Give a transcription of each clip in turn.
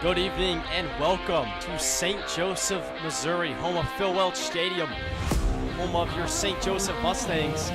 Good evening and welcome to St. Joseph, Missouri, home of Phil Welch Stadium, home of your St. Joseph Mustangs.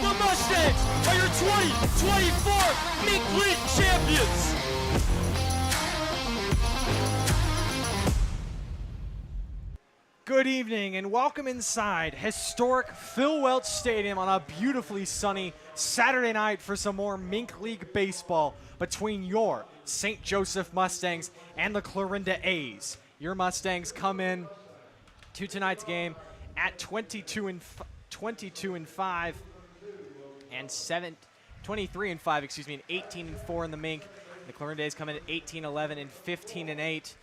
The Mustangs are your 2024 MINK League champions! Good evening and welcome inside historic Phil Welch Stadium on a beautifully sunny Saturday night for some more MINK League baseball between your St. Joseph Mustangs and the Clarinda A's. Your Mustangs come in to tonight's game at 22 and 5 and 23 and 5, and 18 and 4 in the MINK. The Clarinda A's come in at 18-11 and 15 and 8.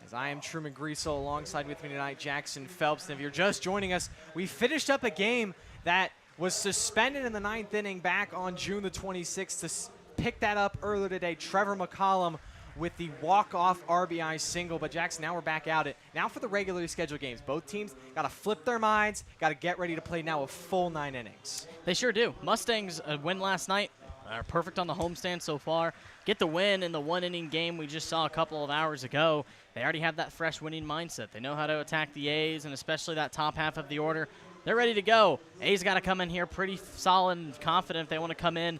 As I am Truman Griesel, alongside with me tonight, Jackson Phelps. And if you're just joining us, we finished up a game that was suspended in the 9th inning back on June the 26th. To pick that up earlier today, Trevor McCollum with the walk-off RBI single. But Jackson, now we're back at it. Now for the regularly scheduled games. Both teams got to flip their minds, got to get ready to play now a full 9 innings. They sure do. Mustangs win last night. Are perfect on the homestand so far. Get the win in the one-inning game we just saw a couple of hours ago. They already have that fresh winning mindset. They know how to attack the A's, and especially that top half of the order. They're ready to go. A's got to come in here pretty solid and confident if they want to come in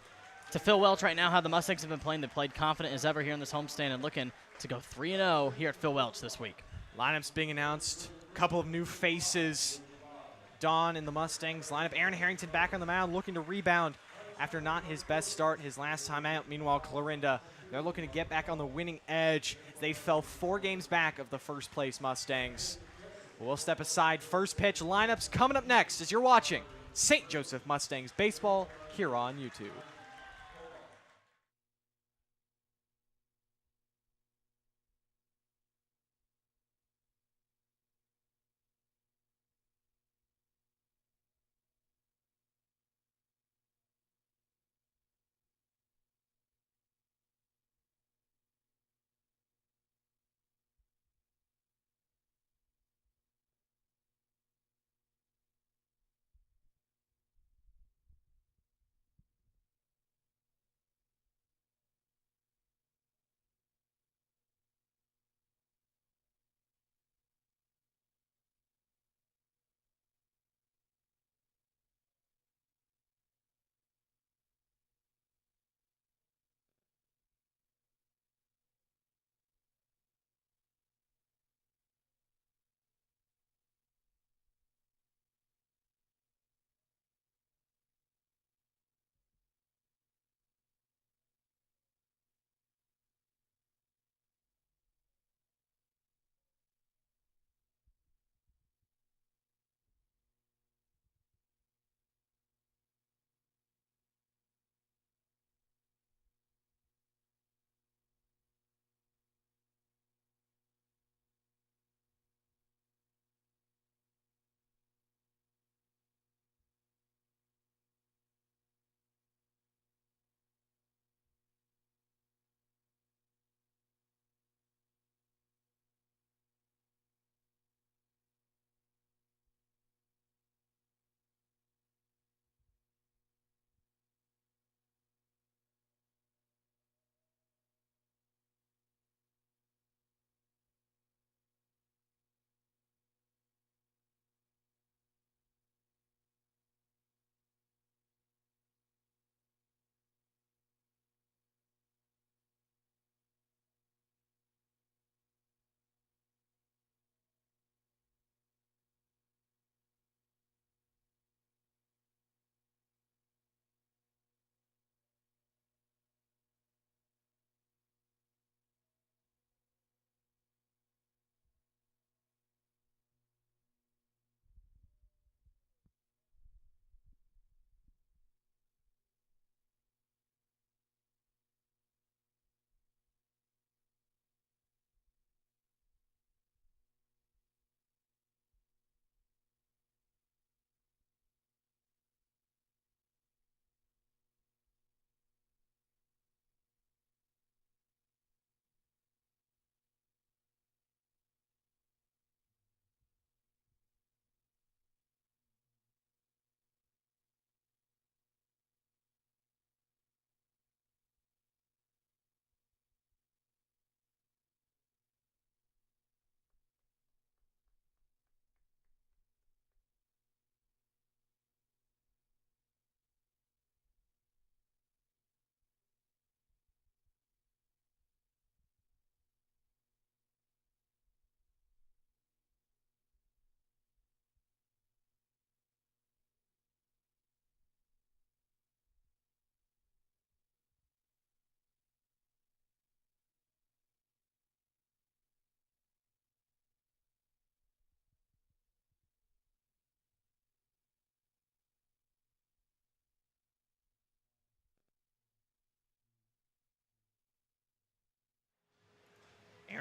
to Phil Welch right now. How the Mustangs have been playing, they played confident as ever here in this homestand and looking to go 3-0 here at Phil Welch this week. Lineups being announced. A couple of new faces. Don in the Mustangs lineup. Aaron Harrington back on the mound looking to rebound after not his best start his last time out. Meanwhile, Clarinda, they're looking to get back on the winning edge. They fell 4 games back of the first place Mustangs. We'll step aside. First pitch lineups coming up next as you're watching St. Joseph Mustangs baseball here on YouTube.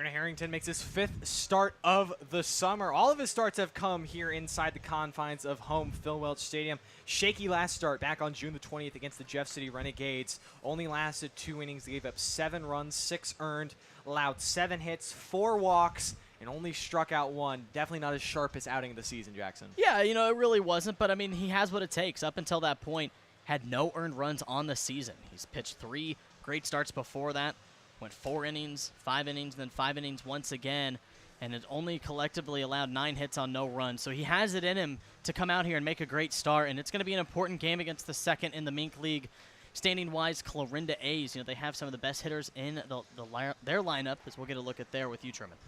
Aaron Harrington makes his 5th start of the summer. All of his starts have come here inside the confines of home Phil Welch Stadium. Shaky last start back on June the 20th against the Jeff City Renegades. Only lasted 2 innings, gave up 7 runs, 6 earned, allowed 7 hits, 4 walks, and only struck out 1. Definitely not his sharpest outing of the season, Jackson. Yeah, you know, it really wasn't, but I mean, he has what it takes. Up until that point, had no earned runs on the season. He's pitched 3 great starts before that. Went 4 innings, 5 innings, then 5 innings once again, and it only collectively allowed 9 hits on no runs. So he has it in him to come out here and make a great start, and it's going to be an important game against the second in the MINK League. Standing-wise, Clarinda A's, you know, they have some of the best hitters in their lineup, as we'll get a look at there with you, Truman.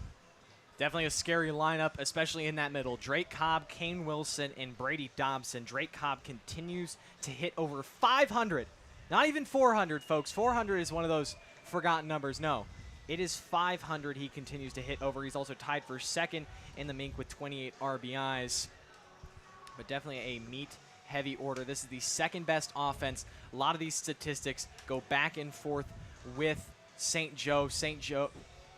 Definitely a scary lineup, especially in that middle. Drake Cobb, Kane Wilson, and Brady Dobson. Drake Cobb continues to hit over 500. Not even 400, folks. 400 is one of those forgotten numbers. No, it is 500 he continues to hit over. He's also tied for second in the MINK with 28 RBIs. But definitely a meat-heavy order. This is the second best offense. A lot of these statistics go back and forth with St. Joe. St. Joe,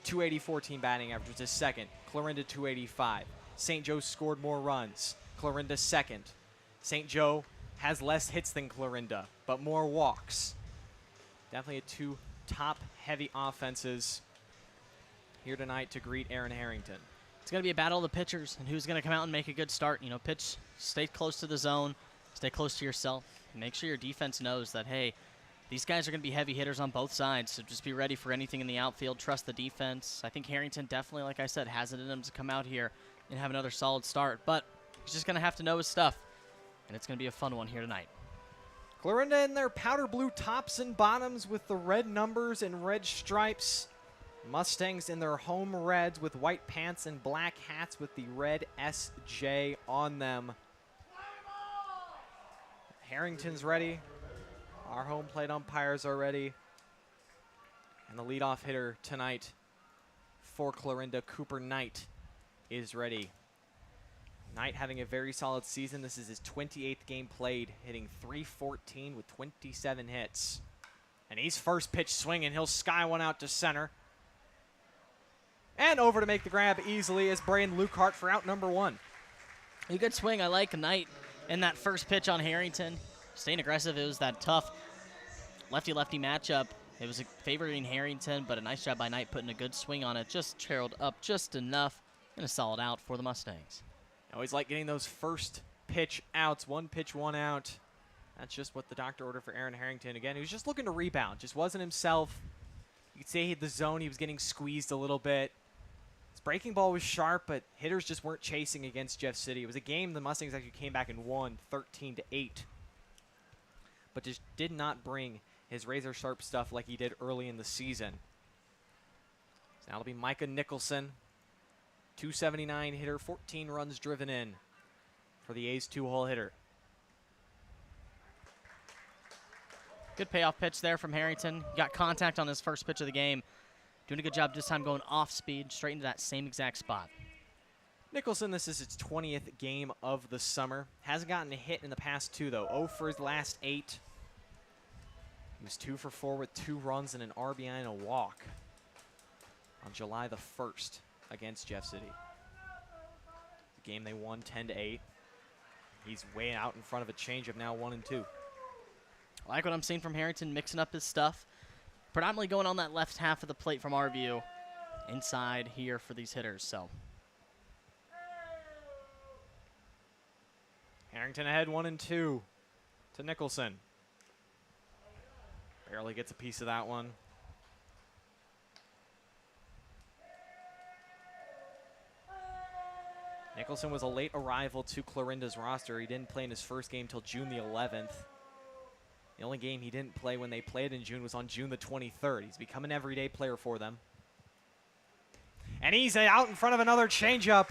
284 team batting average, which is second. Clarinda, 285. St. Joe scored more runs. Clarinda, second. St. Joe has less hits than Clarinda, but more walks. Definitely 2 top-heavy offenses here tonight to greet Aaron Harrington. It's going to be a battle of the pitchers and who's going to come out and make a good start. You know, pitch, stay close to the zone, stay close to yourself, and make sure your defense knows that, hey, these guys are going to be heavy hitters on both sides, so just be ready for anything in the outfield. Trust the defense. I think Harrington definitely, like I said, has it in him to come out here and have another solid start, but he's just going to have to know his stuff, and it's going to be a fun one here tonight. Clarinda in their powder blue tops and bottoms with the red numbers and red stripes. Mustangs in their home reds with white pants and black hats with the red SJ on them. Harrington's ready. Our home plate umpires are ready. And the leadoff hitter tonight for Clarinda, Cooper Knight, is ready. Knight having a very solid season. This is his 28th game played, hitting .314 with 27 hits. And he's first pitch swinging. He'll sky one out to center. And over to make the grab easily is Brian Lukehart for out number 1. A good swing. I like Knight in that first pitch on Harrington. Staying aggressive. It was that tough lefty-lefty matchup. It was favoring Harrington, but a nice job by Knight putting a good swing on it. Just trailed up just enough, and a solid out for the Mustangs. Always like getting those first pitch outs. 1 pitch, 1 out. That's just what the doctor ordered for Aaron Harrington. Again, he was just looking to rebound. Just wasn't himself. You could say he hit the zone. He was getting squeezed a little bit. His breaking ball was sharp, but hitters just weren't chasing against Jeff City. It was a game the Mustangs actually came back and won 13-8. But just did not bring his razor-sharp stuff like he did early in the season. So now it'll be Micah Nicholson. 279 hitter, 14 runs driven in for the A's 2-hole hitter. Good payoff pitch there from Harrington. Got contact on his first pitch of the game. Doing a good job this time going off speed, straight into that same exact spot. Nicholson, this is his 20th game of the summer. Hasn't gotten a hit in the past 2, though. 0 for his last 8. He was 2 for 4 with 2 runs and an RBI and a walk on July the 1st against Jeff City. The game they won 10-8. He's way out in front of a changeup now, 1-2. I like what I'm seeing from Harrington, mixing up his stuff. Predominantly going on that left half of the plate from our view. Inside here for these hitters, so. Harrington ahead 1-2 to Nicholson. Barely gets a piece of that one. Nicholson was a late arrival to Clarinda's roster. He didn't play in his first game till June the 11th. The only game he didn't play when they played in June was on June the 23rd. He's become an everyday player for them. And he's out in front of another changeup.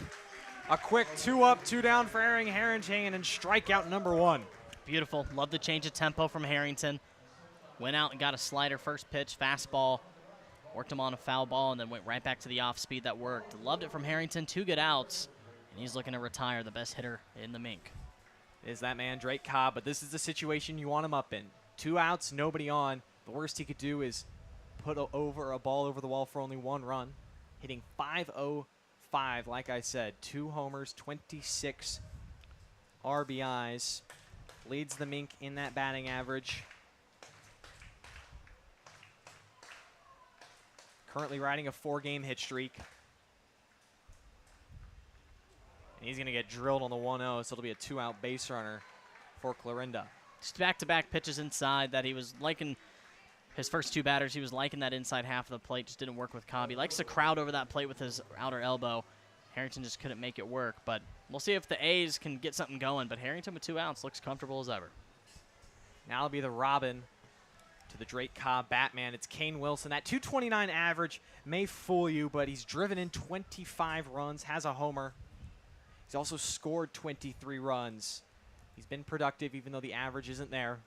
A quick 2 up, 2 down for Aaron Harrington, and strikeout number 1. Beautiful. Love the change of tempo from Harrington. Went out and got a slider first pitch, fastball. Worked him on a foul ball and then went right back to the off speed that worked. Loved it from Harrington. 2 good outs. And he's looking to retire, the best hitter in the MINK. Is that man Drake Cobb, but this is the situation you want him up in. 2 outs, nobody on. The worst he could do is put a ball over the wall for only 1 run. hitting .505, like I said. 2 homers, 26 RBIs. Leads the Mink in that batting average. Currently riding a 4-game hit streak. And he's going to get drilled on the 1-0, so it'll be a 2-out base runner for Clarinda. Just back-to-back pitches inside that he was liking. His first 2 batters, he was liking that inside half of the plate. Just didn't work with Cobb. He likes to crowd over that plate with his outer elbow. Harrington just couldn't make it work. But we'll see if the A's can get something going. But Harrington with 2 outs looks comfortable as ever. Now it'll be the Robin to the Drake Cobb Batman. It's Kane Wilson. That .229 average may fool you, but he's driven in 25 runs, has a homer. He's also scored 23 runs. He's been productive even though the average isn't there.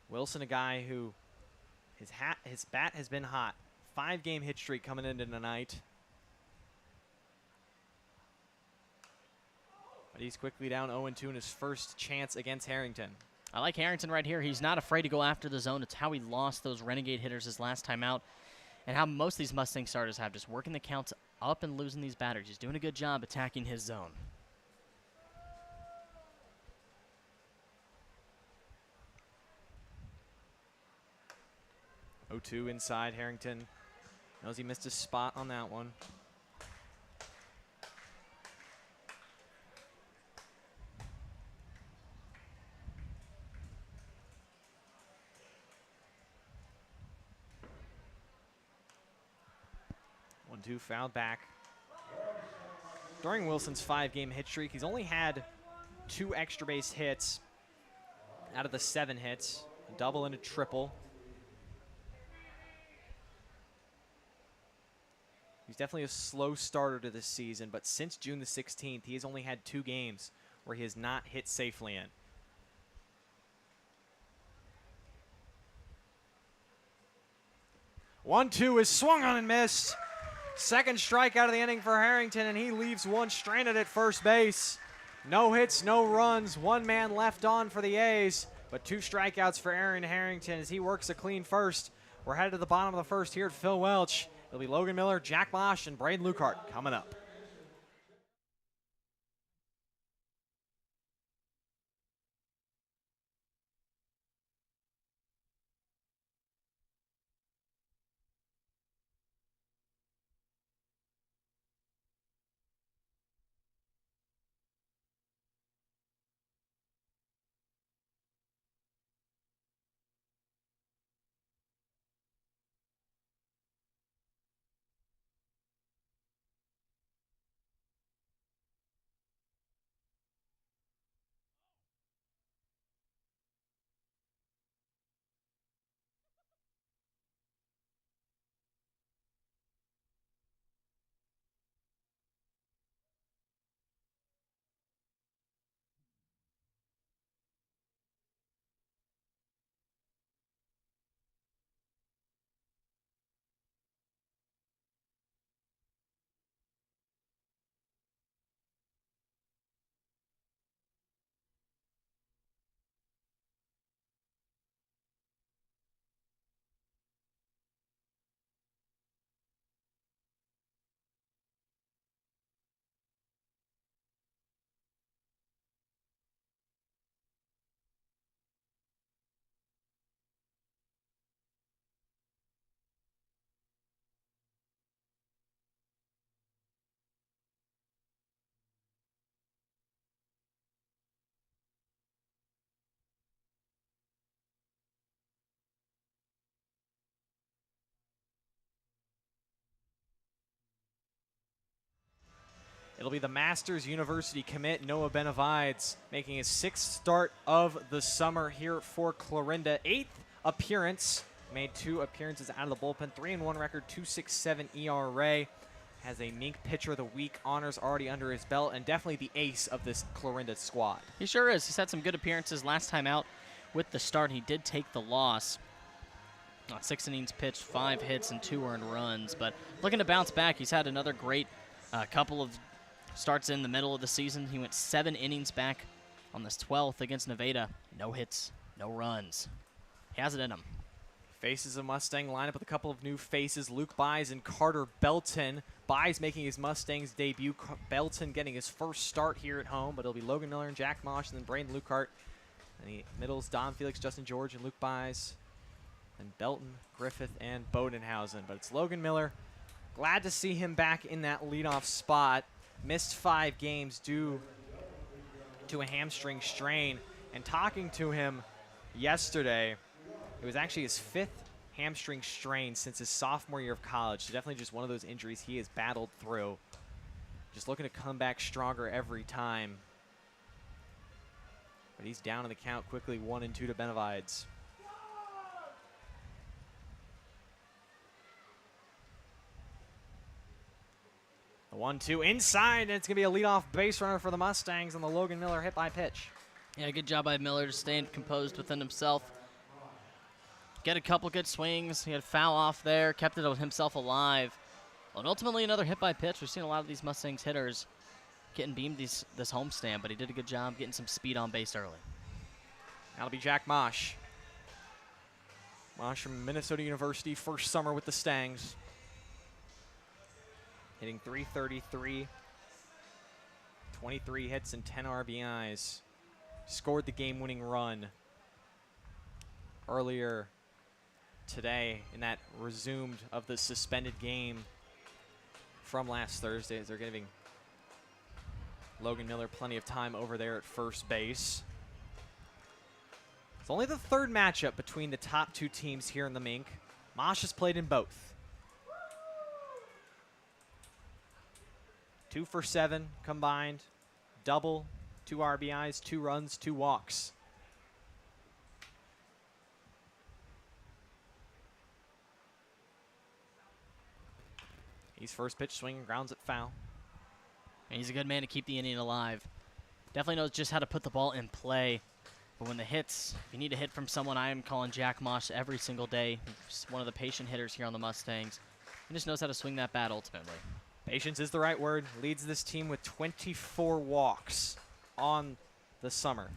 Wilson, a guy who his bat has been hot. 5-game hit streak coming into tonight. But he's quickly down 0-2 in his first chance against Harrington. I like Harrington right here. He's not afraid to go after the zone. It's how he lost those Renegade hitters his last time out. And how most of these Mustang starters have, just working the counts up and losing these batters. He's doing a good job attacking his zone. .0-2 inside. Harrington knows he missed his spot on that one. One-two fouled back. During Wilson's 5-game hit streak, he's only had 2 extra base hits out of the 7 hits, a double and a triple. He's definitely a slow starter to this season, but since June the 16th, he has only had 2 games where he has not hit safely in. 1-2 is swung on and missed. Second strikeout of the inning for Harrington, and he leaves one stranded at first base. No hits, no runs, 1 man left on for the A's, but 2 strikeouts for Aaron Harrington as he works a clean first. We're headed to the bottom of the first here at Phil Welch. It'll be Logan Miller, Jack Bosch, and Braden Lukart coming up. It'll be the Masters University commit, Noah Benavides, making his 6th start of the summer here for Clarinda. 8th appearance, made 2 appearances out of the bullpen, 3-1 record, 2.67 ERA. Has a Mink Pitcher of the Week honors already under his belt, and definitely the ace of this Clarinda squad. He sure is. He's had some good appearances last time out with the start. He did take the loss. 6 innings pitched, 5 hits, and 2 earned runs. But looking to bounce back, he's had another great couple of starts in the middle of the season. He went 7 innings back on this 12th against Nevada. No hits, no runs. He has it in him. Faces a Mustang lineup with a couple of new faces, Luke Byes and Carter Belton. Byes making his Mustangs debut. Belton getting his first start here at home, but it'll be Logan Miller and Jack Mosh, and then Braden Lukehart. And the middles, Don Felix, Justin George, and Luke Byes. And Belton, Griffith, and Bodenhausen. But it's Logan Miller. Glad to see him back in that leadoff spot. Missed 5 games due to a hamstring strain. And talking to him yesterday, it was actually his 5th hamstring strain since his sophomore year of college. So definitely just one of those injuries he has battled through. Just looking to come back stronger every time. But he's down in the count quickly, 1-2 to Benavides. The 1-2 inside, and it's going to be a leadoff base runner for the Mustangs on the Logan Miller hit by pitch. Yeah, good job by Miller to stay composed within himself. Get a couple good swings. He had a foul off there, kept it himself alive. And ultimately another hit by pitch. We've seen a lot of these Mustangs hitters getting beamed this homestand, but he did a good job getting some speed on base early. That'll be Jack Mosh. Mosh from Minnesota University, first summer with the Stangs. Hitting .333, 23 hits and 10 RBIs. Scored the game-winning run earlier today in that resumed of the suspended game from last Thursday, as they're giving Logan Miller plenty of time over there at first base. It's only the 3rd matchup between the top 2 teams here in the MINK. Mosh has played in both. 2 for 7 combined, double, 2 RBIs, 2 runs, 2 walks. He's first pitch swinging, grounds it foul. And he's a good man to keep the inning alive. Definitely knows just how to put the ball in play. But when the hits, if you need a hit from someone, I am calling Jack Mosh every single day. He's one of the patient hitters here on the Mustangs. He just knows how to swing that bat ultimately. Patience is the right word. Leads this team with 24 walks on the summer.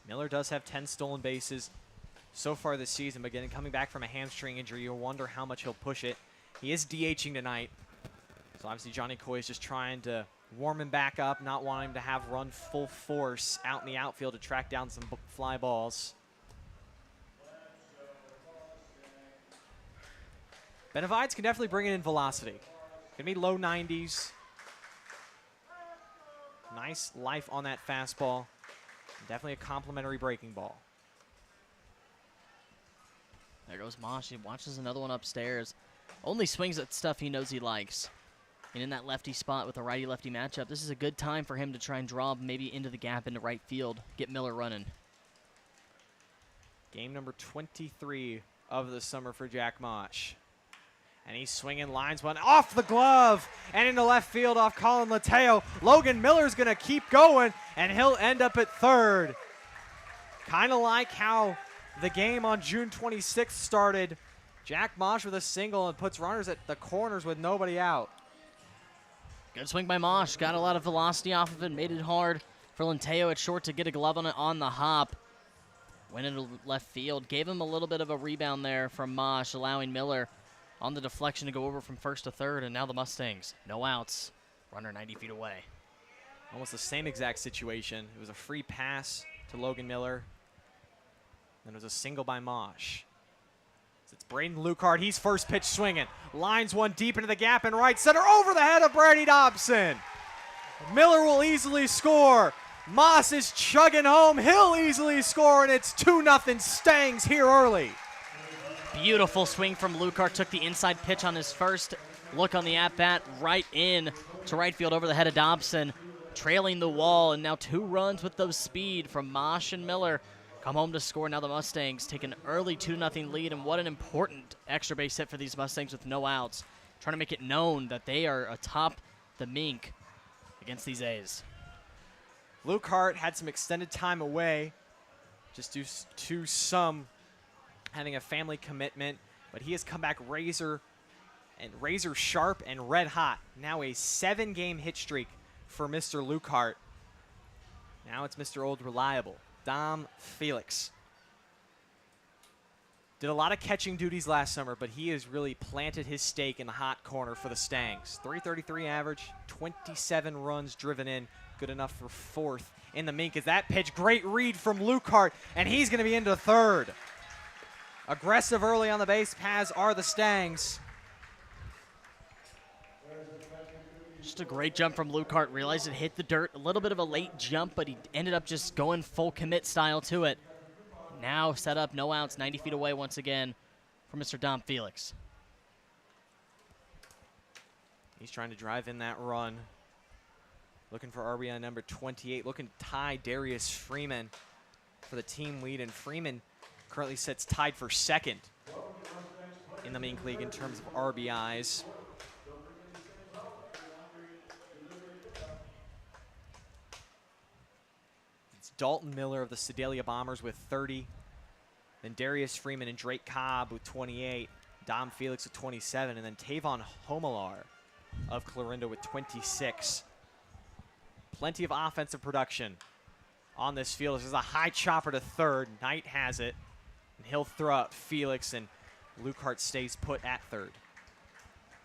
Miller does have 10 stolen bases so far this season, but again, coming back from a hamstring injury, you'll wonder how much he'll push it. He is DHing tonight, so obviously Johnny Coy is just trying to warm him back up, not wanting him to have run full force out in the outfield to track down some fly balls. Benavides can definitely bring it in velocity. Gonna be low 90s. Nice life on that fastball. Definitely a complimentary breaking ball. There goes Mosh. He watches another one upstairs. Only swings at stuff he knows he likes. And in that lefty spot with a righty-lefty matchup, this is a good time for him to try and draw maybe into the gap into right field, get Miller running. Game number 23 of the summer for Jack Mosh. And he's swinging, lines one off the glove and into left field off Colin Lateo. Logan Miller's going to keep going, and he'll end up at 3rd. Kind of like how the game on June 26th started. Jack Mosh with a single and puts runners at the corners with nobody out. Good swing by Mosh. Got a lot of velocity off of it. Made it hard for Lateo at short to get a glove on it on the hop. Went into left field. Gave him a little bit of a rebound there from Mosh, allowing Miller on the deflection to go over from 1st to 3rd, and now the Mustangs, no outs, runner 90 feet away. Almost the same exact situation. It was a free pass to Logan Miller. Then it was a single by Mosh. It's Braden Lukehart. He's first pitch swinging. Lines one deep into the gap in right center over the head of Brady Dobson. Miller will easily score. Moss is chugging home. He'll easily score, and it's 2-0 Stangs here early. Beautiful swing from Lukehart. Took the inside pitch on his first look on the at-bat, right in to right field over the head of Dobson, trailing the wall, and now 2 runs with those speed from Mosh and Miller come home to score. Now the Mustangs take an early 2-0 lead, and what an important extra base hit for these Mustangs with no outs, trying to make it known that they are atop the MINK against these A's. Lukehart had some extended time away just due to some having a family commitment, but he has come back razor and razor sharp and red hot. Now a 7-game hit streak for Mr. Lukehart. Now it's Mr. Old Reliable, Dom Felix. Did a lot of catching duties last summer, but he has really planted his stake in the hot corner for the Stangs. 333 average, 27 runs driven in, good enough for 4th in the MINK. Is that pitch? Great read from Lukehart, and he's going to be into 3rd. Aggressive early on the base paths are the Stangs. Just a great jump from Lukehart. Realized it hit the dirt. A little bit of a late jump, but he ended up just going full commit style to it. Now set up, no outs, 90 feet away once again for Mr. Dom Felix. He's trying to drive in that run. Looking for RBI number 28. Looking to tie Darius Freeman for the team lead. And Freeman currently sits tied for 2nd in the MINK League in terms of RBIs. Dalton Miller of the Sedalia Bombers with 30. Then Darius Freeman and Drake Cobb with 28. Dom Felix with 27. And then Tavon Homelar of Clarinda with 26. Plenty of offensive production on this field. This is a high chopper to 3rd. Knight has it. And he'll throw out Felix, and Lukehart stays put at 3rd.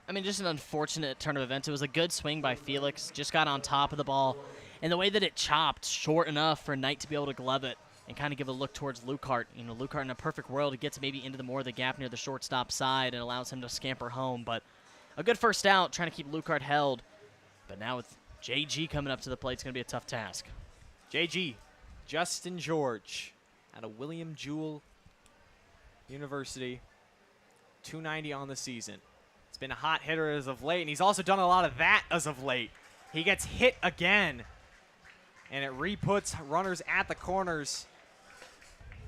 I mean, just an unfortunate turn of events. It was a good swing by Felix. Just got on top of the ball. And the way that it chopped short enough for Knight to be able to glove it and kind of give a look towards Lukehart. You know, Lukehart in a perfect world, he gets maybe into the more of the gap near the shortstop side and allows him to scamper home. But a good first out, trying to keep Lukehart held. But now with JG coming up to the plate, it's going to be a tough task. JG, Justin George, out of William Jewell University. 290 on the season. He's been a hot hitter as of late, and he's also done a lot of that as of late. He gets hit again, and it re-puts runners at the corners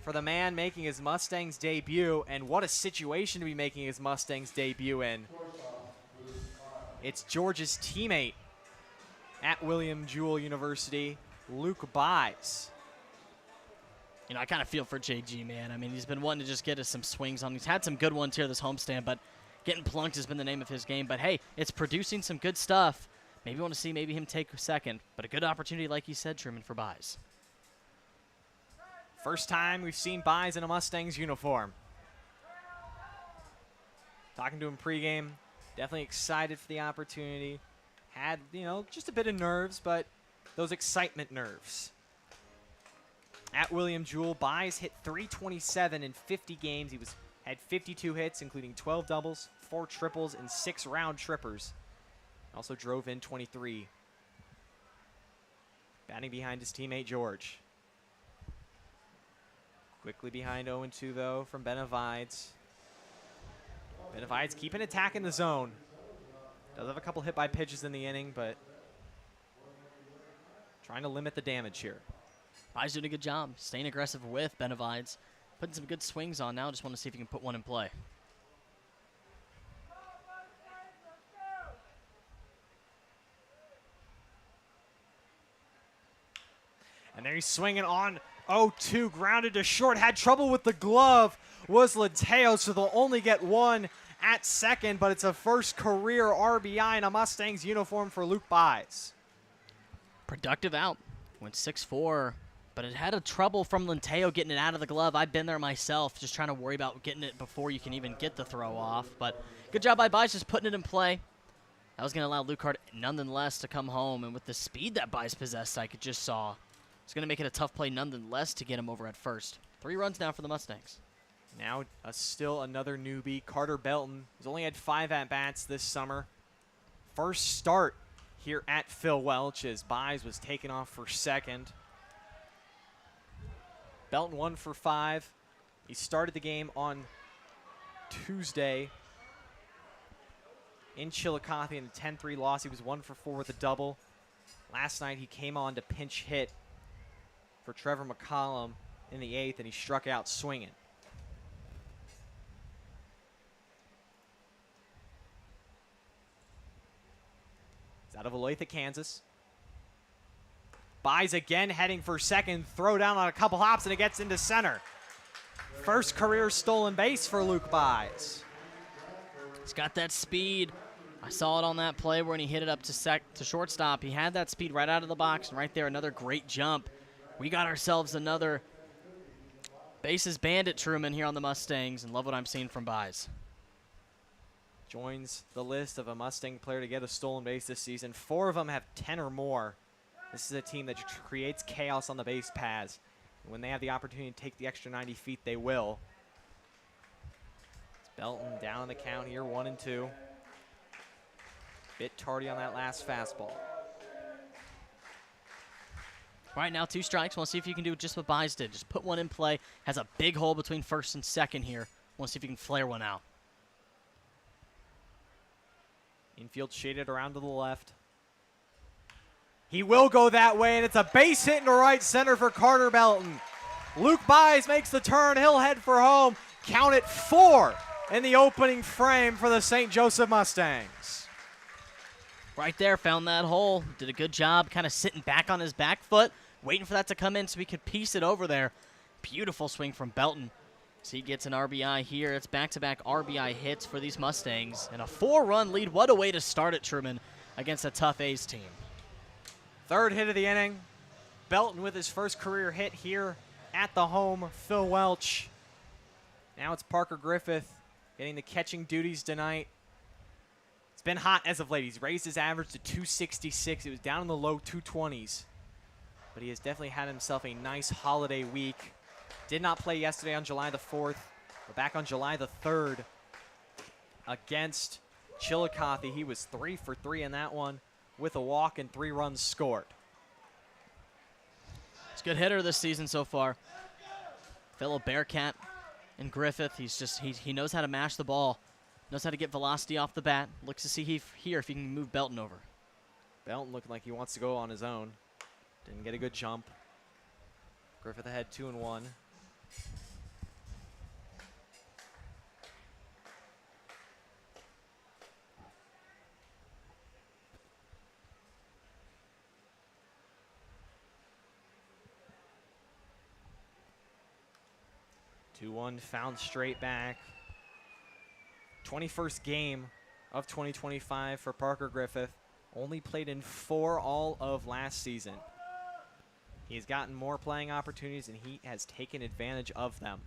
for the man making his Mustangs debut. And what a situation to be making his Mustangs debut in. It's George's teammate at William Jewell University, Luke Buys. You know, I kind of feel for JG, man. I mean, he's been wanting to just get us some swings on. He's had some good ones here this homestand, but getting plunked has been the name of his game. But, hey, it's producing some good stuff. Maybe want to see him take 2nd, but a good opportunity, like you said, Truman, for Buys. First time we've seen Buys in a Mustangs uniform. Talking to him pregame, definitely excited for the opportunity. Had, you know, just a bit of nerves, but those excitement nerves. At William Jewell, Buys hit .327 in 50 games. He had 52 hits, including 12 doubles, 4 triples, and 6 round trippers. Also drove in 23. Batting behind his teammate George. Quickly behind 0-2 though from Benavides. Benavides keeping attack in the zone. Does have a couple hit by pitches in the inning, but trying to limit the damage here. Buys doing a good job, staying aggressive with Benavides. Putting some good swings on now. Just want to see if he can put one in play. And there he's swinging on 0-2, grounded to short. Had trouble with the glove was Lateo, so they'll only get 1 at 2nd, but it's a first career RBI in a Mustangs uniform for Luke Buys. Productive out. Went 6-4, but it had a trouble from Lateo getting it out of the glove. I've been there myself, just trying to worry about getting it before you can even get the throw off. But good job by Buys just putting it in play. That was going to allow Lukehart nonetheless to come home, and with the speed that Buys possessed, I just saw, it's going to make it a tough play nonetheless to get him over at first. 3 runs now for the Mustangs. Now still another newbie, Carter Belton. He's only had 5 at-bats this summer. First start here at Phil Welch as Buys was taken off for 2nd. Belton 1 for 5. He started the game on Tuesday in Chillicothe in a 10-3 loss. He was 1 for 4 with a double. Last night he came on to pinch hit for Trevor McCollum in the 8th, and he struck out swinging. He's out of Olathe, Kansas. Buys again, heading for 2nd. Throw down on a couple hops, and it gets into center. First career stolen base for Luke Buys. He's got that speed. I saw it on that play when he hit it up to shortstop. He had that speed right out of the box, and right there, another great jump. We got ourselves another bases bandit Truman here on the Mustangs, and love what I'm seeing from Buys. Joins the list of a Mustang player to get a stolen base this season. 4 of them have 10 or more. This is a team that creates chaos on the base paths. And when they have the opportunity to take the extra 90 feet, they will. It's Belton down on the count here, 1-2. Bit tardy on that last fastball. Right now, 2 strikes. Want to see if you can do just what Buys did. Just put one in play. Has a big hole between first and second here. Want to see if you can flare one out. Infield shaded around to the left. He will go that way, and it's a base hit into right center for Carter Belton. Luke Buys makes the turn. He'll head for home. Count it 4 in the opening frame for the St. Joseph Mustangs. Right there, found that hole. Did a good job kind of sitting back on his back foot, waiting for that to come in so he could piece it over there. Beautiful swing from Belton. So he gets an RBI here. It's back-to-back RBI hits for these Mustangs. And a 4-run lead. What a way to start it, Truman, against a tough A's team. 3rd hit of the inning. Belton with his first career hit here at the home. Phil Welch. Now it's Parker Griffith getting the catching duties tonight. It's been hot as of late. He's raised his average to 266. It was down in the low 220s. But he has definitely had himself a nice holiday week. Did not play yesterday on July the 4th, but back on July the 3rd against Chillicothe. He was 3 for 3 in that one with a walk and 3 runs scored. He's a good hitter this season so far. Fellow Bearcat and Griffith. He knows how to mash the ball, knows how to get velocity off the bat. Looks to see here if he can move Belton over. Belton looking like he wants to go on his own. Didn't get a good jump. Griffith ahead 2-1. 2-1, found straight back. 21st game of 2025 for Parker Griffith. Only played in 4 all of last season. He's gotten more playing opportunities, and he has taken advantage of them.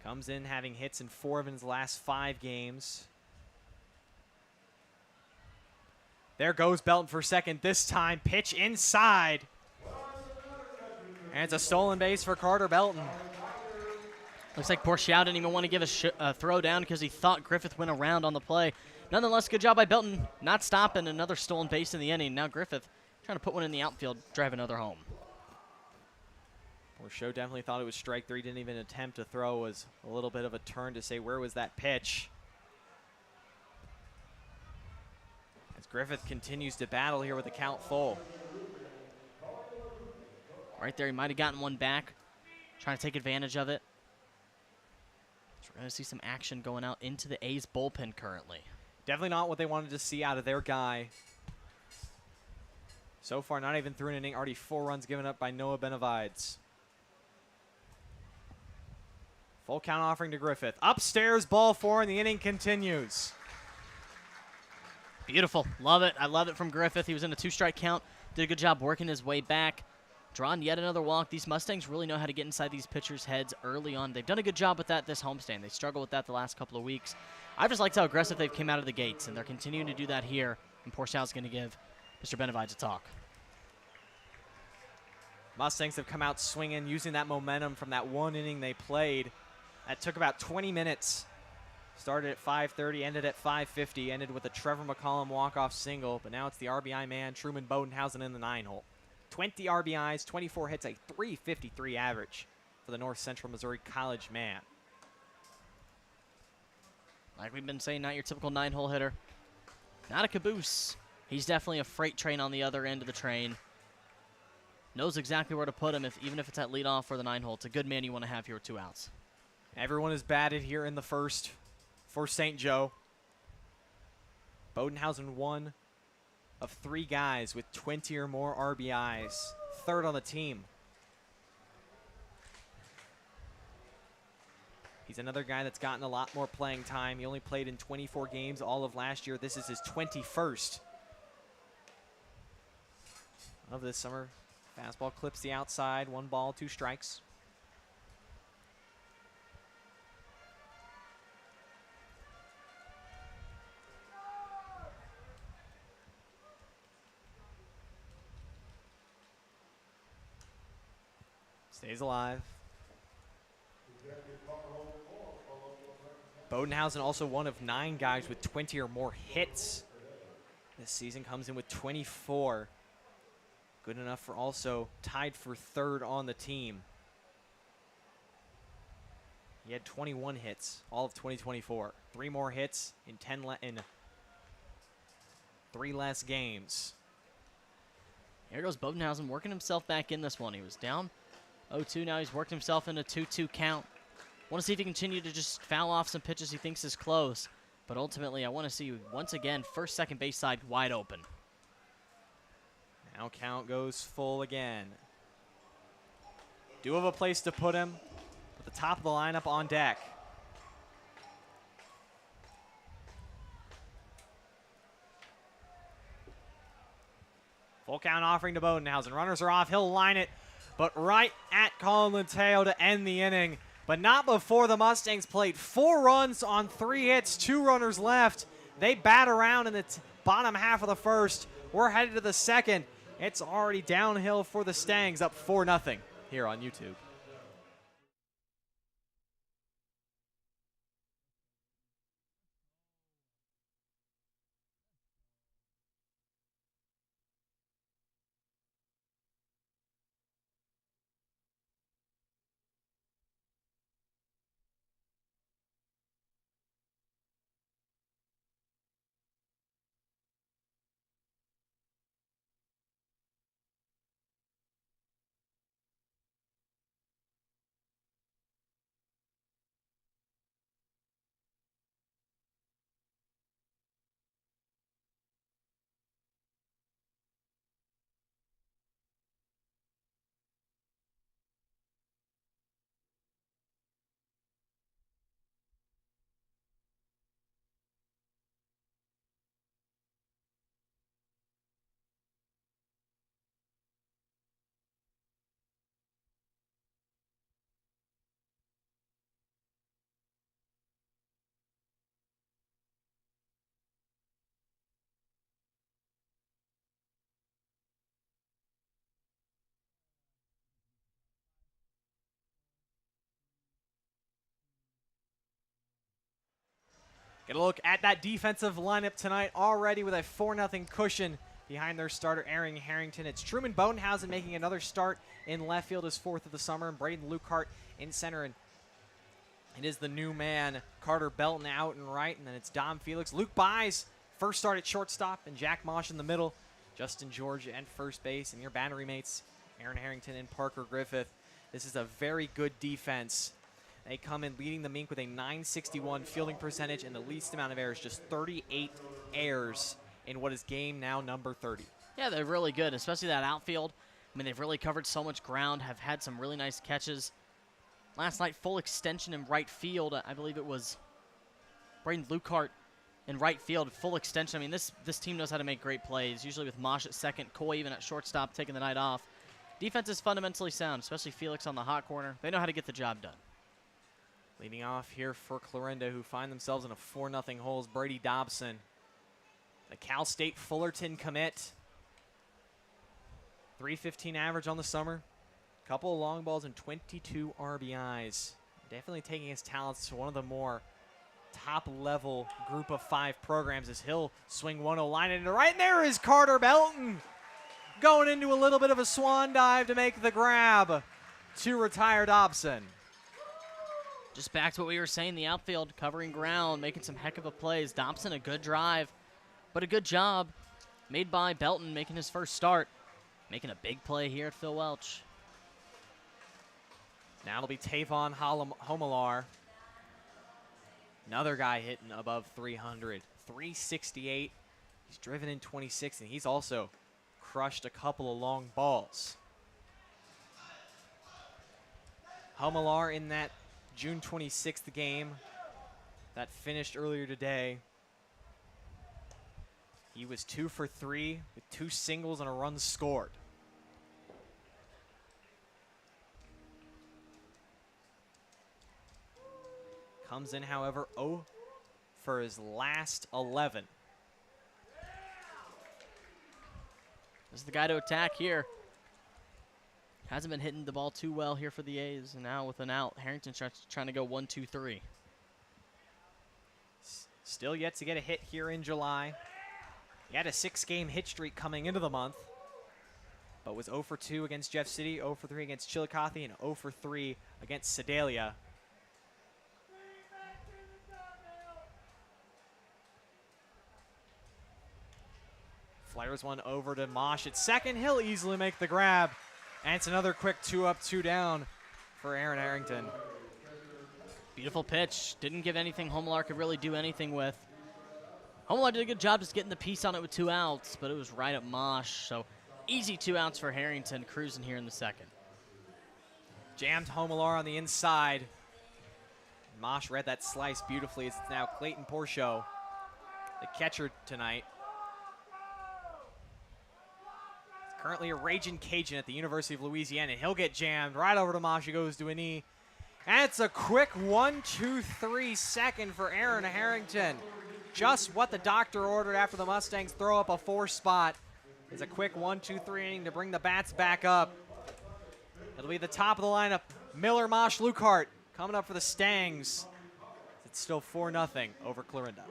Comes in having hits in 4 of his last 5 games. There goes Belton for second this time. Pitch inside. And it's a stolen base for Carter Belton. Looks like Porchow didn't even want to give a throw down because he thought Griffith went around on the play. Nonetheless, good job by Belton not stopping. Another stolen base in the inning. Now Griffith trying to put one in the outfield, drive another home. Porchow definitely thought it was strike 3. Didn't even attempt to throw. Was a little bit of a turn to say, where was that pitch? As Griffith continues to battle here with the count full. Right there, he might have gotten one back. Trying to take advantage of it. So we're going to see some action going out into the A's bullpen currently. Definitely not what they wanted to see out of their guy. So far, not even through an inning. Already 4 runs given up by Noah Benavides. Full count offering to Griffith. Upstairs, ball 4, and the inning continues. Beautiful. Love it. I love it from Griffith. He was in a 2-strike count. Did a good job working his way back. Drawn yet another walk. These Mustangs really know how to get inside these pitchers' heads early on. They've done a good job with that this homestand. They struggled with that the last couple of weeks. I just liked how aggressive they've came out of the gates, and they're continuing to do that here. And Porchow's going to give Mr. Benavides a talk. Mustangs have come out swinging, using that momentum from that 1 inning they played. That took about 20 minutes. Started at 5:30, ended at 5:50, ended with a Trevor McCollum walk-off single, but now it's the RBI man, Truman Bodenhausen in the 9-hole. 20 RBIs, 24 hits, a .353 average for the North Central Missouri College man. Like we've been saying, not your typical 9-hole hitter. Not a caboose. He's definitely a freight train on the other end of the train. Knows exactly where to put him, even if it's at leadoff or the 9-hole. It's a good man you want to have here with 2 outs. Everyone is batted here in the first for St. Joe. Bodenhausen, 1 of 3 guys with 20 or more RBIs. 3rd on the team. He's another guy that's gotten a lot more playing time. He only played in 24 games all of last year. This is his 21st of this summer. Fastball clips the outside. 1 ball, 2 strikes. Stays alive. Bodenhausen also one of 9 guys with 20 or more hits this season. Comes in with 24. Good enough for also tied for 3rd on the team. He had 21 hits all of 2024. 3 more hits in 3 less games. Here goes Bodenhausen working himself back in this one. He was down 0-2. Now he's worked himself in a 2-2 count. Want to see if he can continue to just foul off some pitches he thinks is close. But ultimately, I want to see once again, first, second base side wide open. Now count goes full again. Do have a place to put him at the top of the lineup on deck. Full count offering to Bodenhausen. Runners are off. He'll line it, but right at Colin Lateo to end the inning. But not before the Mustangs played 4 runs on 3 hits, 2 runners left. They bat around in the bottom half of the first. We're headed to the second. It's already downhill for the Stangs, up 4-0 here on YouTube. Get a look at that defensive lineup tonight, already with a 4-0 cushion behind their starter, Aaron Harrington. It's Truman Bodenhausen making another start in left field, his 4th of the summer, and Braden Lukehart in center. And it is the new man, Carter Belton, out and right, and then it's Dom Felix. Luke Buys, first start at shortstop, and Jack Mosh in the middle. Justin George at first base, and your battery mates, Aaron Harrington and Parker Griffith. This is a very good defense. They come in leading the MINK with a .961 fielding percentage and the least amount of errors, just 38 errors in what is game now number 30. Yeah, they're really good, especially that outfield. I mean, they've really covered so much ground, have had some really nice catches. Last night, full extension in right field. I believe it was Braden Lukehart in right field, full extension. I mean, this team knows how to make great plays, usually with Mosh at second, Coy even at shortstop, taking the night off. Defense is fundamentally sound, especially Felix on the hot corner. They know how to get the job done. Leading off here for Clarinda, who find themselves in a 4-0 hole, is Brady Dobson. The Cal State Fullerton commit. .315 average on the summer. Couple of long balls and 22 RBIs. Definitely taking his talents to one of the more top-level group of 5 programs as he'll swing 1-0 line into right. And there is Carter Belton going into a little bit of a swan dive to make the grab to retire Dobson. Just back to what we were saying, the outfield covering ground, making some heck of a plays. Dobson, a good drive, but a good job made by Belton, making his first start, making a big play here at Phil Welch. Now it'll be Tavon Homelar. Another guy hitting above 300. 368. He's driven in 26, and he's also crushed a couple of long balls. Homelar in that June 26th game that finished earlier today. He was 2 for 3 with 2 singles and a run scored. Comes in, however, 0 for his last 11. This is the guy to attack here. Hasn't been hitting the ball too well here for the A's, and now with an out, Harrington's trying to go 1-2-3. Still yet to get a hit here in July. He had a 6-game hit streak coming into the month, but was 0 for 2 against Jeff City, 0 for 3 against Chillicothe, and 0 for 3 against Sedalia. Flares one over to Mosh at second. He'll easily make the grab. And it's another quick 2 up, 2 down for Aaron Harrington. Beautiful pitch. Didn't give anything Homelar could really do anything with. Homelar did a good job just getting the piece on it with 2 outs, but it was right at Mosh. So easy 2 outs for Harrington, cruising here in the second. Jammed Homelar on the inside. Mosh read that slice beautifully. It's now Clayton Porcho, the catcher tonight. Currently a raging Cajun at the University of Louisiana. He'll get jammed right over to Mosh. He goes to a knee. And it's a quick 1-2-3 second for Aaron Harrington. Just what the doctor ordered after the Mustangs throw up a 4 spot. It's a quick 1-2-3 inning to bring the bats back up. It'll be the top of the lineup. Miller, Mosh, Lukehart coming up for the Stangs. It's still 4-0 over Clarinda.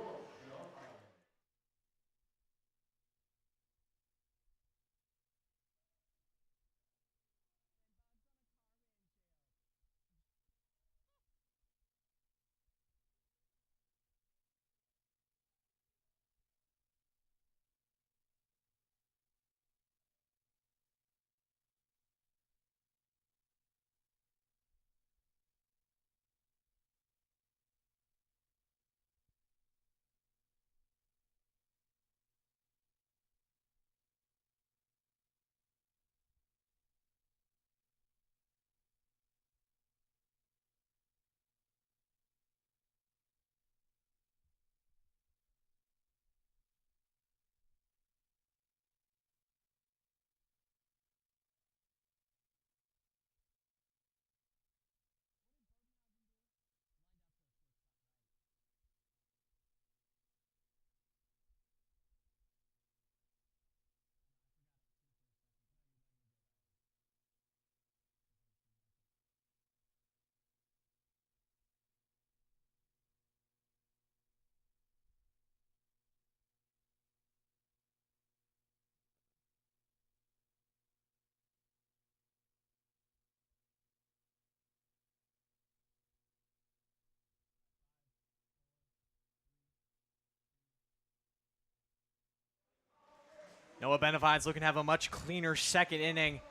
Noah Benevides looking to have a much cleaner second inning,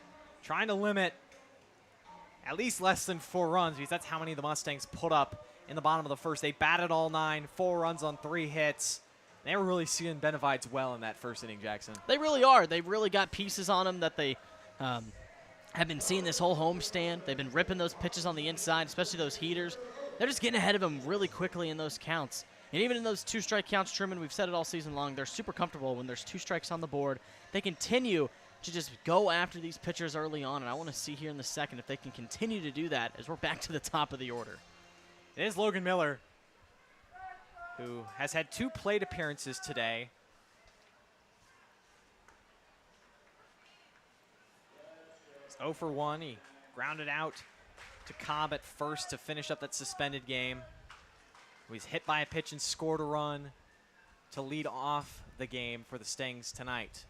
trying to limit at least less than 4 runs, because that's how many the Mustangs put up in the bottom of the first. They batted all 9, 4 runs on 3 hits. They were really seeing Benevides well in that first inning, Jackson. They really are. They've really got pieces on them that they have been seeing this whole homestand. They've been ripping those pitches on the inside, especially those heaters. They're just getting ahead of them really quickly in those counts. And even in those 2-strike counts, Truman, we've said it all season long, they're super comfortable when there's 2 strikes on the board. They continue to just go after these pitchers early on, and I want to see here in the second if they can continue to do that as we're back to the top of the order. It is Logan Miller, who has had 2 plate appearances today. He's 0 for 1. He grounded out to Cobb at first to finish up that suspended game. He's hit by a pitch and scored a run to lead off the game for the Stangs tonight.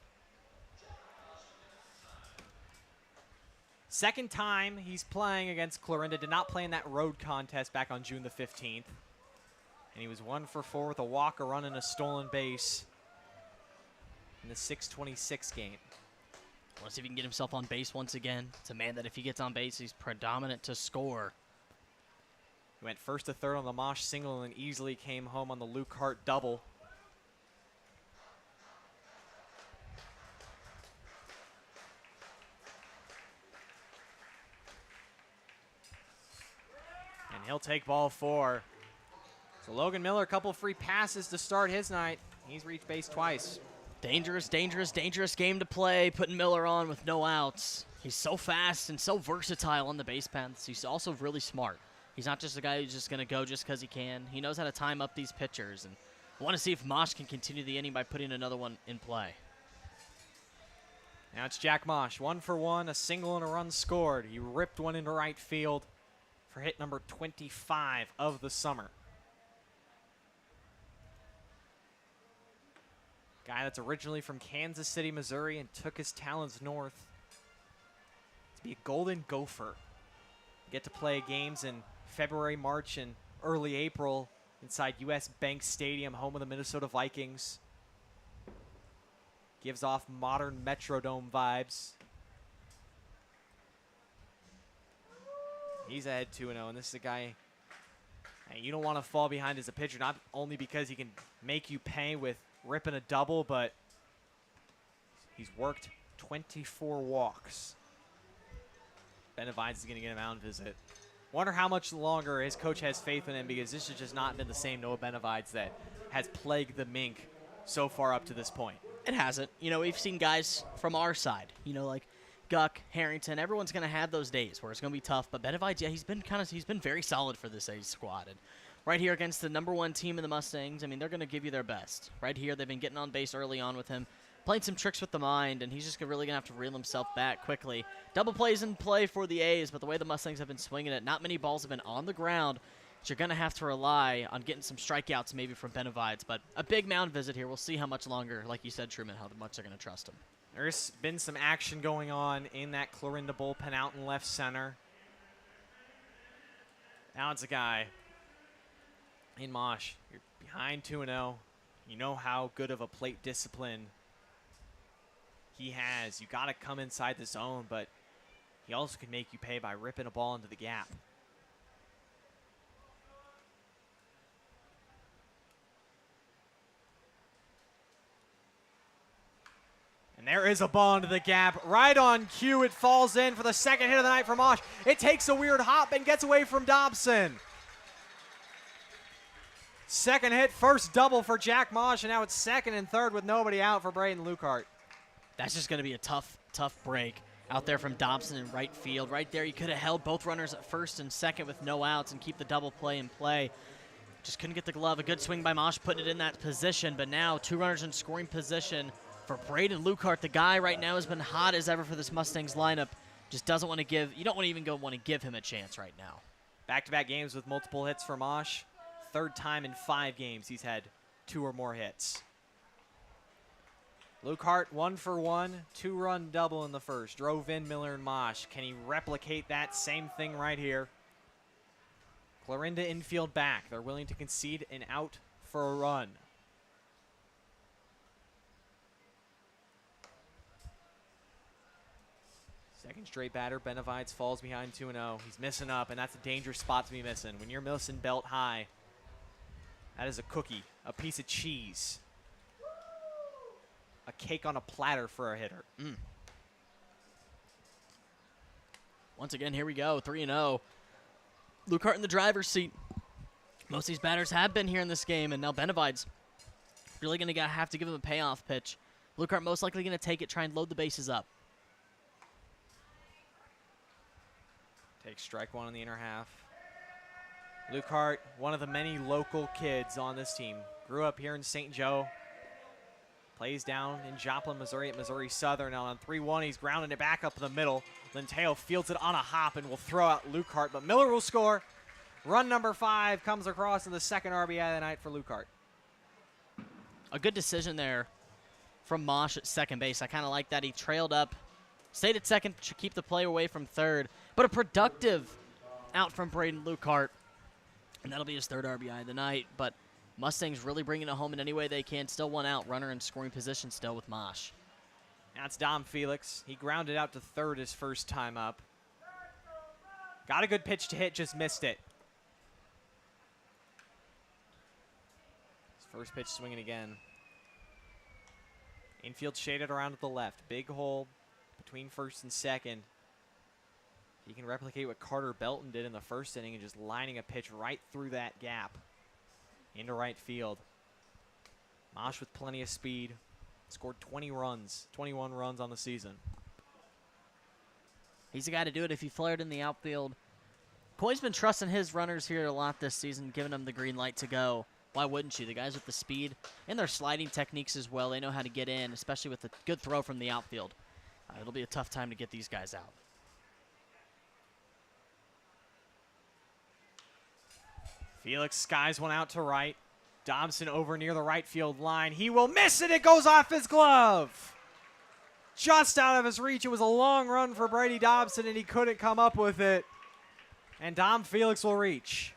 Second time he's playing against Clarinda. Did not play in that road contest back on June the 15th. And he was 1 for 4 with a walk, a run, and a stolen base in the 6:26 game. Let's see if he can get himself on base once again. It's a man that if he gets on base, he's predominant to score. He went first to third on the Mosh single and easily came home on the Lukehart double. And he'll take ball 4. So Logan Miller, a couple free passes to start his night. He's reached base twice. Dangerous, dangerous, dangerous game to play, putting Miller on with no outs. He's so fast and so versatile on the base paths. He's also really smart. He's not just a guy who's just going to go just because he can. He knows how to time up these pitchers. And I want to see if Mosh can continue the inning by putting another one in play. Now it's Jack Mosh, 1 for 1, a single and a run scored. He ripped one into right field for hit number 25 of the summer. Guy that's originally from Kansas City, Missouri, and took his talents north to be a Golden Gopher. Get to play games in February, March, and early April inside U.S. Bank Stadium, home of the Minnesota Vikings. Gives off modern Metrodome vibes. He's ahead 2-0, and this is a guy you don't want to fall behind as a pitcher, not only because he can make you pay with ripping a double, but he's worked 24 walks. Benavides is going to get a mound visit. Wonder how much longer his coach has faith in him, because this has just not been the same Noah Benavides that has plagued the Mink so far up to this point. It hasn't. You know, we've seen guys from our side, you know, like Guck, Harrington. Everyone's going to have those days where it's going to be tough. But Benavides, yeah, he's been very solid for this A's squad. And right here against the #1 team in the Mustangs, I mean, they're going to give you their best. Right here, they've been getting on base early on with him, playing some tricks with the mind, and he's just really going to have to reel himself back quickly. Double plays in play for the A's, but the way the Mustangs have been swinging it, not many balls have been on the ground. You're going to have to rely on getting some strikeouts maybe from Benavides, but a big mound visit here. We'll see how much longer, like you said, Truman, how much they're going to trust him. There's been some action going on in that Clarinda bullpen out in left center. Now it's a guy in Mosh. You're behind 2-0. You know how good of a plate discipline he has. You got to come inside the zone, but he also can make you pay by ripping a ball into the gap. And there is a ball into the gap. Right on cue, it falls in for the second hit of the night for Mosh. It takes a weird hop and gets away from Dobson. Second hit, first double for Jack Mosh, and now it's second and third with nobody out for Braden Lukehart. That's just going to be a tough break out there from Dobson in right field. Right there, you could have held both runners at first and second with no outs and keep the double play in play. Just couldn't get the glove. A good swing by Mosh putting it in that position, but now 2 runners in scoring position for Braden Lukehart. The guy right now has been hot as ever for this Mustangs lineup. Just doesn't want to give, you don't want to even want to give him a chance right now. Back-to-back games with multiple hits for Mosh. Third time in 5 games he's had 2 or more hits. Lukehart 1 for 1, 2-run double in the first. Drove in Miller and Mosh. Can he replicate that same thing right here? Clarinda infield back. They're willing to concede an out for a run. Second straight batter, Benavides falls behind 2-0. He's missing up, and that's a dangerous spot to be missing. When you're missing belt high, that is a cookie, a piece of cheese, a cake on a platter for a hitter. Once again, here we go, 3-0. Lukehart in the driver's seat. Most of these batters have been here in this game, and now Benavides really going to have to give him a payoff pitch. Lukehart most likely going to take it, try and load the bases up. Takes strike 1 in the inner half. Lukehart, one of the many local kids on this team. Grew up here in St. Joe. Plays down in Joplin, Missouri at Missouri Southern. Now on 3-1, he's grounding it back up in the middle. Linteo fields it on a hop and will throw out Lukehart, but Miller will score. Run number 5 comes across in the second RBI of the night for Lukehart. A good decision there from Mosh at second base. I kind of like that. He trailed up, stayed at second to keep the play away from third, but a productive out from Braden Lukehart, and that'll be his third RBI of the night. But Mustangs really bringing it home in any way they can. Still one out, runner in scoring position still with Mosh. That's Dom Felix. He grounded out to third his first time up. Got a good pitch to hit, just missed it. His first pitch swinging again. Infield shaded around to the left. Big hole between first and second. He can replicate what Carter Belton did in the first inning and just lining a pitch right through that gap into right field. Mosh with plenty of speed. Scored 21 runs on the season. He's the guy to do it if he flared in the outfield. Coy's been trusting his runners here a lot this season, giving them the green light to go. Why wouldn't you? The guys with the speed and their sliding techniques as well, they know how to get in, especially with a good throw from the outfield. It'll be a tough time to get these guys out. Felix skies one out to right. Dobson over near the right field line. He will miss it. It goes off his glove. Just out of his reach. It was a long run for Brady Dobson, and he couldn't come up with it. And Dom Felix will reach.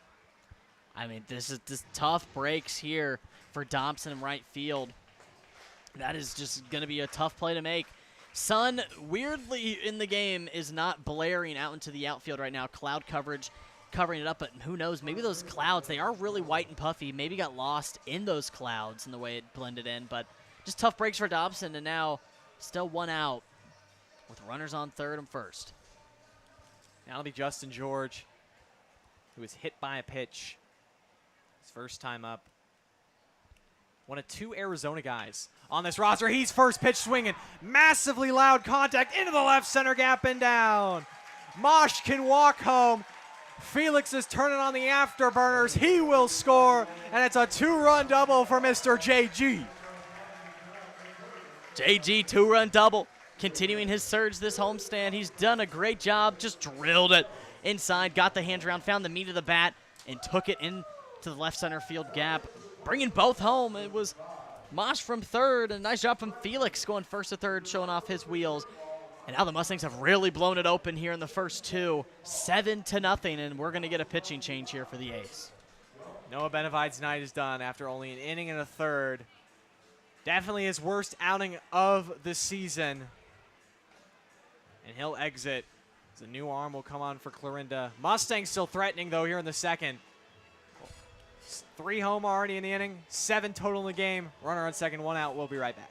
I mean, this is tough breaks here for Dobson in right field. That is just going to be a tough play to make. Sun, weirdly in the game, is not blaring out into the outfield right now. Cloud coverage covering it up, but who knows, maybe those clouds, they are really white and puffy, maybe got lost in those clouds in the way it blended in, but just tough breaks for Dobson, and now still one out with runners on third and first. Now it'll be Justin George, who was hit by a pitch his first time up. One of two Arizona guys on this roster. He's first pitch swinging. Massively loud contact into the left center gap and down. Mosh can walk home. Felix is turning on the afterburners. He will score, and it's a two-run double for Mr. JG. JG, two-run double, continuing his surge this homestand. He's done a great job, just drilled it inside, got the hands around, found the meat of the bat, and took it into the left center field gap, bringing both home. It was Mosh from third, and a nice job from Felix going first to third, showing off his wheels. And now the Mustangs have really blown it open here in the first two, 7-0, and we're going to get a pitching change here for the A's. Noah Benavide's night is done after only an inning and a third. Definitely his worst outing of the season. And he'll exit. The new arm will come on for Clarinda. Mustangs still threatening, though, here in the second. 3 home already in the inning, 7 total in the game. Runner on second, 1 out. We'll be right back.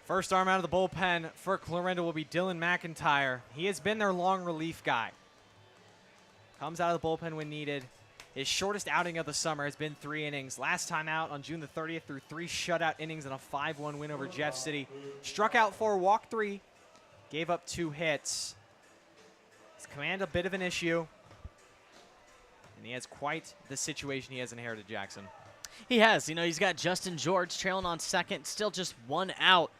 First arm out of the bullpen for Clarinda will be Dylan McIntyre. He has been their long relief guy. Comes out of the bullpen when needed. His shortest outing of the summer has been 3 innings. Last time out on June the 30th through 3 shutout innings and a 5-1 win over Jeff City. Struck out 4, walked 3, gave up 2 hits. His command a bit of an issue. And he has quite the situation he has inherited, Jackson. He has. You know, he's got Justin George trailing on second, still just 1 out.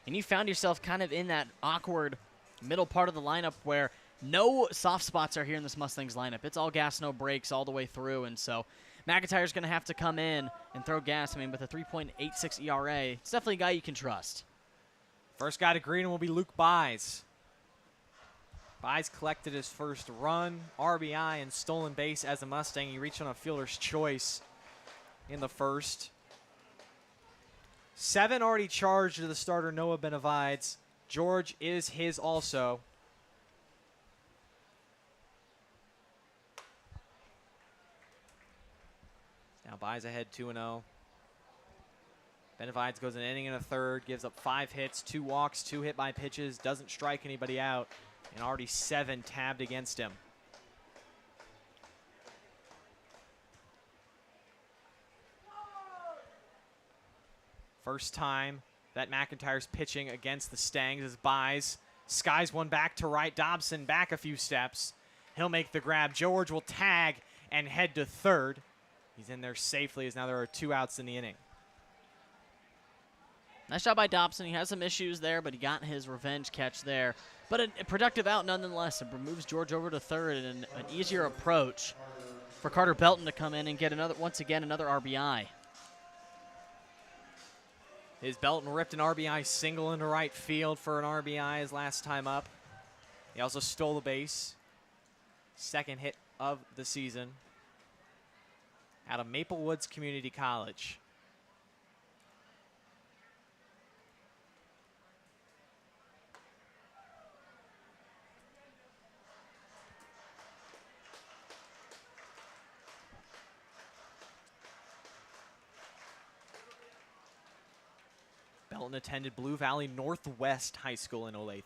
And you found yourself kind of in that awkward middle part of the lineup where no soft spots are here in this Mustangs lineup. It's all gas, no brakes all the way through. And so McIntyre's going to have to come in and throw gas. I mean, with a 3.86 ERA, it's definitely a guy you can trust. First guy to green will be Luke Buys. Buys collected his first run, RBI, and stolen base as a Mustang. He reached on a fielder's choice in the first. 7 already charged to the starter, Noah Benavides. George is his also. Now Buys ahead 2-0. Benavides goes an inning and a third, gives up 5 hits, 2 walks, 2 hit by pitches, doesn't strike anybody out, and already 7 tabbed against him. First time that McIntyre's pitching against the Stangs as Buys skies one back to right. Dobson back a few steps. He'll make the grab. George will tag and head to third. He's in there safely as now there are 2 outs in the inning. Nice job by Dobson. He has some issues there, but he got his revenge catch there. But a productive out nonetheless. It moves George over to third and an easier approach for Carter Belton to come in and get once again another RBI. His Belton ripped an RBI single into right field for an RBI his last time up. He also stole the base. Second hit of the season out of Maple Woods Community College. Belton attended Blue Valley Northwest High School in Olathe.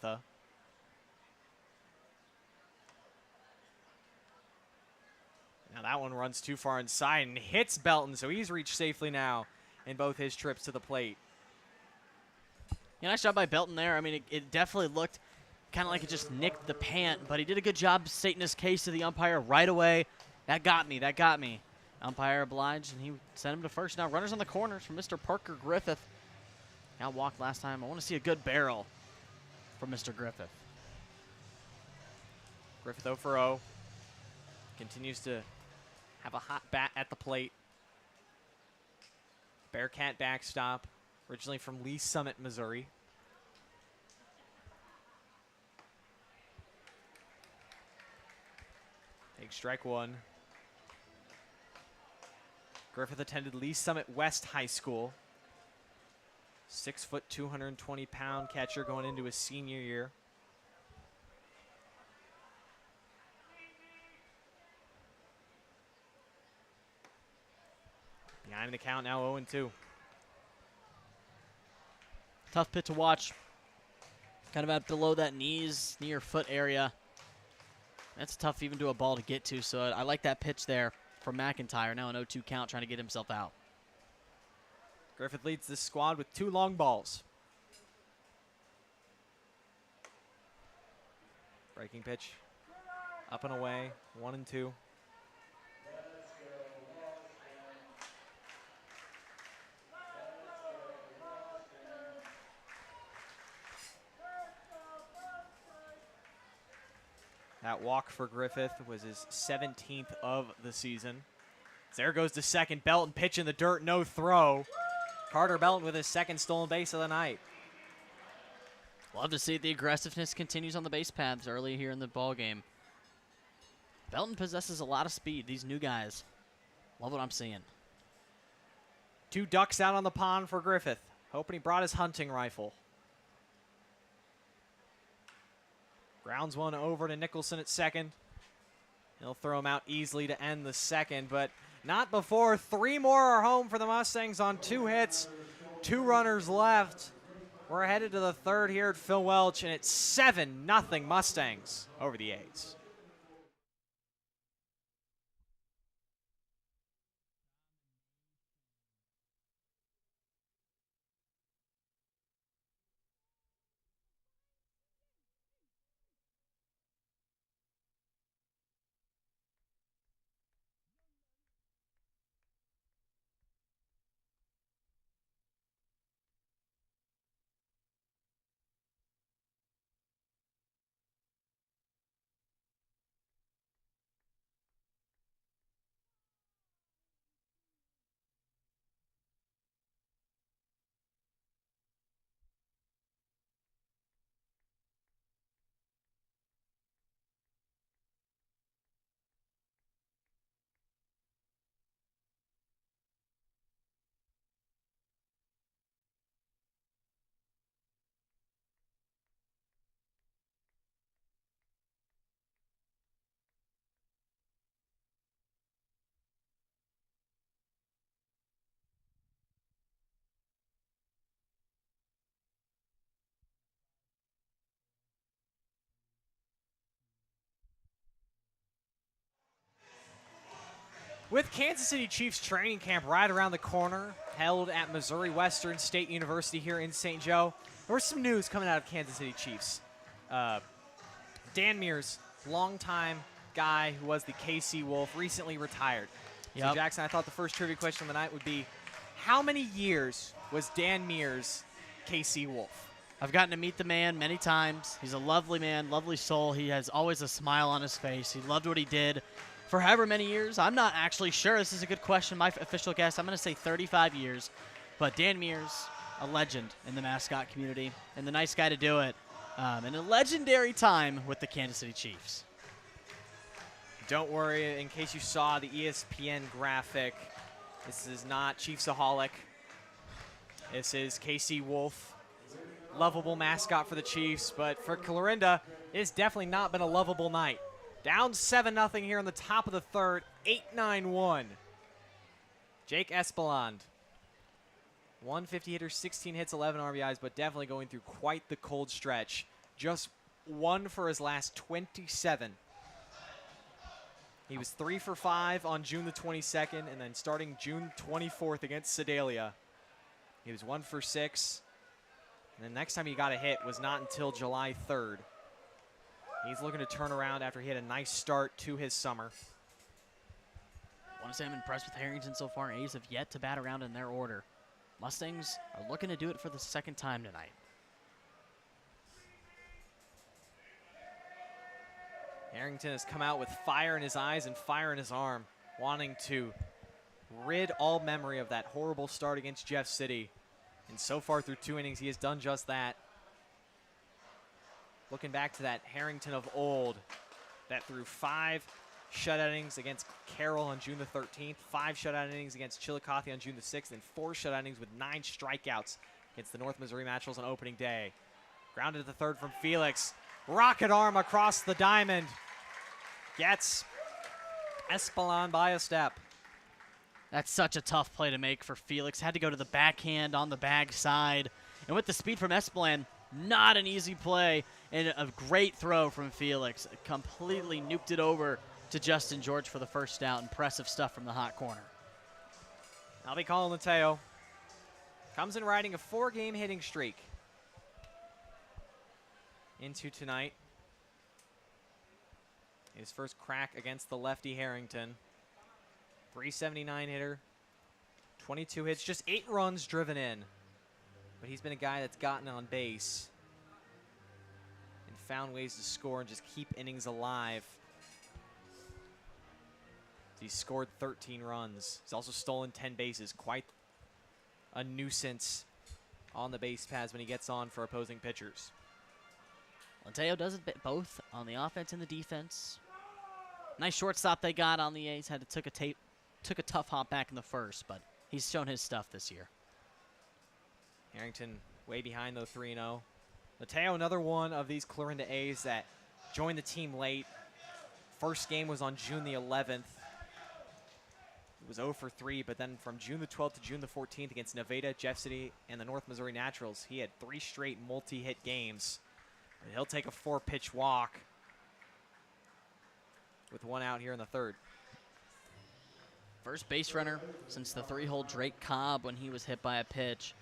Now that one runs too far inside and hits Belton, so he's reached safely now in both his trips to the plate. Yeah, nice job by Belton there. I mean, it definitely looked kind of like it just nicked the pant, but he did a good job stating his case to the umpire right away. That got me, that got me. Umpire obliged, and he sent him to first. Now runners on the corners from Mr. Parker Griffith. Got walked last time. I want to see a good barrel from Mr. Griffith. Griffith 0 for 0. Continues to have a hot bat at the plate. Bearcat backstop, originally from Lee Summit, Missouri. Take strike 1. Griffith attended Lee Summit West High School. 6 foot, 220-pound catcher going into his senior year. Behind the count now 0-2. Tough pitch to watch. Kind of out below that knee or foot area. That's tough even to a ball to get to, so I like that pitch there from McIntyre. Now an 0-2 count trying to get himself out. Griffith leads this squad with 2 long balls. Breaking pitch. Up and away. 1-2. That walk for Griffith was his 17th of the season. There goes to second. Belton pitch in the dirt, no throw. Carter Belton with his second stolen base of the night. Love to see the aggressiveness continues on the base paths early here in the ball game. Belton possesses a lot of speed. These new guys, love what I'm seeing. 2 ducks out on the pond for Griffith. Hoping he brought his hunting rifle. Grounds one over to Nicholson at second. He'll throw him out easily to end the second, but not before 3 more are home for the Mustangs on 2 hits. 2 runners left. We're headed to the third here at Phil Welch, and it's 7-0 Mustangs over the A's. With Kansas City Chiefs training camp right around the corner, held at Missouri Western State University here in St. Joe, there was some news coming out of Kansas City Chiefs. Dan Mears, longtime guy who was the KC Wolf, recently retired. Yep. So, Jackson, I thought the first trivia question of the night would be, how many years was Dan Mears KC Wolf? I've gotten to meet the man many times. He's a lovely man, lovely soul. He has always a smile on his face. He loved what he did for however many years. I'm not actually sure. This is a good question. My official guess, I'm going to say 35 years. But Dan Mears, a legend in the mascot community, and the nice guy to do it. And a legendary time with the Kansas City Chiefs. Don't worry, in case you saw the ESPN graphic, this is not Chiefsaholic. This is KC Wolf, lovable mascot for the Chiefs, but for Clarinda, it's definitely not been a lovable night. Down 7-0 here in the top of the third, 8-9-1. Jake Espeland, 150 hitter, 16 hits, 11 RBIs, but definitely going through quite the cold stretch. Just 1 for his last 27. He was 3 for 5 on June the 22nd, and then starting June 24th against Sedalia, he was 1 for 6. And the next time he got a hit was not until July 3rd. He's looking to turn around after he had a nice start to his summer. I want to say I'm impressed with Harrington so far. A's have yet to bat around in their order. Mustangs are looking to do it for the second time tonight. Harrington has come out with fire in his eyes and fire in his arm, wanting to rid all memory of that horrible start against Jeff City. And so far through 2 innings, he has done just that. Looking back to that Harrington of old that threw 5 shutout innings against Carroll on June the 13th, 5 shutout innings against Chillicothe on June the 6th, and 4 shutout innings with 9 strikeouts against the North Missouri Naturals on opening day. Grounded to the third from Felix. Rocket arm across the diamond. Gets Espeland by a step. That's such a tough play to make for Felix. Had to go to the backhand on the bag side. And with the speed from Espeland, not an easy play. And a great throw from Felix. Completely nuked it over to Justin George for the first out. Impressive stuff from the hot corner. I'll be calling Mateo. Comes in riding a 4-game hitting streak into tonight. His first crack against the lefty Harrington. 379 hitter, 22 hits, just 8 runs driven in. But he's been a guy that's gotten on base and found ways to score and just keep innings alive. He's scored 13 runs. He's also stolen 10 bases. Quite a nuisance on the base paths when he gets on for opposing pitchers. Mateo does it both on the offense and the defense. Nice shortstop they got on the A's. Took a tough hop back in the first, but he's shown his stuff this year. Harrington way behind though, 3-0. Mateo, another one of these Clarinda A's that joined the team late. First game was on June the 11th. It was 0 for 3, but then from June the 12th to June the 14th against Nevada, Jeff City, and the North Missouri Naturals, he had 3 straight multi-hit games. And he'll take a 4-pitch walk with 1 out here in the third. First base runner since the 3-hole Drake Cobb when he was hit by a pitch.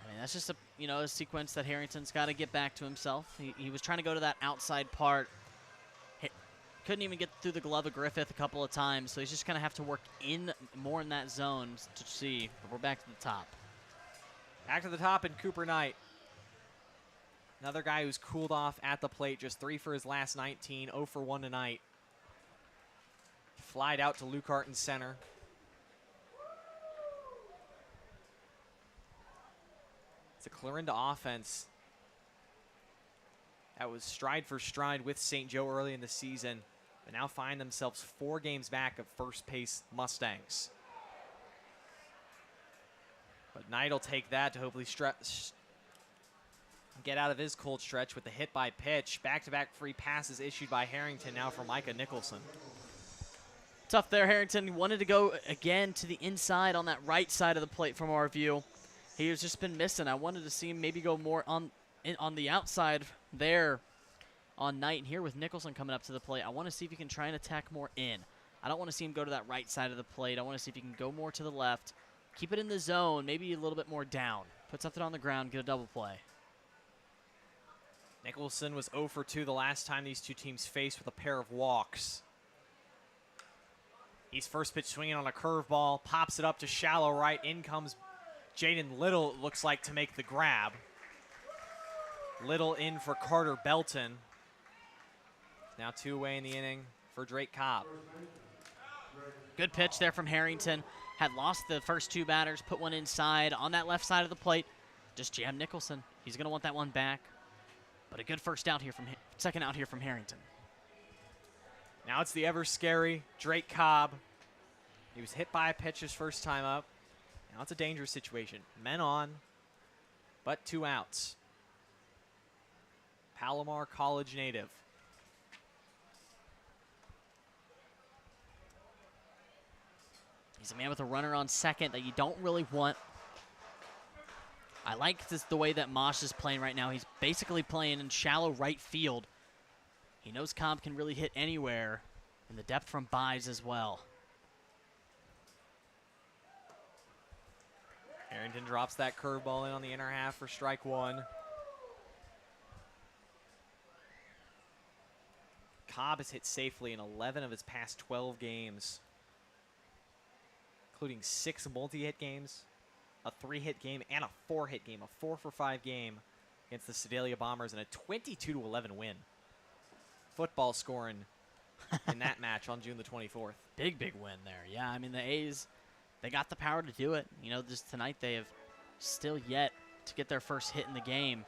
I mean, that's just a sequence that Harrington's got to get back to himself. He was trying to go to that outside part. Couldn't even get through the glove of Griffith a couple of times, so he's just going to have to work in more in that zone to see. But we're back to the top. Back to the top in Cooper Knight. Another guy who's cooled off at the plate, just 3 for his last 19, 0 for 1 tonight. Flied out to Lukart in center. It's a Clarinda offense that was stride for stride with St. Joe early in the season, but now find themselves 4 games back of first-place Mustangs. But Knight will take that to hopefully get out of his cold stretch with the hit by pitch. Back-to-back free passes issued by Harrington now for Micah Nicholson. Tough there, Harrington. Wanted to go again to the inside on that right side of the plate from our view. He has just been missing. I wanted to see him maybe go more on the outside there on Knight. And here with Nicholson coming up to the plate, I want to see if he can try and attack more in. I don't want to see him go to that right side of the plate. I want to see if he can go more to the left, keep it in the zone, maybe a little bit more down. Put something on the ground, get a double play. Nicholson was 0 for 2 the last time these two teams faced with a pair of walks. He's first pitch swinging on a curveball, pops it up to shallow right. In comes Jaden Little, it looks like, to make the grab. Little in for Carter Belton. Now 2 away in the inning for Drake Cobb. Good pitch there from Harrington. Had lost the first 2 batters, put one inside on that left side of the plate. Just jammed Nicholson. He's going to want that one back. But a good second out here from Harrington. Now it's the ever scary Drake Cobb. He was hit by a pitch his first time up. Now it's a dangerous situation. Men on, but 2 outs. Palomar College native. He's a man with a runner on second that you don't really want. I like the way that Mosh is playing right now. He's basically playing in shallow right field. He knows Cobb can really hit anywhere, and the depth from buys as well. Harrington drops that curveball in on the inner half for strike 1. Cobb has hit safely in 11 of his past 12 games, including 6 multi-hit games, a 3-hit game, and a 4-hit game, a 4 for 5 game against the Sedalia Bombers, and a 22-11 win. Football scoring in that match on June the 24th. Big win there. Yeah, I mean, the A's, they got the power to do it. You know, just tonight they have still yet to get their first hit in the game.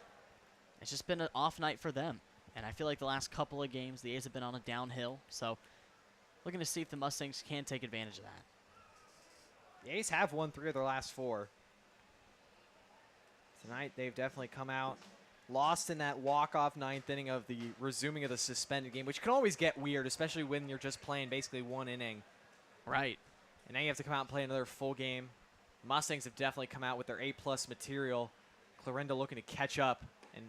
It's just been an off night for them. And I feel like the last couple of games, the A's have been on a downhill. So looking to see if the Mustangs can take advantage of that. The A's have won 3 of their last 4. Tonight they've definitely come out lost in that walk-off 9th inning of the resuming of the suspended game, which can always get weird, especially when you're just playing basically 1 inning. Right. And now you have to come out and play another full game. The Mustangs have definitely come out with their A-plus material. Clarinda looking to catch up and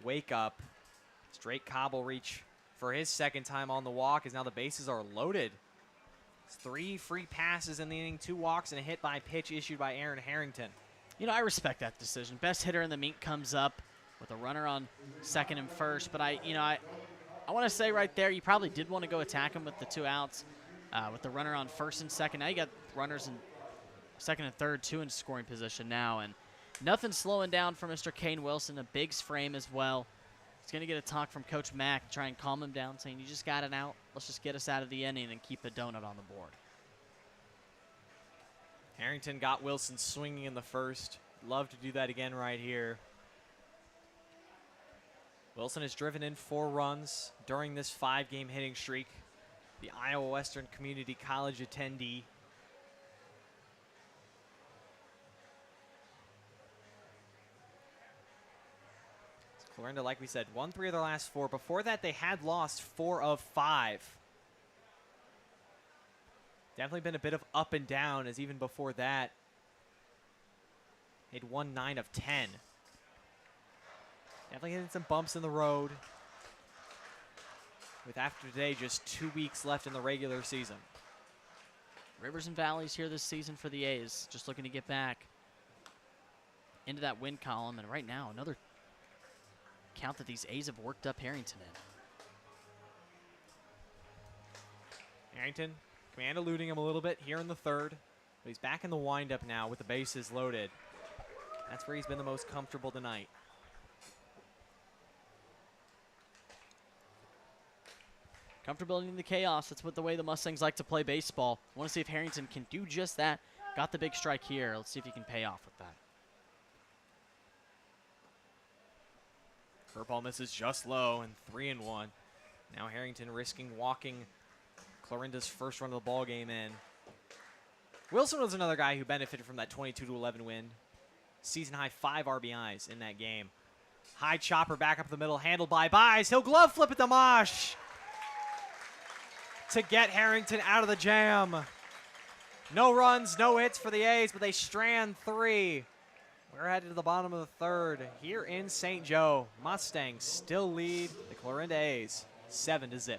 wake up. Drake Cobb will reach for his second time on the walk as now the bases are loaded. It's 3 free passes in the inning, 2 walks, and a hit by pitch issued by Aaron Harrington. You know, I respect that decision. Best hitter in the MINK comes up with a runner on second and first. But I want to say right there, you probably did want to go attack him with the 2 outs, with the runner on first and second. Now you got runners in second and third, 2 in scoring position now. And nothing slowing down for Mr. Kane Wilson, a big frame as well. He's going to get a talk from Coach Mack, try and calm him down, saying, you just got an out. Let's just get us out of the inning and keep a donut on the board. Harrington got Wilson swinging in the first. Love to do that again right here. Wilson has driven in 4 runs during this 5-game hitting streak. The Iowa Western Community College attendee. Clarinda, like we said, won 3 of their last 4. Before that, they had lost 4 of 5. Definitely been a bit of up and down, as even before that, they'd won 9 of 10. Definitely hitting some bumps in the road. With after today, just 2 weeks left in the regular season. Rivers and valleys here this season for the A's. Just looking to get back into that win column. And right now, another count that these A's have worked up Harrington in. Harrington, command eluding him a little bit here in the third. But he's back in the windup now with the bases loaded. That's where he's been the most comfortable tonight. Comfortability in the chaos. That's what the way the Mustangs like to play baseball. I want to see if Harrington can do just that. Got the big strike here. Let's see if he can pay off with that. Curveball misses just low and 3-1. Now Harrington risking walking Clarinda's first run of the ball game in. Wilson was another guy who benefited from that 22-11 win. Season high 5 RBIs in that game. High chopper back up the middle, handled by Buys. He'll glove flip it to Mosh to get Harrington out of the jam. No runs, no hits for the A's, but they strand 3. We're headed to the bottom of the third here in St. Joe. Mustangs still lead the Clarinda A's 7-0.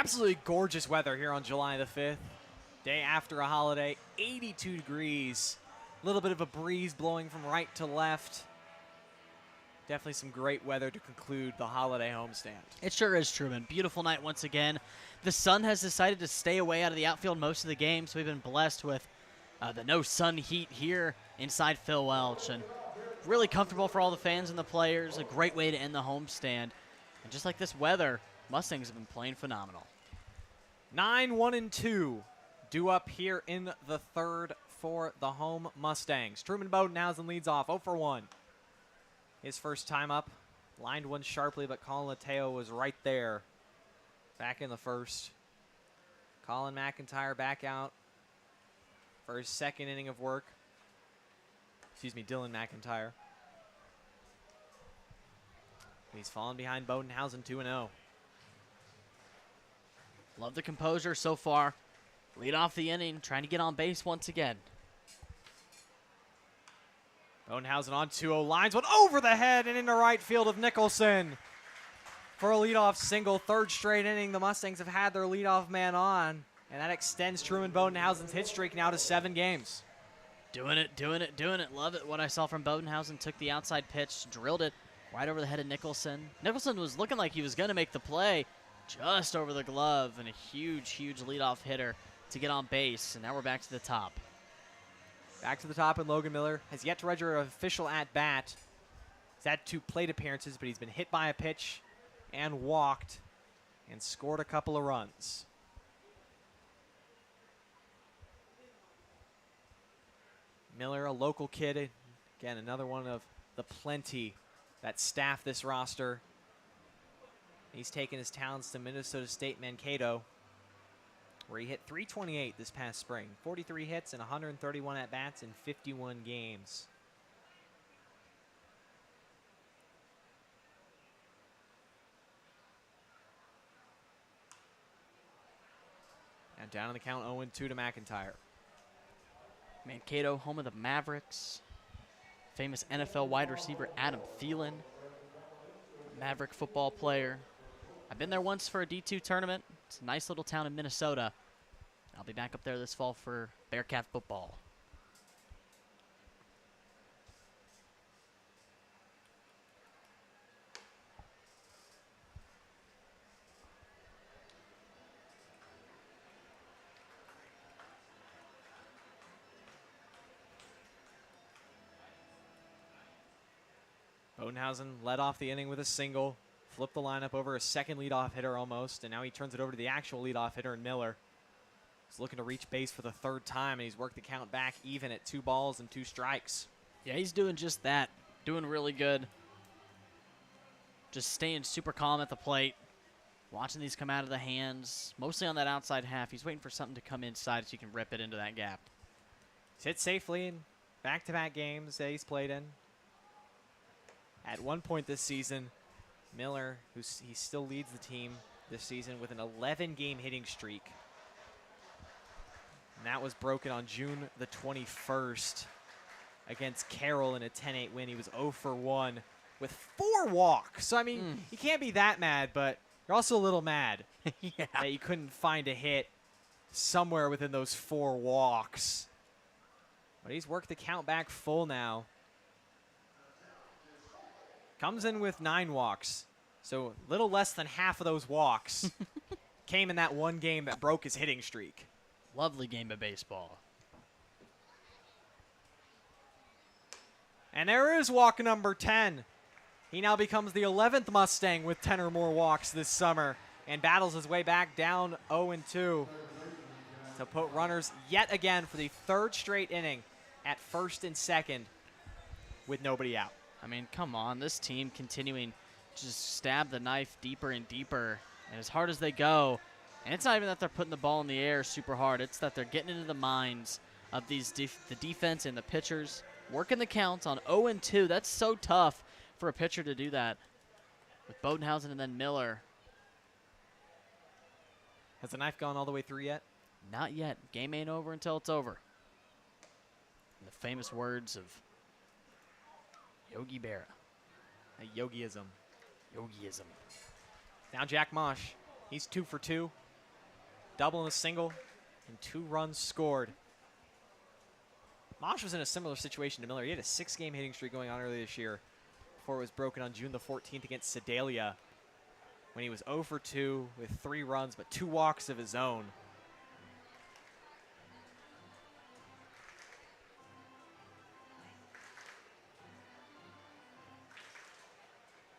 Absolutely gorgeous weather here on July the 5th. Day after a holiday, 82 degrees. A little bit of a breeze blowing from right to left. Definitely some great weather to conclude the holiday homestand. It sure is, Truman. Beautiful night once again. The sun has decided to stay away out of the outfield most of the game, so we've been blessed with the no sun heat here inside Phil Welch. And really comfortable for all the fans and the players. A great way to end the homestand. And just like this weather, Mustangs have been playing phenomenal. 9-1-2 due up here in the third for the home Mustangs. Truman Bodenhausen leads off 0 for 1. His first time up, lined one sharply, but Colin Lateo was right there back in the first. Colin McIntyre back out for his second inning of work. Excuse me, Dylan McIntyre. He's fallen behind Bodenhausen 2-0. Love the composure so far. Lead off the inning, trying to get on base once again. Bodenhausen on 2-0, lines one over the head and into right field of Nicholson for a leadoff single. Third straight inning, the Mustangs have had their leadoff man on, and that extends Truman Bodenhausen's hit streak now to 7 games. Doing it, doing it, doing it. Love it. What I saw from Bodenhausen, took the outside pitch, drilled it right over the head of Nicholson. Nicholson was looking like he was going to make the play just over the glove, and a huge, huge leadoff hitter to get on base, and now we're back to the top. Back to the top, and Logan Miller has yet to register an official at-bat. He's had 2 plate appearances, but he's been hit by a pitch and walked and scored a couple of runs. Miller, a local kid, again, another one of the plenty that staff this roster. He's taken his talents to Minnesota State Mankato, where he hit .328 this past spring. 43 hits and 131 at-bats in 51 games. Now down on the count, 0-2 to McIntyre. Mankato, home of the Mavericks. Famous NFL wide receiver Adam Thielen, Maverick football player. I've been there once for a D2 tournament. It's a nice little town in Minnesota. I'll be back up there this fall for Bearcat football. Bodenhausen led off the inning with a single, flipped the lineup over a second leadoff hitter almost, and now he turns it over to the actual leadoff hitter, Miller. He's looking to reach base for the 3rd time, and he's worked the count back even at 2 balls and 2 strikes. Yeah, he's doing just that. Doing really good. Just staying super calm at the plate. Watching these come out of the hands, mostly on that outside half. He's waiting for something to come inside so he can rip it into that gap. He's hit safely in back-to-back games that he's played in. At one point this season, Miller, he still leads the team this season with an 11-game hitting streak. And that was broken on June the 21st against Carroll in a 10-8 win. He was 0 for 1 with 4 walks. So, I mean, you can't be that mad, but you're also a little mad that you couldn't find a hit somewhere within those 4 walks. But he's worked the count back full now. Comes in with 9 walks. So a little less than half of those walks came in that one game that broke his hitting streak. Lovely game of baseball. And there is walk number 10. He now becomes the 11th Mustang with 10 or more walks this summer and battles his way back down 0-2 to put runners yet again for the 3rd straight inning at first and second with nobody out. I mean, come on. This team continuing to just stab the knife deeper and deeper, and as hard as they go. And it's not even that they're putting the ball in the air super hard. It's that they're getting into the minds of the defense and the pitchers, working the counts on 0-2. That's so tough for a pitcher to do that. With Bodenhausen and then Miller. Has the knife gone all the way through yet? Not yet. Game ain't over until it's over. In the famous words of Yogi Berra. A Yogiism. Yogiism. Now Jack Mosh. He's 2 for 2. double and a single, and 2 runs scored. Mosh was in a similar situation to Miller. He had a 6-game hitting streak going on earlier this year before it was broken on June the 14th against Sedalia when he was 0 for 2 with 3 runs but 2 walks of his own.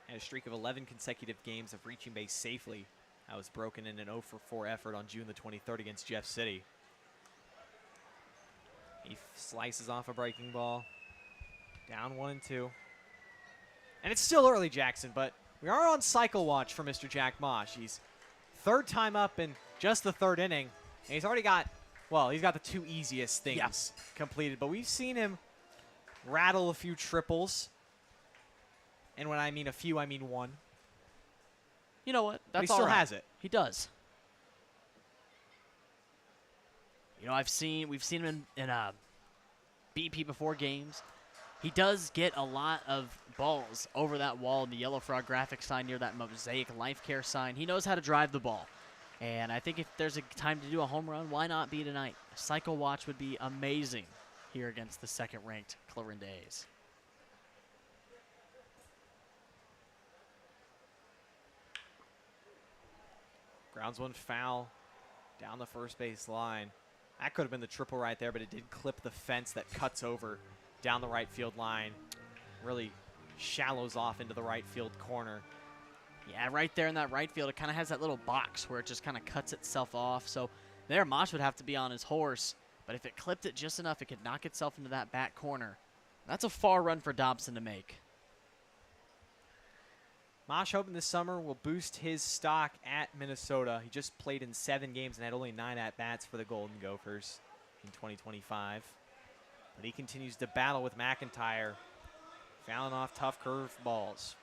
And a streak of 11 consecutive games of reaching base safely. That was broken in an 0 for 4 effort on June the 23rd against Jeff City. He slices off a breaking ball. Down 1 and 2. And it's still early, Jackson, but we are on cycle watch for Mr. Jack Mosh. He's 3rd time up in just the 3rd inning. And he's already got, well, he's got the 2 easiest things completed. But we've seen him rattle a few triples. And when I mean a few, I mean 1. You know what? But That's he still all right. has it. He does. You know, we've seen him in BP before games. He does get a lot of balls over that wall in the Yellow Frog graphic sign near that Mosaic Life Care sign. He knows how to drive the ball. And I think if there's a time to do a home run, why not be tonight? A cycle watch would be amazing here against the 2nd-ranked Clarinda A's. Grounds 1 foul down the first base line. That could have been the triple right there, but it did clip the fence that cuts over down the right field line. Really shallows off into the right field corner. Yeah, right there in that right field, it kind of has that little box where it just kind of cuts itself off. So there, Mosh would have to be on his horse. But if it clipped it just enough, it could knock itself into that back corner. That's a far run for Dobson to make. Mosh hoping this summer will boost his stock at Minnesota. He just played in 7 games and had only 9 at-bats for the Golden Gophers in 2025. But he continues to battle with McIntyre, fouling off tough curve balls.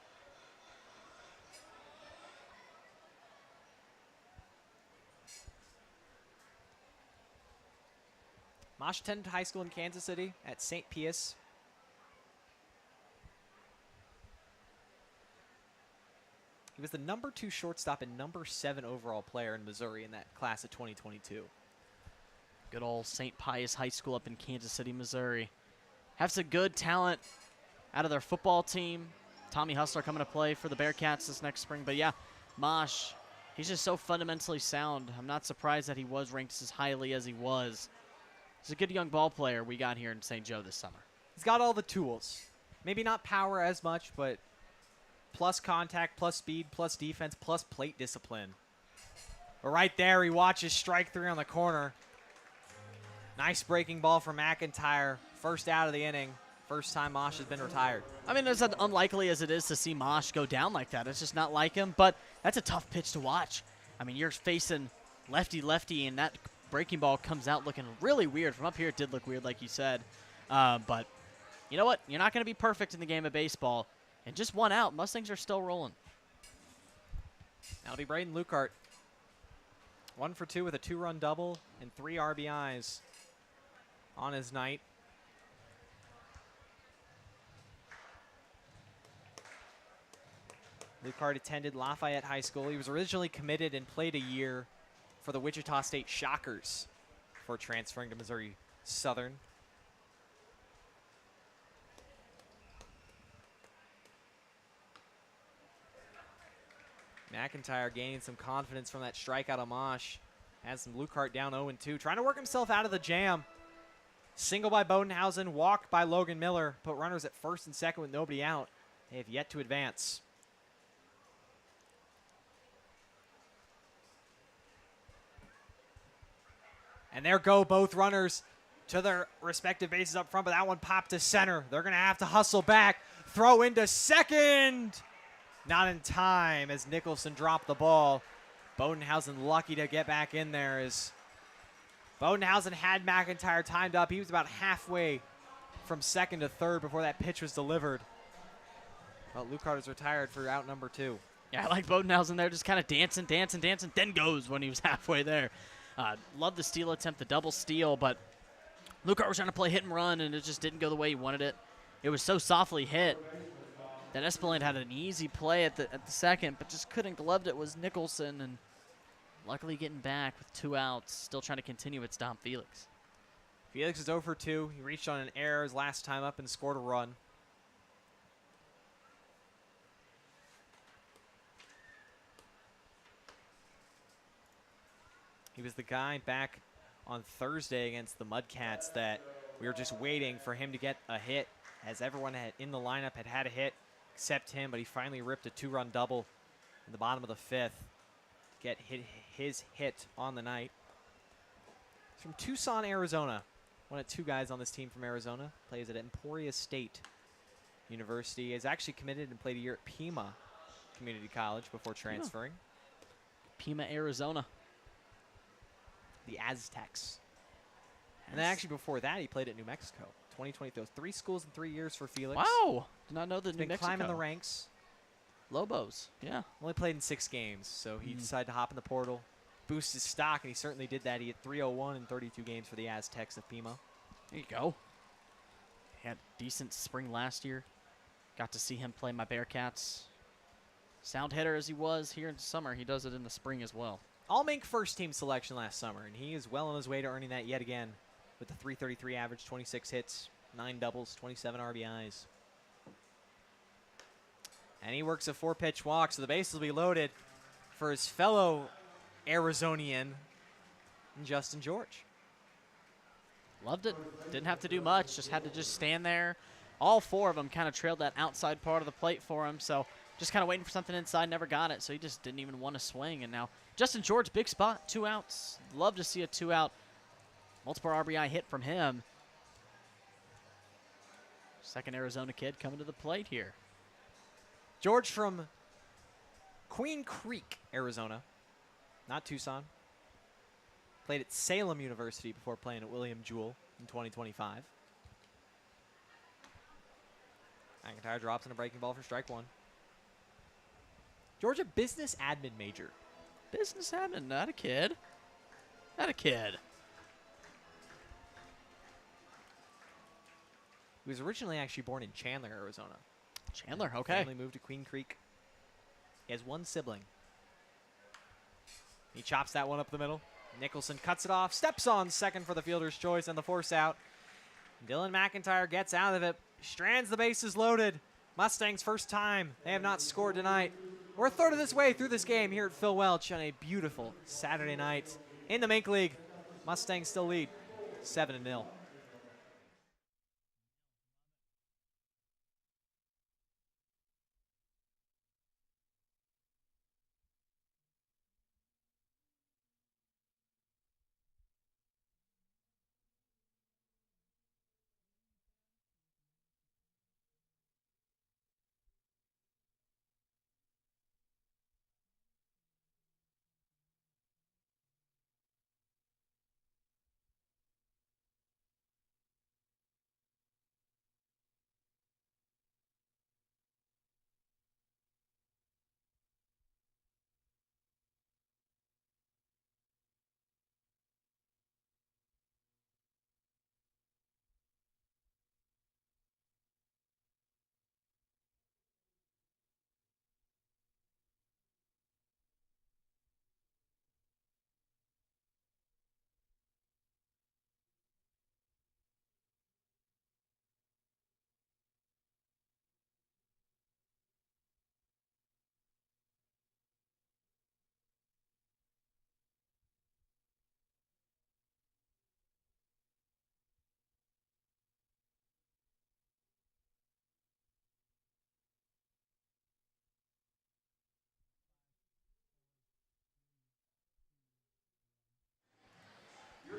Mosh attended high school in Kansas City at St. Pius. He was the number 2 shortstop and number 7 overall player in Missouri in that class of 2022. Good old St. Pius High School up in Kansas City, Missouri. Have some good talent out of their football team. Tommy Hustler coming to play for the Bearcats this next spring. But yeah, Mosh, he's just so fundamentally sound. I'm not surprised that he was ranked as highly as he was. He's a good young ball player we got here in St. Joe this summer. He's got all the tools. Maybe not power as much, but plus contact, plus speed, plus defense, plus plate discipline. But right there, he watches strike 3 on the corner. Nice breaking ball from McIntyre. First out of the inning. First time Mosh has been retired. I mean, as unlikely as it is to see Mosh go down like that, it's just not like him. But that's a tough pitch to watch. I mean, you're facing lefty-lefty, and that breaking ball comes out looking really weird. From up here, it did look weird, like you said. But you know what? You're not going to be perfect in the game of baseball. And just 1 out, Mustangs are still rolling. That'll be Braden Lukart. 1 for 2 with a 2-run double and 3 RBIs on his night. Lukart attended Lafayette High School. He was originally committed and played a year for the Wichita State Shockers before transferring to Missouri Southern. McIntyre gaining some confidence from that strikeout of Mosh. Has some Lukart down 0-2. Trying to work himself out of the jam. Single by Bodenhausen. Walk by Logan Miller. Put runners at first and second with nobody out. They have yet to advance. And there go both runners to their respective bases up front. But that one popped to center. They're going to have to hustle back. Throw into second. Not in time as Nicholson dropped the ball. Bodenhausen lucky to get back in there as Bodenhausen had McIntyre timed up. He was about halfway from second to third before that pitch was delivered. But Lukart is retired for out number 2. Yeah, I like Bodenhausen there, just kind of dancing, then goes when he was halfway there. Love the steal attempt, the double steal, but Lukart was trying to play hit and run, and it just didn't go the way he wanted it. It was so softly hit that Espeland had an easy play at the second, but just couldn't glove it. Was Nicholson, and luckily getting back with 2 outs, still trying to continue its Dom Felix. Felix is 0 for 2. He reached on an error his last time up and scored a run. He was the guy back on Thursday against the Mudcats that we were just waiting for him to get a hit, as everyone in the lineup had a hit except him, but he finally ripped a 2-run double in the bottom of the 5th to get his hit on the night. He's from Tucson, Arizona. One of 2 guys on this team from Arizona. Plays at Emporia State University. He has actually committed and played a year at Pima Community College before transferring. Pima, Arizona. The Aztecs. And then actually before that, he played at New Mexico. 2020, those 3 schools in 3 years for Felix. Wow! Did not know that He's New been Mexico. climbing the ranks. Lobos, yeah. Only played in 6 games, so he decided to hop in the portal, boost his stock, and he certainly did that. He hit .301 in 32 games for the Aztecs of Pima. There you go. He had a decent spring last year. Got to see him play my Bearcats. Sound hitter as he was here in the summer, he does it in the spring as well. All MINK first team selection last summer, and he is well on his way to earning that yet again with the .333 average, 26 hits, 9 doubles, 27 RBIs. And he works a 4-pitch walk, so the bases will be loaded for his fellow Arizonian, Justin George. Loved it. Didn't have to do much. Just had to stand there. All 4 of them kind of trailed that outside part of the plate for him, so just kind of waiting for something inside, never got it, so he just didn't even want to swing. And now Justin George, big spot, 2 outs. Love to see a 2-out multiple RBI hit from him. Second Arizona kid coming to the plate here. George from Queen Creek, Arizona, not Tucson. Played at Salem University before playing at William Jewell in 2025. McIntyre drops in a breaking ball for strike 1. George, a business admin major. Business admin, not a kid. Not a kid. He was originally actually born in Chandler, Arizona. Chandler, okay. Family moved to Queen Creek. He has 1 sibling. He chops that one up the middle. Nicholson cuts it off, steps on second for the fielder's choice and the force out. Dylan McIntyre gets out of it, strands the bases loaded. Mustangs first time. They have not scored tonight. We're a third of this way through this game here at Phil Welch on a beautiful Saturday night in the MINK League. Mustangs still lead 7-0.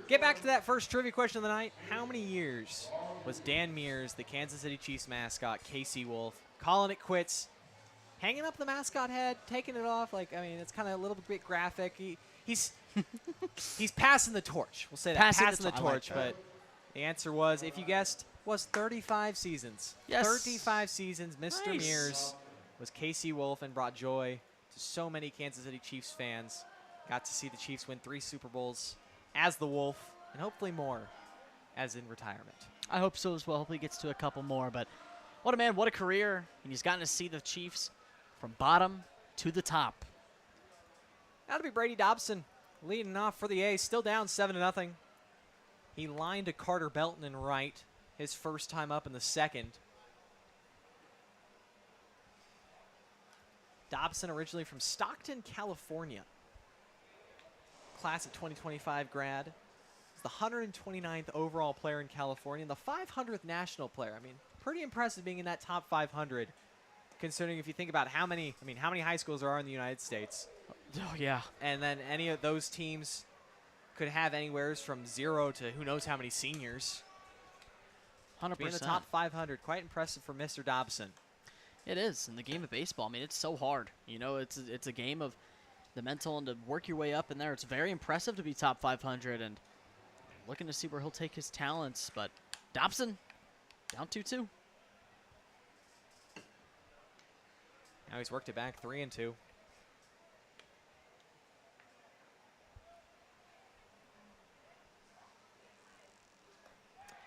Get back to that first trivia question of the night. How many years was Dan Mears, the Kansas City Chiefs mascot, Casey Wolf, calling it quits, hanging up the mascot head, taking it off? Like, I mean, it's kind of a little bit graphic. He's he's passing the torch. We'll say that. Passing the torch. But the answer was, if you guessed, was 35 seasons. Yes. 35 seasons. Mr. Nice. Mears was Casey Wolf and brought joy to so many Kansas City Chiefs fans. Got to see the Chiefs win 3 Super Bowls as the Wolf, and hopefully more as in retirement. I hope so as well. Hopefully he gets to a couple more. But what a man, what a career. And he's gotten to see the Chiefs from bottom to the top. That'll be Brady Dobson leading off for the A's, still down 7-0. He lined to Carter Belton in right, his first time up in the second. Dobson, originally from Stockton, California. Class of 2025 grad. He's the 129th overall player in California and the 500th national player. I mean, pretty impressive being in that top 500, considering if you think about how many high schools there are in the United States. Oh, yeah. And then any of those teams could have anywhere from 0 to who knows how many seniors. 100%. Being in the top 500, quite impressive for Mr. Dobson. It is. In the game of baseball, I mean, it's so hard. You know, it's a game of the mental and to work your way up in there. It's very impressive to be top 500 and looking to see where he'll take his talents. But Dobson, down 2-2. Now he's worked it back 3-2.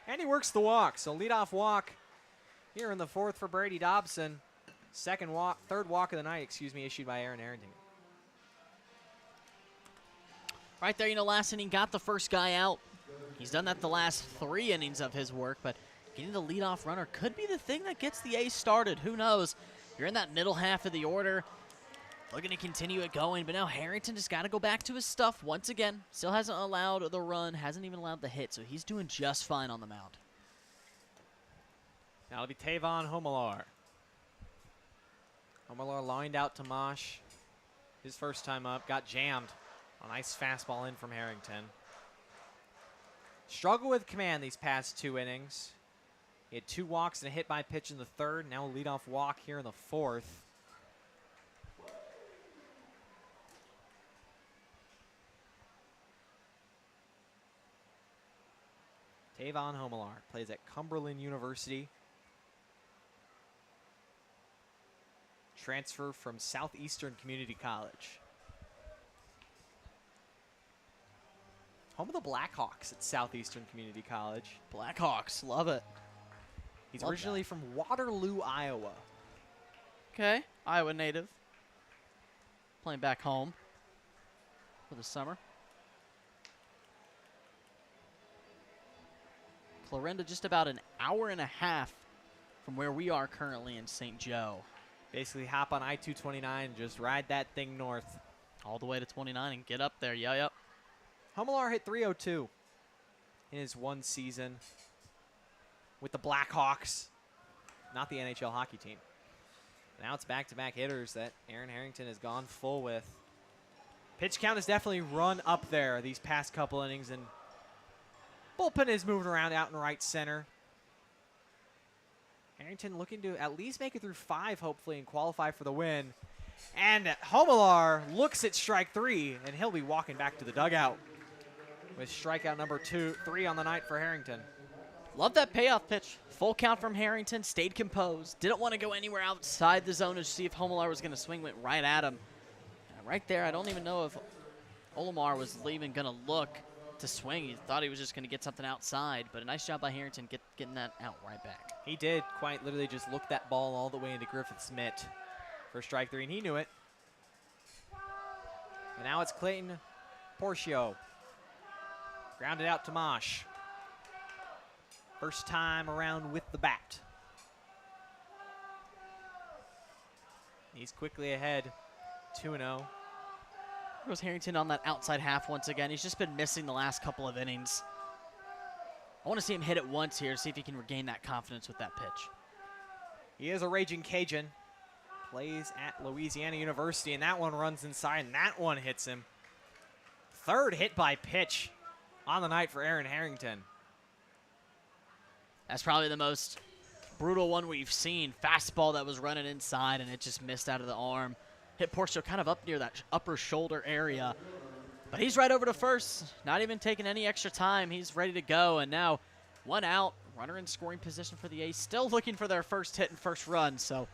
And he works the walk. So leadoff walk here in the fourth for Brady Dobson. Third walk of the night, issued by Aaron Harrington. Right there, you know, last inning got the first guy out. He's done that the last 3 innings of his work, but getting the leadoff runner could be the thing that gets the A's started. Who knows? You're in that middle half of the order, looking to continue it going, but now Harrington just got to go back to his stuff once again. Still hasn't allowed the run, hasn't even allowed the hit, so he's doing just fine on the mound. Now it'll be Tavon Homelar. Homelar lined out to Mosh. His first time up, got jammed. A nice fastball in from Harrington. Struggled with command these past 2 innings. He had 2 walks and a hit by pitch in the third. Now a leadoff walk here in the fourth. Tavon Homelar plays at Cumberland University. Transfer from Southeastern Community College. Home of the Blackhawks at Southeastern Community College. Blackhawks, love it. He's Love originally that. from Waterloo, Iowa. Okay, Iowa native. Playing back home for the summer. Clarinda just about an hour and a half from where we are currently in St. Joe. Basically hop on I-229 and just ride that thing north. All the way to 29 and get up there. Yep. Homelar hit 302 in his 1 season with the Blackhawks, not the NHL hockey team. Now it's back-to-back hitters that Aaron Harrington has gone full with. Pitch count has definitely run up there these past couple innings, and bullpen is moving around out in right center. Harrington looking to at least make it through 5, hopefully, and qualify for the win. And Homelar looks at strike 3, and he'll be walking back to the dugout with strikeout number 3 on the night for Harrington. Love that payoff pitch. Full count from Harrington. Stayed composed. Didn't want to go anywhere outside the zone to see if Homelar was going to swing. Went right at him. And right there, I don't even know if Olimar was even going to look to swing. He thought he was just going to get something outside. But a nice job by Harrington getting that out right back. He did quite literally just look that ball all the way into Griffith's mitt for strike 3, and he knew it. And now it's Clayton Porcio. Grounded out to Mosh. First time around with the bat. He's quickly ahead, 2-0. There goes Harrington on that outside half once again. He's just been missing the last couple of innings. I want to see him hit it once here, see if he can regain that confidence with that pitch. He is a raging Cajun. Plays at Louisiana University, and that one runs inside, and that one hits him. Third hit by pitch on the night for Aaron Harrington. That's probably the most brutal one we've seen. Fastball that was running inside, and it just missed out of the arm. Hit Porcio kind of up near that upper shoulder area. But he's right over to first, not even taking any extra time. He's ready to go, and now 1 out, runner in scoring position for the A's, still looking for their first hit and first run. So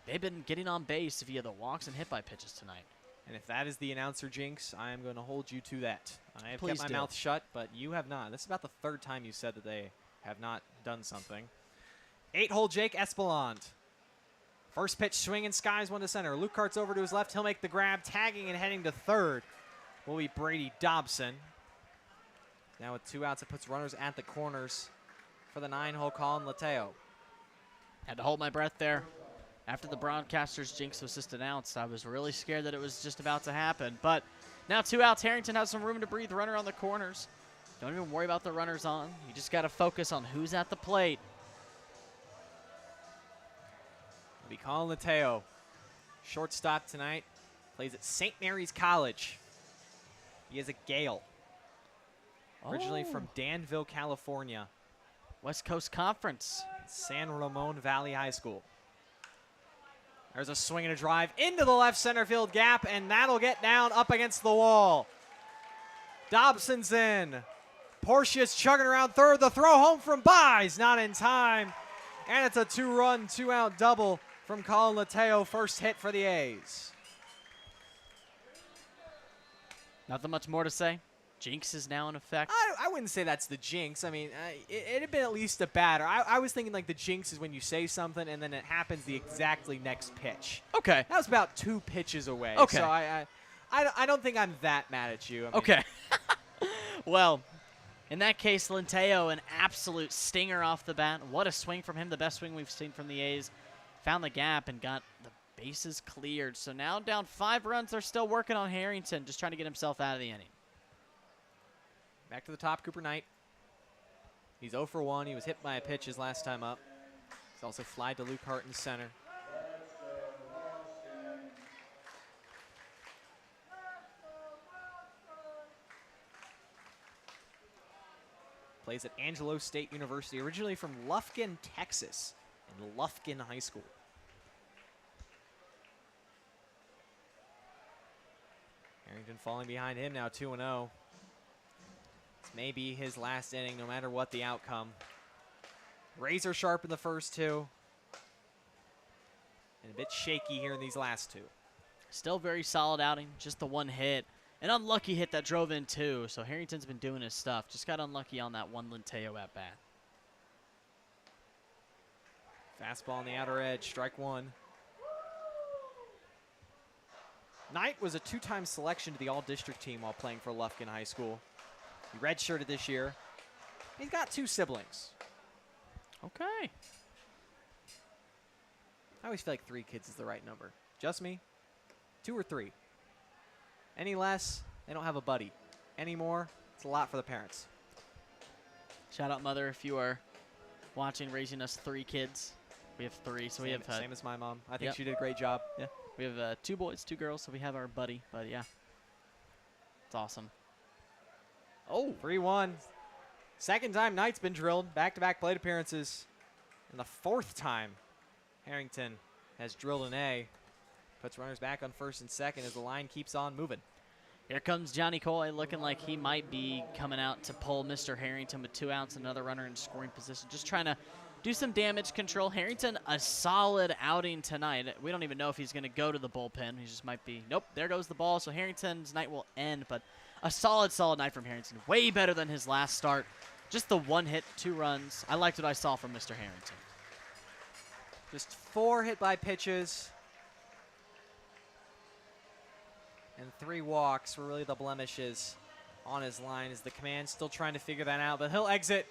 they've been getting on base via the walks and hit by pitches tonight. And if that is the announcer jinx, I am going to hold you to that. I have Please kept my mouth shut, but you have not. This is about the 3rd time you said that they have not done something. 8-hole Jake Espeland. First pitch swinging, skies 1 to center. Luke Cart's over to his left. He'll make the grab, tagging and heading to third. will be Brady Dobson. Now with 2 outs, it puts runners at the corners for the 9-hole Colin Lateo. Had to hold my breath there. After the broadcaster's jinx was just announced, I was really scared that it was just about to happen. But now 2 outs. Harrington has some room to breathe. Runner on the corners. Don't even worry about the runners on. You just got to focus on who's at the plate. It'll be Colin Lateo. Shortstop tonight. Plays at St. Mary's College. He is a Gale. Originally from Danville, California. West Coast Conference. San Ramon Valley High School. There's a swing and a drive into the left center field gap, and that'll get down up against the wall. Dobson's in. Porcia's chugging around third. The throw home from Buys, not in time. And it's a 2-run, 2-out double from Colin Lateo. First hit for the A's. Nothing much more to say. Jinx is now in effect. I wouldn't say that's the jinx. I mean, it had been at least a batter. I was thinking like the jinx is when you say something and then it happens the exactly next pitch. Okay. That was about 2 pitches away. Okay. So I don't think I'm that mad at you. I mean, Okay. Well, in that case, Lateo, an absolute stinger off the bat. What a swing from him, the best swing we've seen from the A's. Found the gap and got the bases cleared. So now down 5 runs. They're still working on Harrington, just trying to get himself out of the inning. Back to the top, Cooper Knight. He's 0 for 1. He was hit by a pitch his last time up. He's also flied to Luke Hart in center. Plays at Angelo State University, originally from Lufkin, Texas, in Lufkin High School. Harrington falling behind him now, 2-0. This may be his last inning, no matter what the outcome. Razor sharp in the first 2. And a bit shaky here in these last 2. Still very solid outing, just the 1 hit. An unlucky hit that drove in 2, so Harrington's been doing his stuff. Just got unlucky on that 1 Lateo at bat. Fastball on the outer edge, strike 1. Knight was a 2-time selection to the all-district team while playing for Lufkin High School. He redshirted this year. He's got 2 siblings. Okay. I always feel like 3 kids is the right number. Just me? 2 or 3. Any less, they don't have a buddy. Any more, it's a lot for the parents. Shout out, Mother, if you are watching, raising us 3 kids. We have 3, so we have... Same as my mom. I think Yep. she did a great job. Yeah, we have 2 boys, 2 girls, so we have our buddy. But, yeah, it's awesome. Oh, 3-1. Second time Knight's been drilled. Back-to-back plate appearances. And the 4th time Harrington has drilled an A. Puts runners back on first and second as the line keeps on moving. Here comes Johnny Cole, looking like he might be coming out to pull Mr. Harrington with 2 outs, another runner in scoring position. Just trying to do some damage control. Harrington, a solid outing tonight. We don't even know if he's going to go to the bullpen. He just might be. Nope, there goes the ball. So Harrington's night will end, but a solid night from Harrington. Way better than his last start. Just the 1 hit, 2 runs. I liked what I saw from Mr. Harrington. Just 4 hit by pitches. And 3 walks were really the blemishes on his line as the command still trying to figure that out. But he'll exit.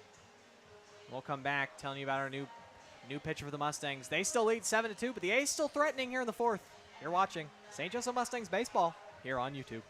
We'll come back telling you about our new pitcher for the Mustangs. They still lead 7-2, but the A's still threatening here in the 4th. You're watching St. Joseph Mustangs baseball here on YouTube.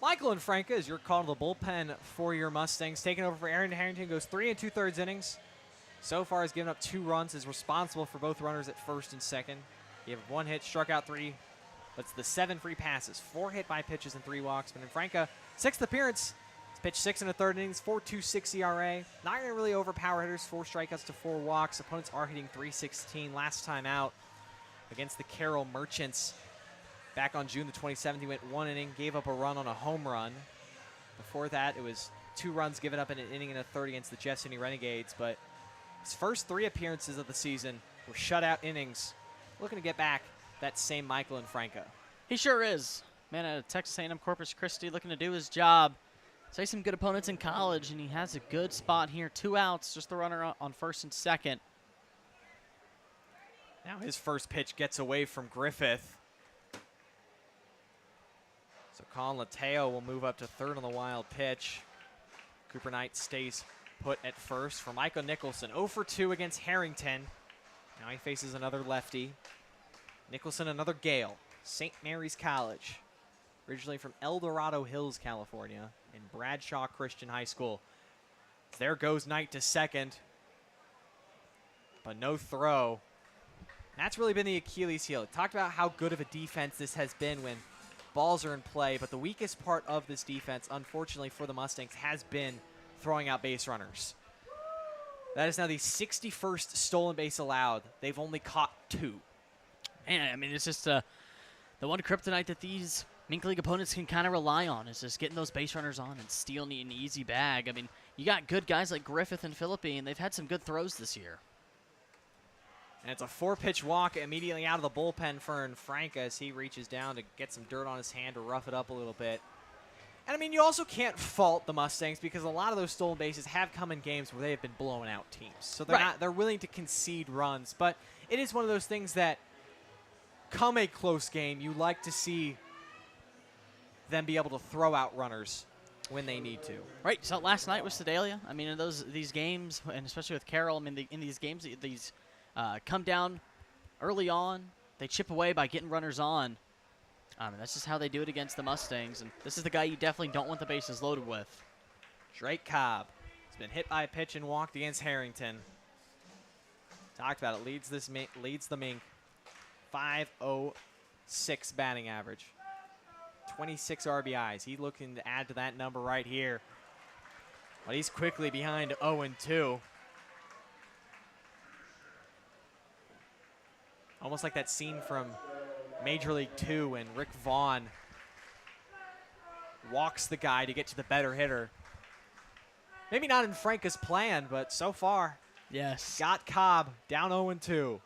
Michael and Franca is your call to the bullpen for your Mustangs. Taking over for Aaron Harrington, goes 3 2/3 innings. So far has given up 2 runs, is responsible for both runners at first and second. He had 1 hit, struck out 3, but it's the 7 free passes, 4 hit by pitches and 3 walks. But in Franca, 6th appearance, he's pitched 6 1/3 innings, 4.26 ERA. Not going to really overpower hitters, 4 strikeouts to 4 walks. Opponents are hitting .316 last time out against the Carroll Merchants. Back on June the 27th, he went 1 inning, gave up a run on a home run. Before that, it was 2 runs given up in an inning and a third against the Jeff City Renegades. But his first 3 appearances of the season were shutout innings. Looking to get back that same Michael and Franca. He sure is. Man, at Texas A&M Corpus Christi, looking to do his job. Face some good opponents in college, and he has a good spot here. 2 outs, just the runner on first and second. Now his first pitch gets away from Griffith. So Colin Lateo will move up to third on the wild pitch. Cooper Knight stays put at first for Michael Nicholson. 0 for 2 against Harrington. Now he faces another lefty. Nicholson, another Gale. St. Mary's College. Originally from El Dorado Hills, California, and Bradshaw Christian High School. There goes Knight to second. But no throw. That's really been the Achilles heel. Talked about how good of a defense this has been when balls are in play, but the weakest part of this defense, unfortunately for the Mustangs, has been throwing out base runners. That is now the 61st stolen base allowed. They've only caught 2. Man, I mean, it's just the one kryptonite that these Mink League opponents can kind of rely on is just getting those base runners on and stealing an easy bag. I mean, you got good guys like Griffith and Philippi, and they've had some good throws this year. And it's a 4-pitch walk immediately out of the bullpen for Franca as he reaches down to get some dirt on his hand to rough it up a little bit. And I mean, you also can't fault the Mustangs because a lot of those stolen bases have come in games where they have been blowing out teams. So they're willing to concede runs, but it is one of those things that come a close game, you like to see them be able to throw out runners when they need to. Right. So last night with Sedalia, I mean, in these games, and especially with Carroll, I mean, in these games, these come down early on, they chip away by getting runners on. That's just how they do it against the Mustangs, and this is the guy you definitely don't want the bases loaded with. Drake Cobb has been hit by a pitch and walked against Harrington. Talked about it, leads the Mink. 5.06 batting average. 26 RBIs. He's looking to add to that number right here. But he's quickly behind 0-2. Almost like that scene from Major League 2 when Rick Vaughn walks the guy to get to the better hitter. Maybe not in Franca's plan, but so far, yes, got Cobb down 0-2.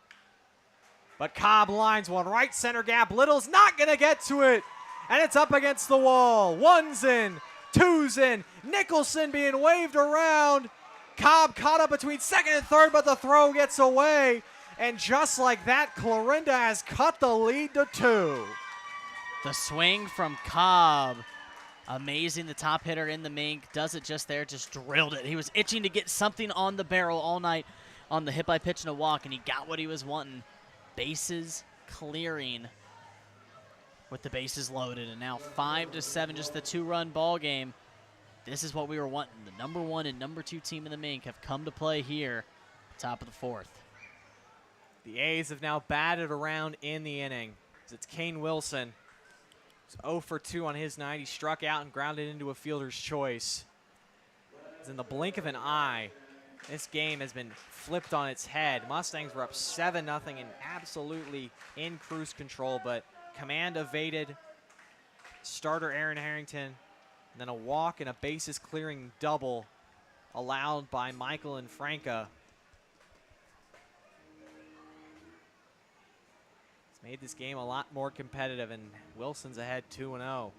But Cobb lines one right center gap. Little's not going to get to it. And it's up against the wall. 1's in, 2's in. Nicholson being waved around. Cobb caught up between second and third, but the throw gets away. And just like that, Clarinda has cut the lead to 2. The swing from Cobb. Amazing. The top hitter in the Mink does it just there, just drilled it. He was itching to get something on the barrel all night on the hit by pitch and a walk, and he got what he was wanting. Bases clearing with the bases loaded, and now 5-7, just the 2-run ball game. This is what we were wanting. The number 1 and number 2 team in the Mink have come to play here, top of the 4th. The A's have now batted around in the inning. It's Kane Wilson. He's 0 for 2 on his night. He struck out and grounded into a fielder's choice. It's in the blink of an eye. This game has been flipped on its head. Mustangs were up 7-0 and absolutely in cruise control, but command evaded. Starter Aaron Harrington, and then a walk and a bases clearing double allowed by Michael and Franca. It's made this game a lot more competitive, and Wilson's ahead 2-0.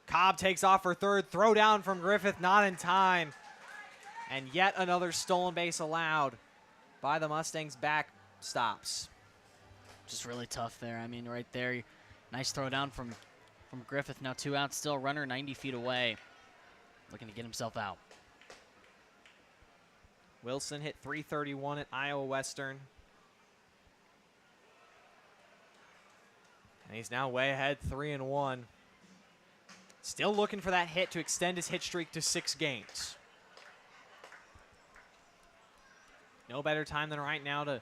Cobb takes off for third. Throw down from Griffith, not in time. And yet another stolen base allowed by the Mustangs backstops. Just really tough there. I mean, right there, nice throw down from Griffith. Now 2 outs, still runner 90 feet away, looking to get himself out. Wilson hit .331 at Iowa Western. And he's now way ahead, 3-1. Still looking for that hit to extend his hit streak to 6 games. No better time than right now to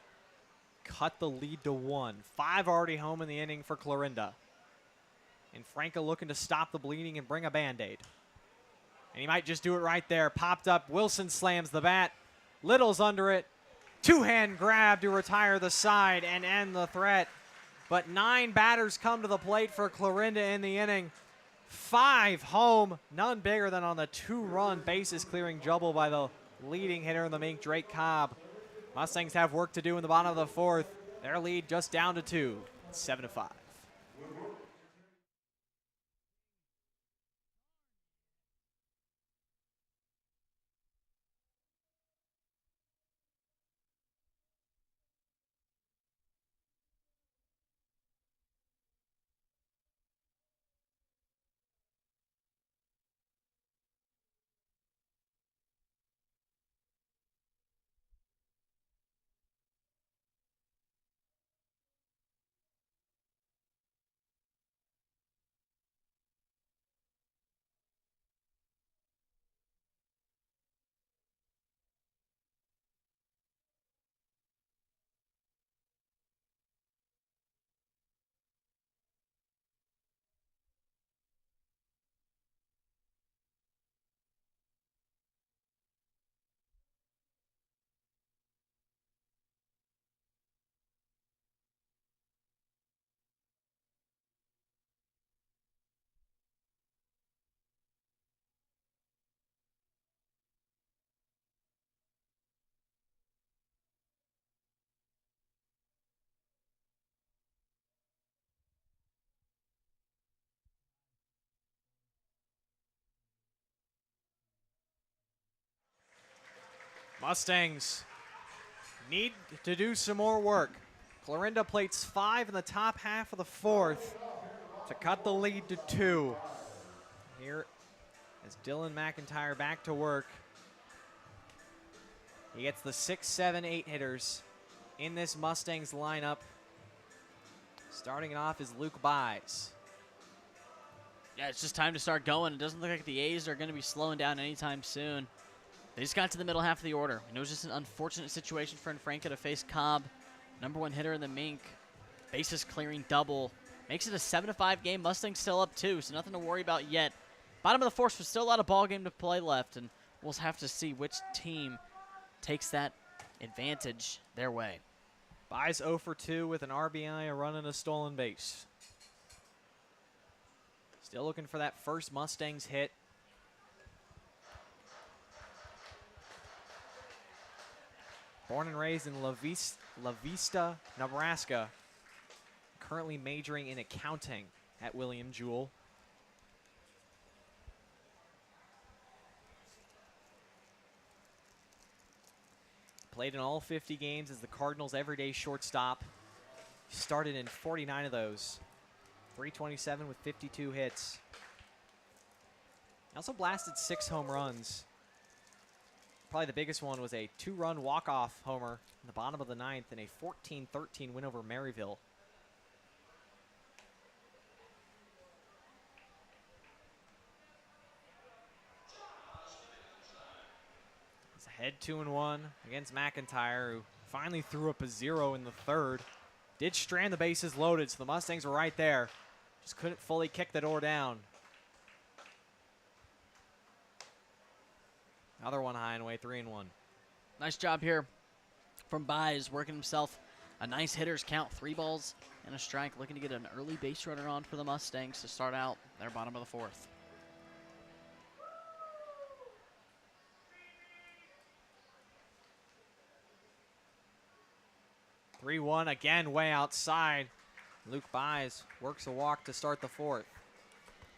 cut the lead to 1. 5 already home in the inning for Clarinda. And Franca looking to stop the bleeding and bring a Band-Aid. And he might just do it right there. Popped up. Wilson slams the bat. Little's under it. Two-hand grab to retire the side and end the threat. But 9 batters come to the plate for Clarinda in the inning. 5 home, none bigger than on the 2-run bases clearing double by the leading hitter in the MINK, Drake Cobb. Mustangs have work to do in the bottom of the 4th. Their lead just down to 2, 7-5. Mustangs need to do some more work. Clarinda plates 5 in the top half of the 4th to cut the lead to 2. Here is Dylan McIntyre back to work. He gets the 6, 7, 8 hitters in this Mustangs lineup. Starting it off is Luke Buys. Yeah, it's just time to start going. It doesn't look like the A's are going to be slowing down anytime soon. They just got to the middle half of the order, and it was just an unfortunate situation for Franca to face Cobb, #1 hitter in the MINK. Bases clearing double. Makes it a 7-5 game. Mustangs still up 2, so nothing to worry about yet. Bottom of the 4th, there's still a lot of ball game to play left, and we'll have to see which team takes that advantage their way. Buys 0 for 2 with an RBI, a run, and a stolen base. Still looking for that first Mustangs hit. Born and raised in La Vista, Nebraska. Currently majoring in accounting at William Jewell. Played in all 50 games as the Cardinals' everyday shortstop. Started in 49 of those. 327 with 52 hits. He also blasted 6 home runs. Probably the biggest one was a 2-run walk-off homer in the bottom of the 9th in a 14-13 win over Maryville. It's ahead 2-1 against McIntyre, who finally threw up a 0 in the 3rd. Did strand the bases loaded, so the Mustangs were right there. Just couldn't fully kick the door down. Another one high and away, 3-1. Nice job here from Buys, working himself a nice hitter's count. 3 balls and a strike, looking to get an early base runner on for the Mustangs to start out their bottom of the 4th. (3-1) again, way outside. Luke Buys works a walk to start the 4th.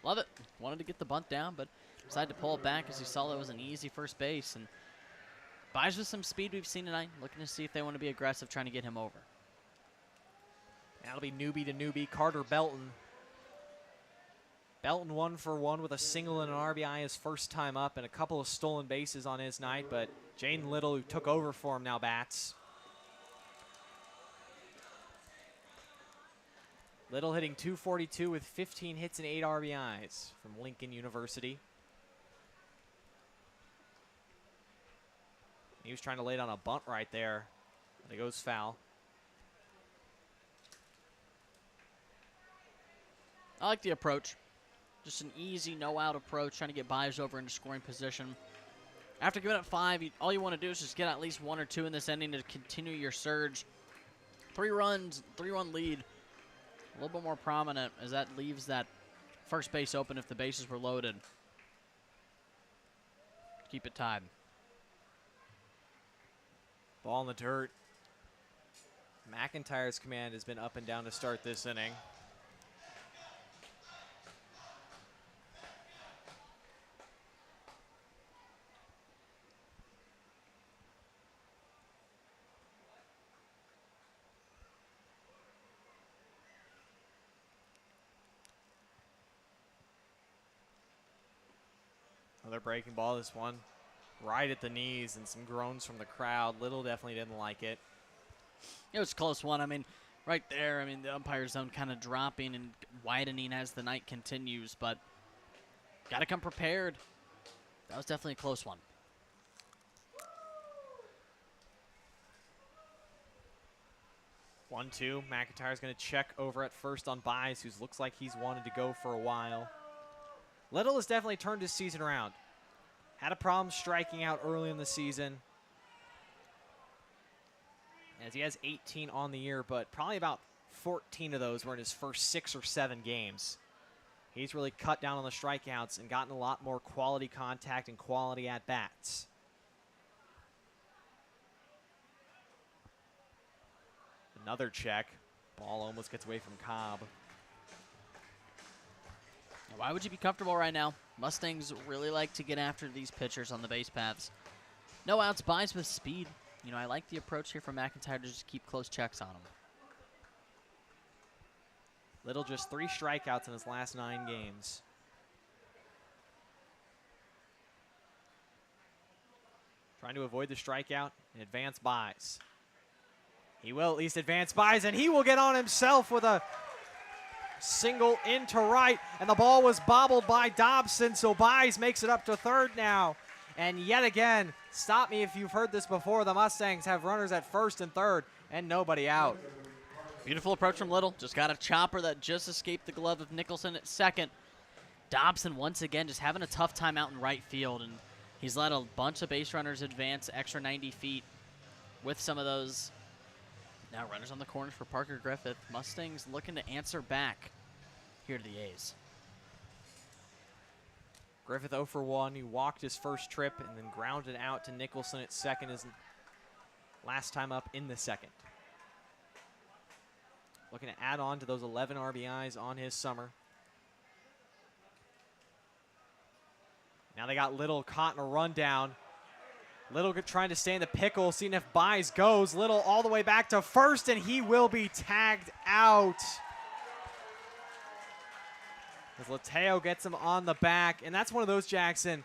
Love it. Wanted to get the bunt down, but decided to pull it back as he saw that was an easy first base. And Buys with some speed we've seen tonight, looking to see if they want to be aggressive, trying to get him over. That'll be newbie to newbie, Carter Belton. Belton 1 for 1 with a single and an RBI his first time up, and a couple of stolen bases on his night, but Jaden Little, who took over for him, now bats. Little hitting .242 with 15 hits and 8 RBIs from Lincoln University. He was trying to lay down a bunt right there, but it goes foul. I like the approach. Just an easy no-out approach, trying to get Baez over into scoring position. After giving up 5, all you want to do is just get at least 1 or 2 in this inning to continue your surge. 3 runs, 3-run lead. A little bit more prominent as that leaves that first base open if the bases were loaded. Keep it tied. Ball in the dirt. McIntyre's command has been up and down to start this inning. Another breaking ball, this one right at the knees, and some groans from the crowd. Little definitely didn't like it. It was a close one. I mean, right there, I mean, the umpire zone kind of dropping and widening as the night continues, but got to come prepared. That was definitely a close one. One, two. McIntyre's going to check over at first on Baez, who looks like he's wanted to go for a while. Little has definitely turned his season around. Had a problem striking out early in the season, as he has 18 on the year, but probably about 14 of those were in his first 6 or 7 games. He's really cut down on the strikeouts and gotten a lot more quality contact and quality at-bats. Another check. Ball almost gets away from Cobb. Why would you be comfortable right now? Mustangs really like to get after these pitchers on the base paths. No outs, Baez with speed. You know, I like the approach here from McIntyre to just keep close checks on him. Little just 3 strikeouts in his last 9 games. Trying to avoid the strikeout and advance Baez. He will at least advance Baez, and he will get on himself with a single into right, and the ball was bobbled by Dobson, so Baez makes it up to third now. And yet again, stop me if you've heard this before, the Mustangs have runners at first and third and nobody out. Beautiful approach from Little. Just got a chopper that just escaped the glove of Nicholson at second. Dobson once again just having a tough time out in right field, and he's let a bunch of base runners advance extra 90 feet with some of those. Now runners on the corners for Parker Griffith. Mustangs looking to answer back here to the A's. Griffith 0 for 1. He walked his first trip and then grounded out to Nicholson at second, his last time up in the second. Looking to add on to those 11 RBIs on his summer. Now they got Little caught in a rundown. Little trying to stay in the pickle, seeing if Baez goes. Little all the way back to first, and he will be tagged out. As Lateo gets him on the back, and that's one of those, Jackson.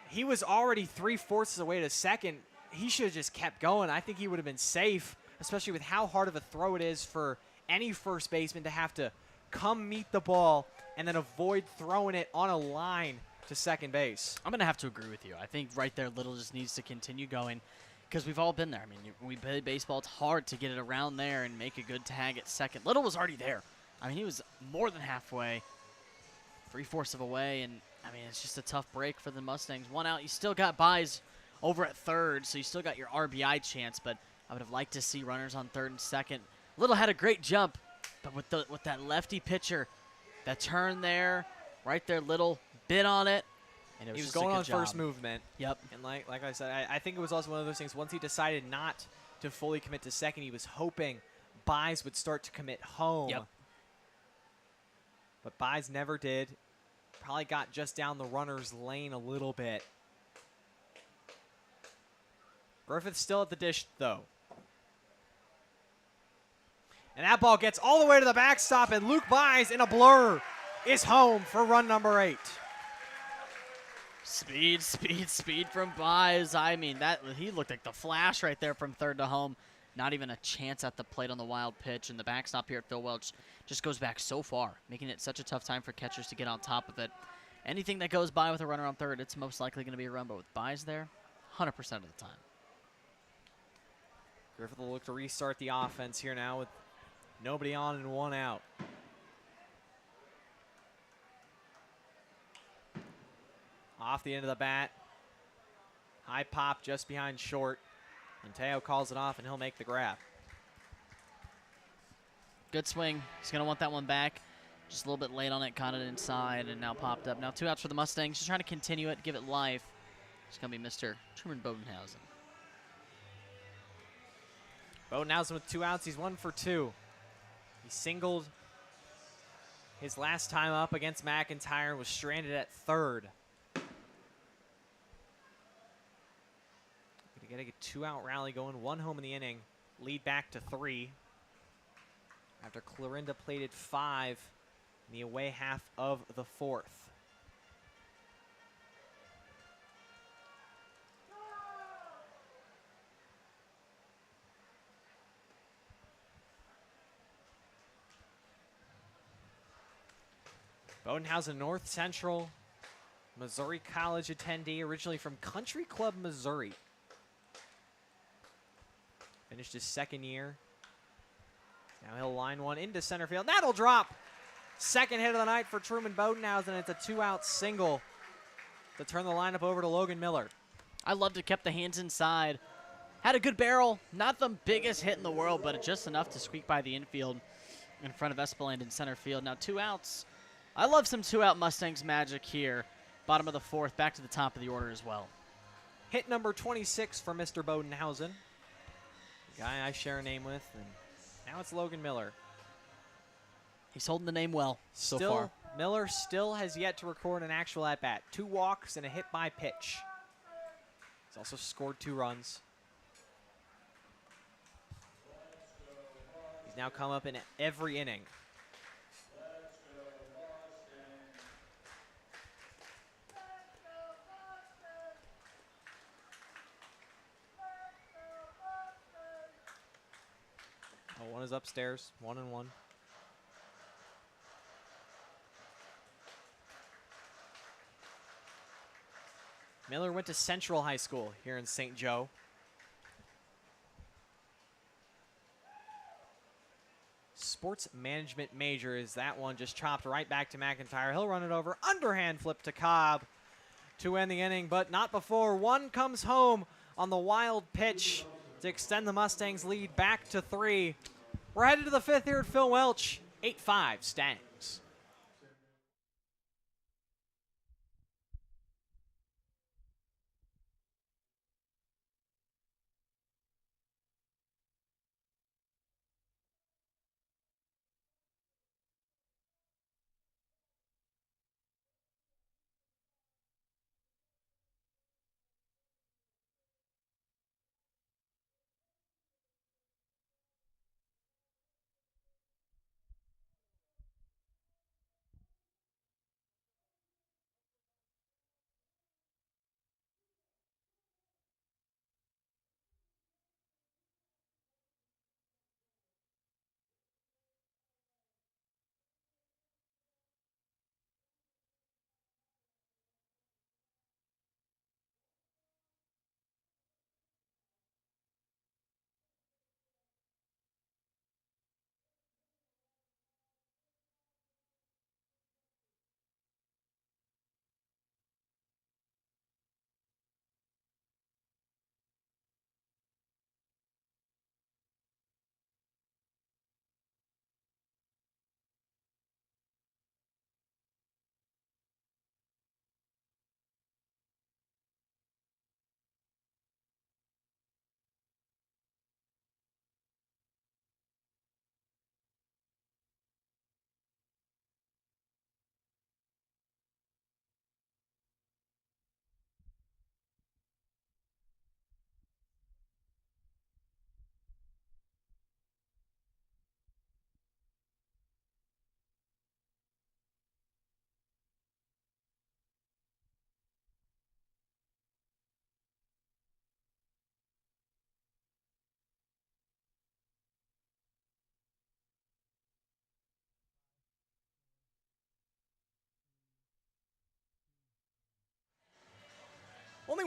He was already 3/4 away to second. He should have just kept going. I think he would have been safe, especially with how hard of a throw it is for any first baseman to have to come meet the ball and then avoid throwing it on a line to second base. I'm going to have to agree with you. I think right there, Little just needs to continue going because we've all been there. I mean, when we play baseball, it's hard to get it around there and make a good tag at second. Little was already there. I mean, he was more than halfway, 3/4 of a way, and, I mean, it's just a tough break for the Mustangs. 1 out. You still got Baez over at third, so you still got your RBI chance, but I would have liked to see runners on third and second. Little had a great jump, but with that lefty pitcher, that turn there, right there, Little bit on it, and it was he was just going a good on job. first movement. Yep. And like I said, I think it was also one of those things, once he decided not to fully commit to second, he was hoping Baez would start to commit home. Yep. But Baez never did. Probably got just down the runner's lane a little bit. Griffith's still at the dish, though. And that ball gets all the way to the backstop, and Luke Baez in a blur is home for run number 8. Speed from Baez. I mean, he looked like the Flash right there from third to home. Not even a chance at the plate on the wild pitch, and the backstop here at Phil Welch just goes back so far, making it such a tough time for catchers to get on top of it. Anything that goes by with a runner on third, it's most likely going to be a run, but with byes there, 100% of the time. Griffith will look to restart the offense here now with nobody on and one out. Off the end of the bat. High pop just behind short. Mateo calls it off, and he'll make the grab. Good swing. He's going to want that one back. Just a little bit late on it, caught it inside, and now popped up. Now 2 outs for the Mustangs. Just trying to continue it, give it life. It's going to be Mr. Truman Bodenhausen. Bodenhausen with 2 outs. He's 1 for 2. He singled his last time up against McIntyre and was stranded at third. Going to get a 2-out rally going. 1 home in the inning. Lead back to 3. After Clarinda plated 5 in the away half of the 4th. Bodenhausen, North Central Missouri College attendee, originally from Country Club, Missouri. Finished his 2nd year. Now he'll line one into center field. That'll drop. 2nd hit of the night for Truman Bodenhausen. It's a 2-out single to turn the lineup over to Logan Miller. I loved it. Kept the hands inside. Had a good barrel. Not the biggest hit in the world, but just enough to squeak by the infield in front of Espeland in center field. Now 2 outs. I love some 2-out Mustangs magic here. Bottom of the 4th, back to the top of the order as well. Hit number 26 for Mr. Bodenhausen. The guy I share a name with, and now it's Logan Miller. He's holding the name well so far. Miller still has yet to record an actual at-bat. 2 walks and a hit by pitch. He's also scored 2 runs. He's now come up in every inning. Oh, 1 is upstairs, 1-1. Miller went to Central High School here in St. Joe. Sports management major is that one, just chopped right back to McIntyre. He'll run it over, underhand flip to Cobb to end the inning, but not before one comes home on the wild pitch to extend the Mustangs' lead back to 3. We're headed to the 5th here at Phil Welch, 8-5 Stangs.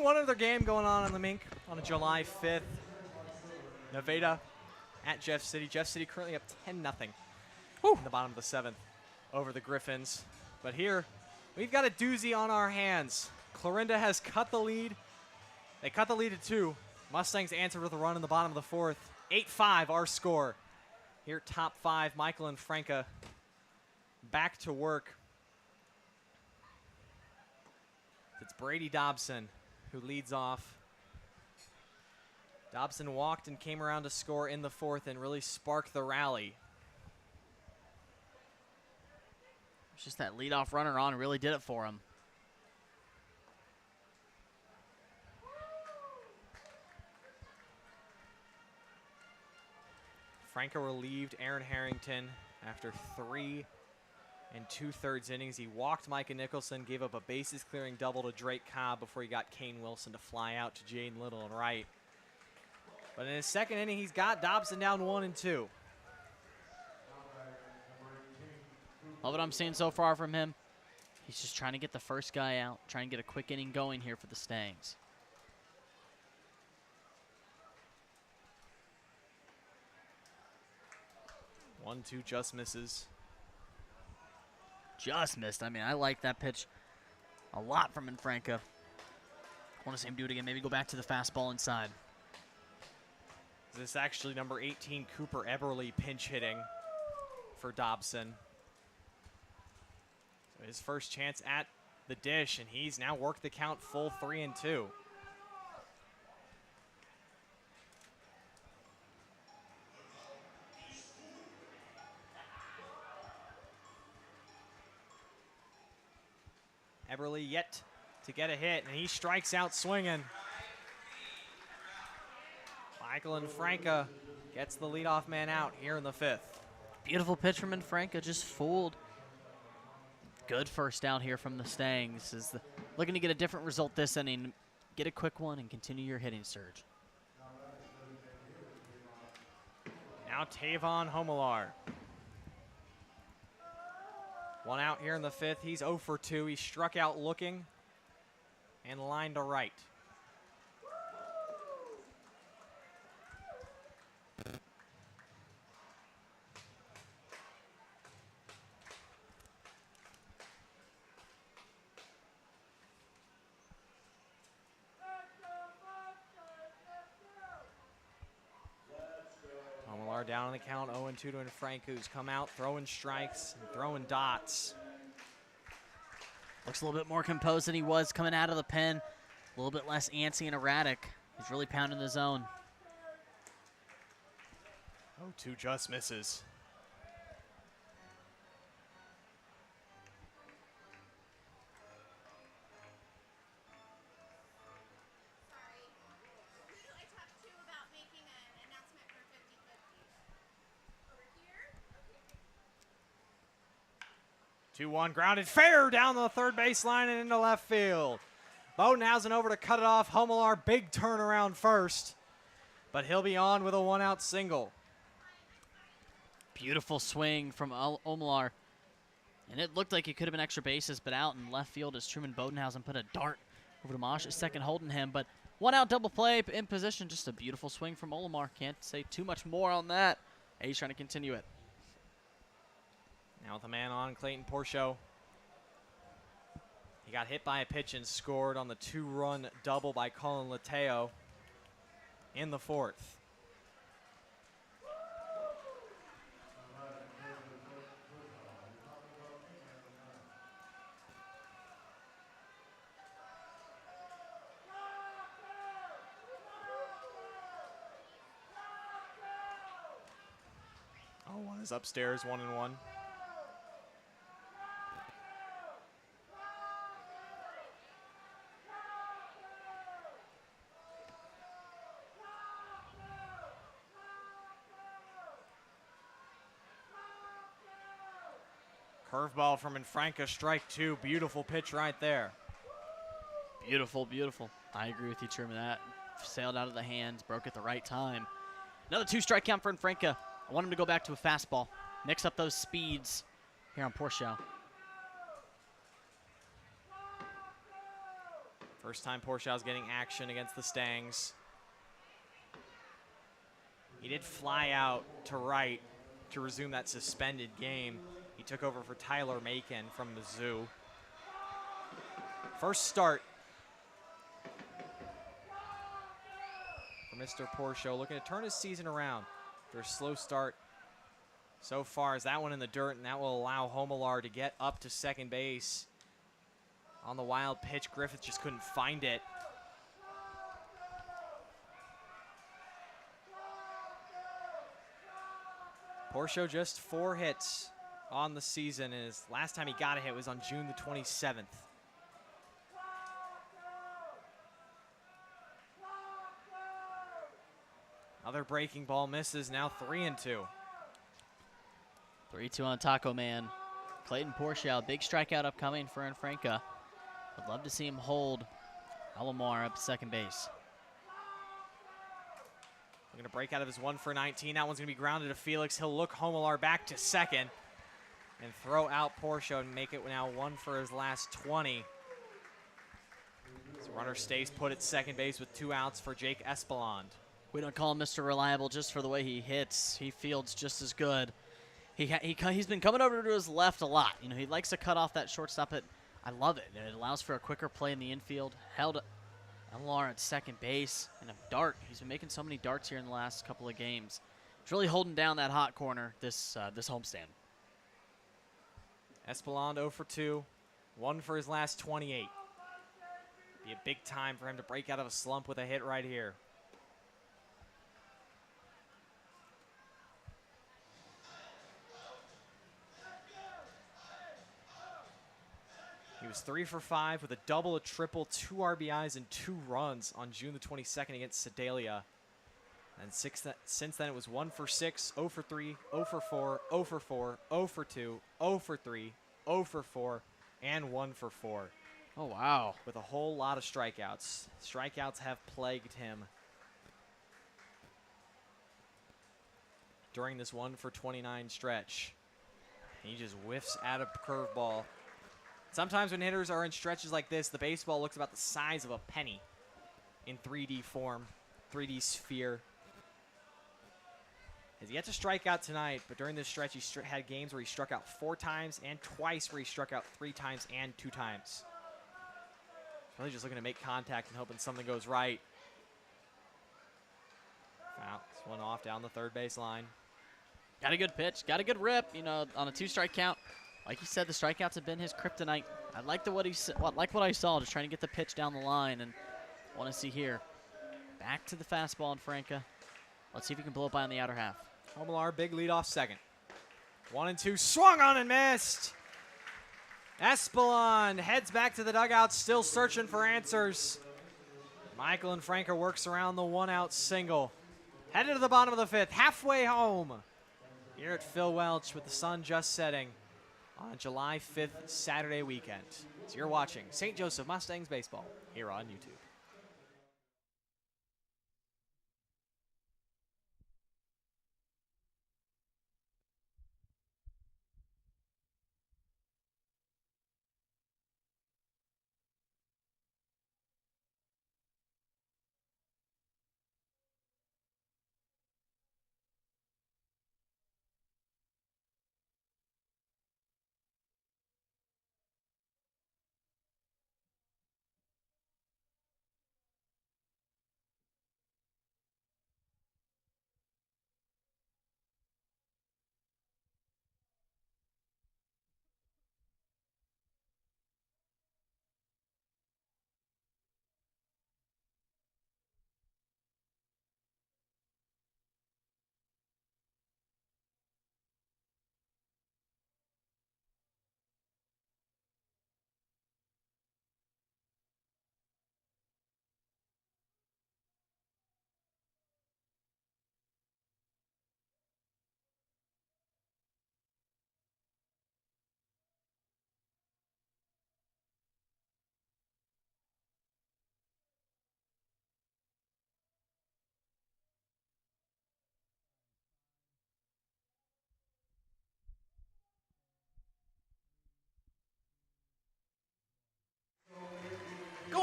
one other game going on the Mink on a July 5th. Nevada at Jeff City. Jeff City currently up 10-0 in the bottom of the 7th over the Griffins. But here, we've got a doozy on our hands. Clarinda has cut the lead. They cut the lead to 2. Mustangs answered with a run in the bottom of the 4th. 8-5 our score. Here, top 5, Michael and Franca back to work. It's Brady Dobson who leads off. Dobson walked and came around to score in the 4th and really sparked the rally. It's just that leadoff runner on really did it for him. Franca relieved Aaron Harrington after 3 2/3 innings. He walked Micah Nicholson, gave up a bases clearing double to Drake Cobb before he got Kane Wilson to fly out to Jaden Little and right. But in his 2nd inning, he's got Dobson down 1-2. Love what I'm seeing so far from him. He's just trying to get the first guy out, trying to get a quick inning going here for the Stangs. One, two, just misses. Just missed. I mean, I like that pitch a lot from Franca. Want to see him do it again. Maybe go back to the fastball inside. This is actually number 18, Cooper Eberle, pinch hitting for Dobson. So his first chance at the dish, and he's now worked the count full 3-2. Eberle yet to get a hit, and he strikes out swinging. Michael and Franca gets the leadoff man out here in the 5th. Beautiful pitch from Franca, just fooled. Good first out here from the Stangs. Looking to get a different result this inning. Get a quick one and continue your hitting surge. Now Tavon Homelar. 1 out here in the 5th. He's 0 for 2. He struck out looking and lined to right. Homelar down on the count, 0-2 to Frank, who's come out throwing strikes and throwing dots. Looks a little bit more composed than he was coming out of the pen. A little bit less antsy and erratic. He's really pounding the zone. 0-2 just misses. Sorry. Who do I talk to about making an announcement for 50/50? Over here? 2-1 grounded fair down the 3rd baseline and into left field. Bodenhausen over to cut it off. Homelar, big turnaround first, but he'll be on with a 1-out single. Beautiful swing from Omalar. And it looked like it could have been extra bases, but out in left field as Truman Bodenhausen put a dart over to Mosh at second, holding him. But 1-out double play in position. Just a beautiful swing from Olamar. Can't say too much more on that. He's trying to continue it. Now with a man on, Clayton Porcho. He got hit by a pitch and scored on the 2-run double by Colin Lateo in the 4th. Oh, one is upstairs, 1-1. Curveball from Franca, strike 2. Beautiful pitch right there. Beautiful, beautiful. I agree with you, Truman. That sailed out of the hands, broke at the right time. Another 2-strike count for Franca. I want him to go back to a fastball. Mix up those speeds here on Porcho. First time Porschau's getting action against the Stangs. He did fly out to right to resume that suspended game. He took over for Tyler Macon from Mizzou. First start for Mr. Porschau, looking to turn his season around after a slow start so far as that one in the dirt, and that will allow Homelar to get up to second base. On the wild pitch, Griffith just couldn't find it. Porschau just 4 hits on the season, and his last time he got a hit was on June the 27th. Another breaking ball misses, now 3-2. 3-2 on Taco Man. Clayton Porschau, big strikeout upcoming for Franca. Would love to see him hold Alomar up to second base. Looking to break out of his 1 for 19. That one's going to be grounded to Felix. He'll look Homelar back to second and throw out Porschau and make it now 1 for his last 20. So runner stays put at second base with 2 outs for Jake Espeland. We don't call him Mr. Reliable just for the way he hits. He fields just as good. He's been coming over to his left a lot. You know, he likes to cut off that shortstop. I love it. It allows for a quicker play in the infield. Held Alar at second base and a dart. He's been making so many darts here in the last couple of games. He's really holding down that hot corner this homestand. Espeland 0 for 2, 1 for his last 28. Be a big time for him to break out of a slump with a hit right here. He was 3 for 5 with a double, a triple, 2 RBIs, and 2 runs on June the 22nd against Sedalia. And since then, it was 1 for 6, 0 for 3, 0 for 4, 0 for 4, 0 for 2, 0 for 3, 0 for 4, and 1 for 4. Oh, wow. With a whole lot of strikeouts. Strikeouts have plagued him during this 1 for 29 stretch. He just whiffs at a curveball. Sometimes when hitters are in stretches like this, the baseball looks about the size of a penny in 3D form, 3D sphere. He's yet to strike out tonight, but during this stretch, he had games where he struck out 4 times and twice where he struck out 3 times and 2 times. Really just looking to make contact and hoping something goes right. Foul. This one off down the third base line. Got a good pitch. Got a good rip. You know, on a 2-strike count. Like you said, the strikeouts have been his kryptonite. I like what I saw, just trying to get the pitch down the line, and want to see here. Back to the fastball in Franca. Let's see if he can blow it by on the outer half. Homelar, big lead off second. 1-2, swung on and missed. Espeland heads back to the dugout, still searching for answers. Michael and Franca works around the 1-out single. Headed to the bottom of the 5th, halfway home. Here at Phil Welch with the sun just setting on July 5th, Saturday weekend. So you're watching St. Joseph Mustangs baseball here on YouTube.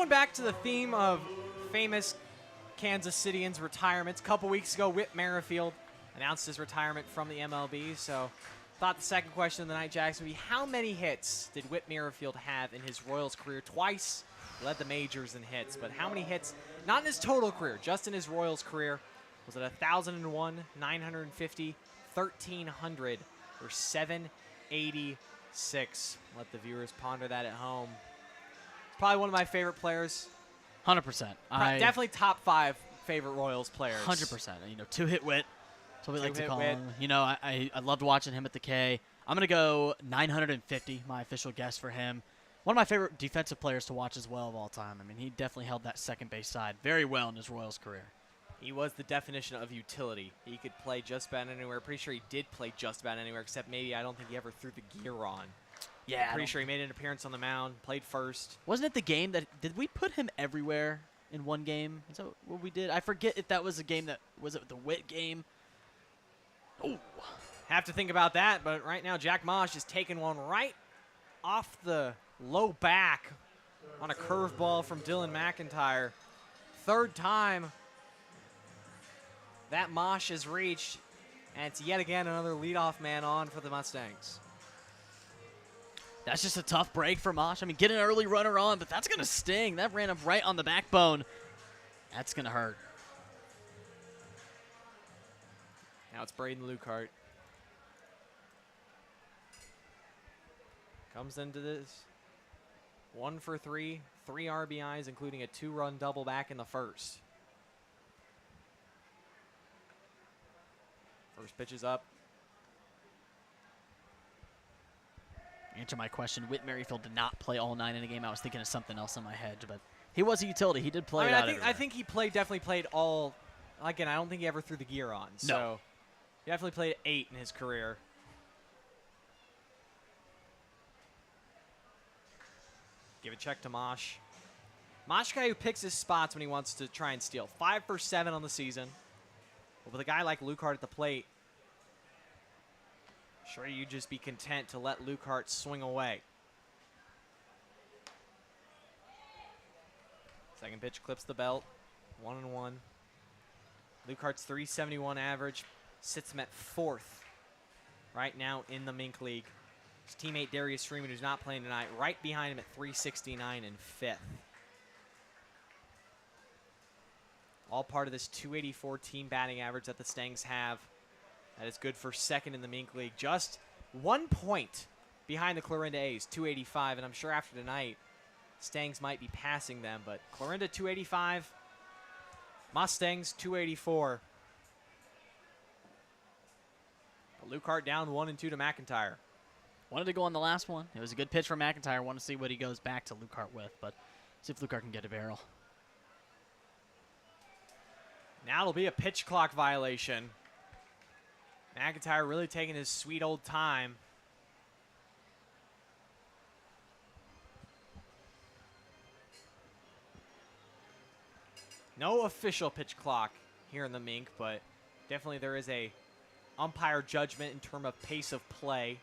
going back to the theme of famous Kansas Cityans retirements, a couple weeks ago, Whit Merrifield announced his retirement from the MLB. So thought the second question of the night, Jackson, would be how many hits did Whit Merrifield have in his Royals career? Twice led the majors in hits, but how many hits, not in his total career, just in his Royals career? Was it 1,001, 950, 1,300, or 786? Let the viewers ponder that at home. It's probably one of my favorite players. 100%. Definitely top 5 favorite Royals players. 100%. You know, two-hit Whit. That's what we like to Two-hit call Whit. him. You know, I loved watching him at the K. I'm going to go 950, my official guess for him. One of my favorite defensive players to watch as well of all time. I mean, he definitely held that second base side very well in his Royals career. He was the definition of utility. He could play just about anywhere. Pretty sure he did play just about anywhere, except maybe I don't think he ever threw the gear on. Yeah. Pretty sure he made an appearance on the mound, played first. Wasn't it the game that – did we put him everywhere in one game? Is that what we did? I forget if that was a game that – was it the Whit game? Oh. Have to think about that, but right now Jack Mosh is taking one right off the low back on a curveball from Dylan McIntyre. Third time that Mosh has reached, and it's yet again another leadoff man on for the Mustangs. That's just a tough break for Mosh. I mean, get an early runner on, but that's going to sting. That ran him right on the backbone. That's going to hurt. Now it's Braden Lukehart. Comes into this 1 for 3, 3 RBIs, including a 2-run double back in the first. First pitch is up. Answer my question. Whit Merrifield did not play all 9 in a game. I was thinking of something else in my head, but he was a utility. He did play. I think he definitely played all. Again, I don't think he ever threw the gear on. So No. he definitely played 8 in his career. Give a check to Mosh. Mosh, guy who picks his spots when he wants to try and steal. 5 for 7 on the season. But with a guy like Lukehart at the plate, sure you'd just be content to let Lukehart swing away. Second pitch clips the belt. 1-1. Lukehart's 371 average sits him at 4th right now in the MINK League. His teammate Darius Freeman, who's not playing tonight, right behind him at 369 and 5th. All part of this 284 team batting average that the Stangs have. That is good for 2nd in the MINK League. Just 1 point behind the Clarinda A's, 285. And I'm sure after tonight, Stangs might be passing them. But Clarinda, 285. Mustangs, 284. Lukehart down 1-2 to McIntyre. Wanted to go on the last one. It was a good pitch for McIntyre. Want to see what he goes back to Lukehart with, but see if Lukehart can get a barrel. Now it'll be a pitch clock violation. McIntyre really taking his sweet old time. No official pitch clock here in the MINK, but definitely there is a umpire judgment in terms of pace of play.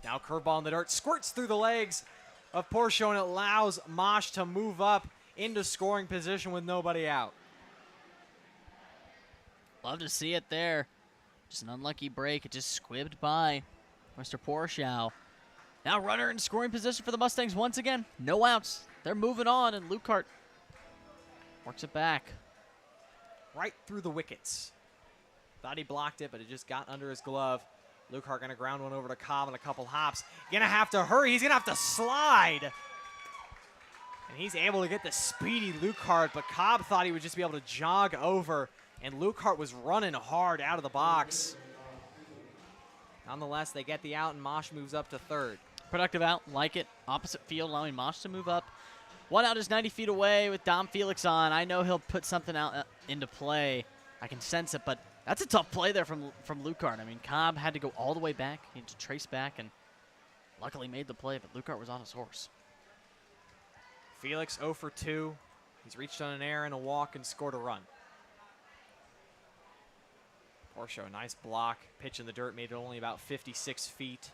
Now curveball in the dirt, squirts through the legs of Porcio and allows Mosh to move up into scoring position with nobody out. Love to see it there. Just an unlucky break. It just squibbed by Mr. Porcio. Now runner in scoring position for the Mustangs once again. No outs. They're moving on, and Lukehart works it back. Right through the wickets. Thought he blocked it, but it just got under his glove. Lukehart going to ground one over to Cobb in a couple hops. Going to have to hurry. He's going to have to slide. And he's able to get the speedy Lukehart, but Cobb thought he would just be able to jog over, and Lukehart was running hard out of the box. Nonetheless, they get the out, and Mosh moves up to 3rd. Productive out, like it. Opposite field, allowing Mosh to move up. One out is 90 feet away with Dom Felix on. I know he'll put something out into play. I can sense it, but that's a tough play there from Lukehart. I mean, Cobb had to go all the way back. He had to trace back, and luckily made the play, but Lukehart was on his horse. Felix 0 for 2. He's reached on an error and a walk and scored a run. Porsche, nice block. Pitch in the dirt, made it only about 56 feet.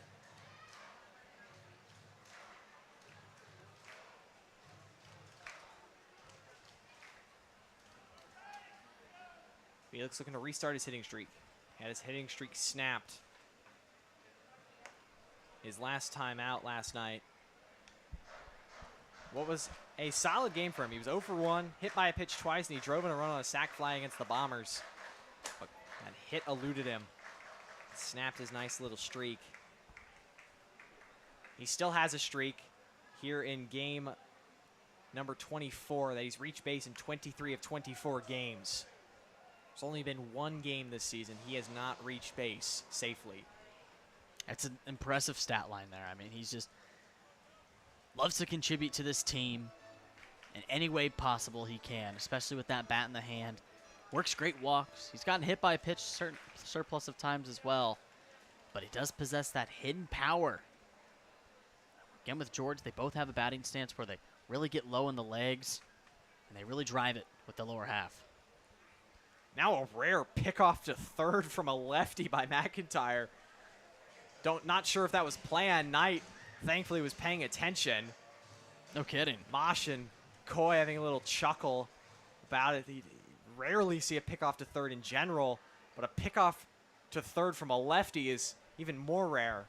Felix looking to restart his hitting streak. Had his hitting streak snapped his last time out last night. What was a solid game for him. He was 0 for 1, hit by a pitch twice, and he drove in a run on a sac fly against the Bombers. But that hit eluded him. Snapped his nice little streak. He still has a streak here in game number 24 that he's reached base in 23 of 24 games. There's only been one game this season he has not reached base safely. That's an impressive stat line there. I mean, he's just loves to contribute to this team in any way possible he can, especially with that bat in the hand. Works great walks. He's gotten hit by a pitch certain surplus of times as well, but he does possess that hidden power. Again, with George, they both have a batting stance where they really get low in the legs, and they really drive it with the lower half. Now a rare pickoff to third from a lefty by McIntyre. Not sure if that was planned. Knight, thankfully, was paying attention. No kidding. Mosh and Coy having a little chuckle about it. You rarely see a pickoff to third in general, but a pickoff to third from a lefty is even more rare.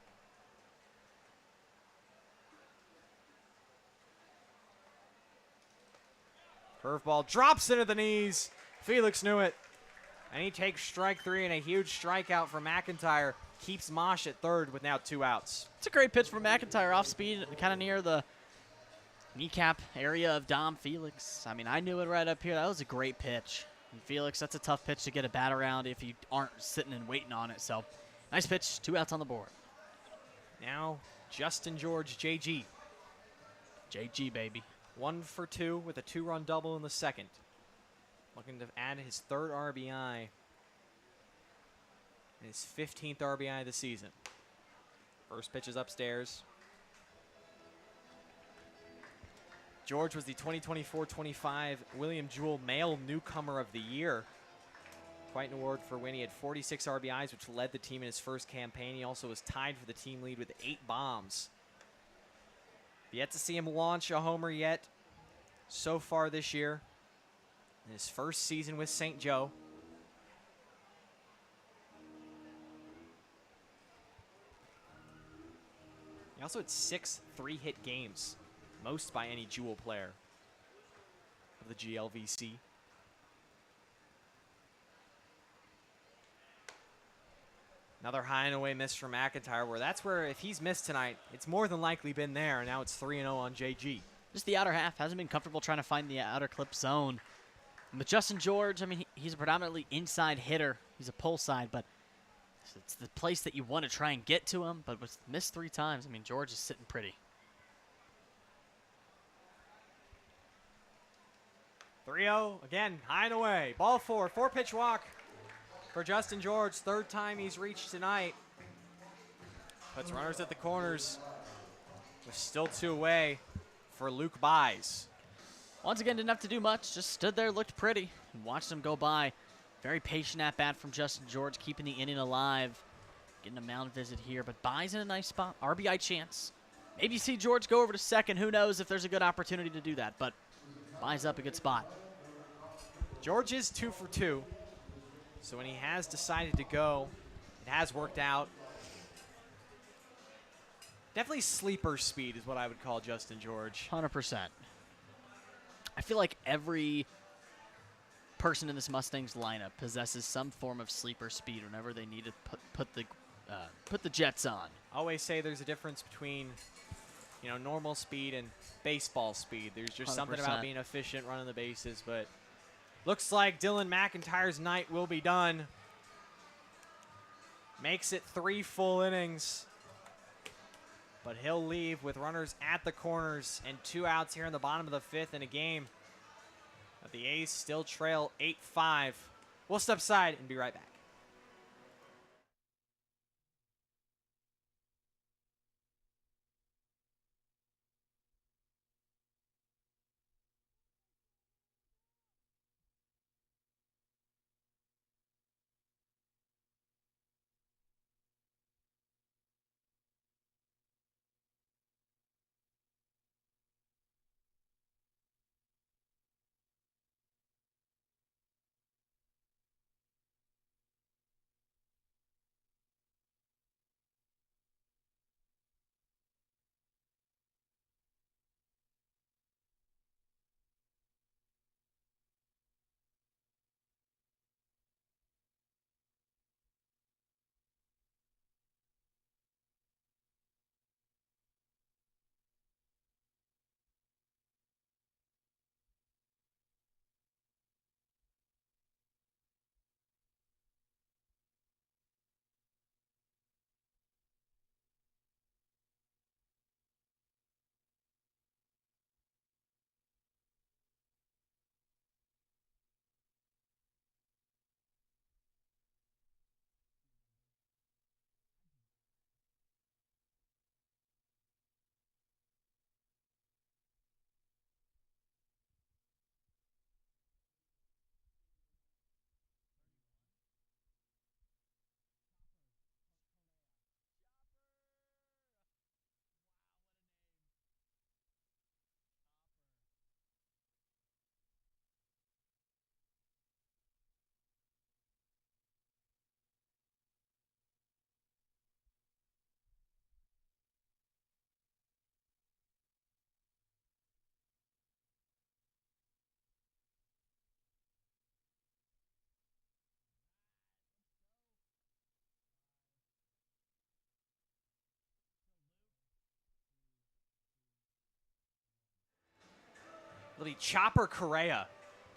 Curveball drops into the knees. Felix knew it. And he takes strike 3 and a huge strikeout for McIntyre. Keeps Mosh at third with now 2 outs. It's a great pitch from McIntyre off speed, kind of near the kneecap area of Dom Felix. I mean, I knew it right up here. That was a great pitch. And Felix, that's a tough pitch to get a bat around if you aren't sitting and waiting on it. So, nice pitch, 2 outs on the board. Now, Justin George, JG. JG, baby. 1 for 2 with a 2-run double in the second. Looking to add his 3rd RBI and his 15th RBI of the season. First pitch is upstairs. George was the 2024-25 William Jewell Male Newcomer of the Year. Quite an award for when he had 46 RBIs, which led the team in his first campaign. He also was tied for the team lead with 8 bombs. Yet to see him launch a homer yet so far this year. In his first season with St. Joe. He also had 6 3-hit games, most by any Jewell player of the GLVC. Another high and away miss from McIntyre, where if he's missed tonight, it's more than likely been there. Now it's 3-0 on JG. Just the outer half. Hasn't been comfortable trying to find the outer clip zone. And with Justin George, I mean, he's a predominantly inside hitter. He's a pull side, but it's the place that you want to try and get to him. But with missed 3 times, I mean, George is sitting pretty. 3-0, again, high and away. Ball 4, 4-pitch walk for Justin George. 3rd time he's reached tonight. Puts runners at the corners. With still 2 away for Luke Buys. Once again, didn't have to do much. Just stood there, looked pretty, and watched him go by. Very patient at bat from Justin George, keeping the inning alive. Getting a mound visit here, but Buys in a nice spot. RBI chance. Maybe see George go over to second. Who knows if there's a good opportunity to do that, but Buys up a good spot. George is 2 for 2. So when he has decided to go, it has worked out. Definitely sleeper speed is what I would call Justin George. 100%. I feel like every person in this Mustangs lineup possesses some form of sleeper speed whenever they need to put the jets on. I always say there's a difference between, normal speed and baseball speed. There's just 100%. something about being efficient, running the bases. But looks like Dylan McIntyre's night will be done. Makes it 3 full innings. But he'll leave with runners at the corners and 2 outs here in the bottom of the 5th in a game. But the A's still trail 8-5. We'll step aside and be right back. Little Chopper Correa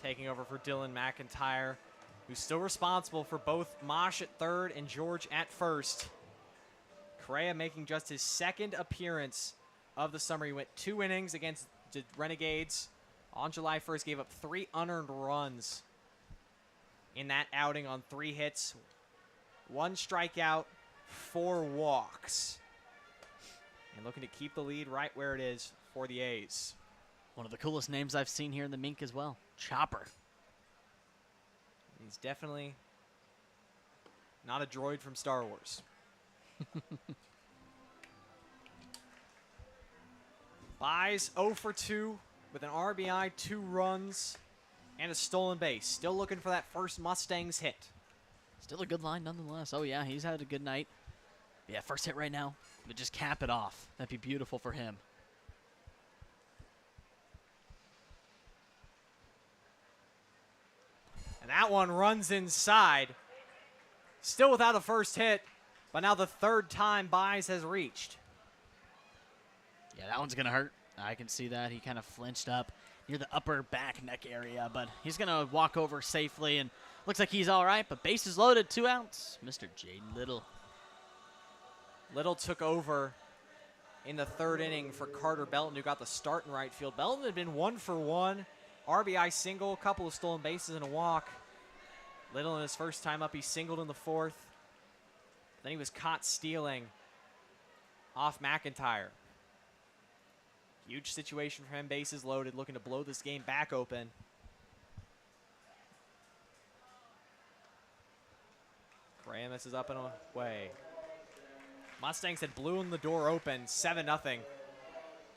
taking over for Dylan McIntyre, who's still responsible for both Mosh at third and George at first. Correa making just his second appearance of the summer. He went 2 innings against the Renegades on July 1st, gave up 3 unearned runs in that outing on 3 hits, 1 strikeout, 4 walks. And looking to keep the lead right where it is for the A's. One of the coolest names I've seen here in the Mink as well, Chopper. He's definitely not a droid from Star Wars. Buys 0 for 2 with an RBI, 2 runs, and a stolen base. Still looking for that first Mustangs hit. Still a good line nonetheless. Oh, yeah, he's had a good night. Yeah, first hit right now. But just cap it off. That'd be beautiful for him. And that one runs inside. Still without a first hit, but now the 3rd time Buys has reached. Yeah, that one's going to hurt. I can see that. He kind of flinched up near the upper back neck area, but he's going to walk over safely, and looks like he's all right, but bases loaded, 2 outs. Mr. Jaden Little. Little took over in the 3rd inning for Carter Belton, who got the start in right field. Belton had been 1 for 1. RBI single, a couple of stolen bases and a walk. Little in his first time up, he singled in the 4th. Then he was caught stealing off McIntyre. Huge situation for him, bases loaded, looking to blow this game back open. Correa misses up and away. Mustangs had blown the door open, 7-0.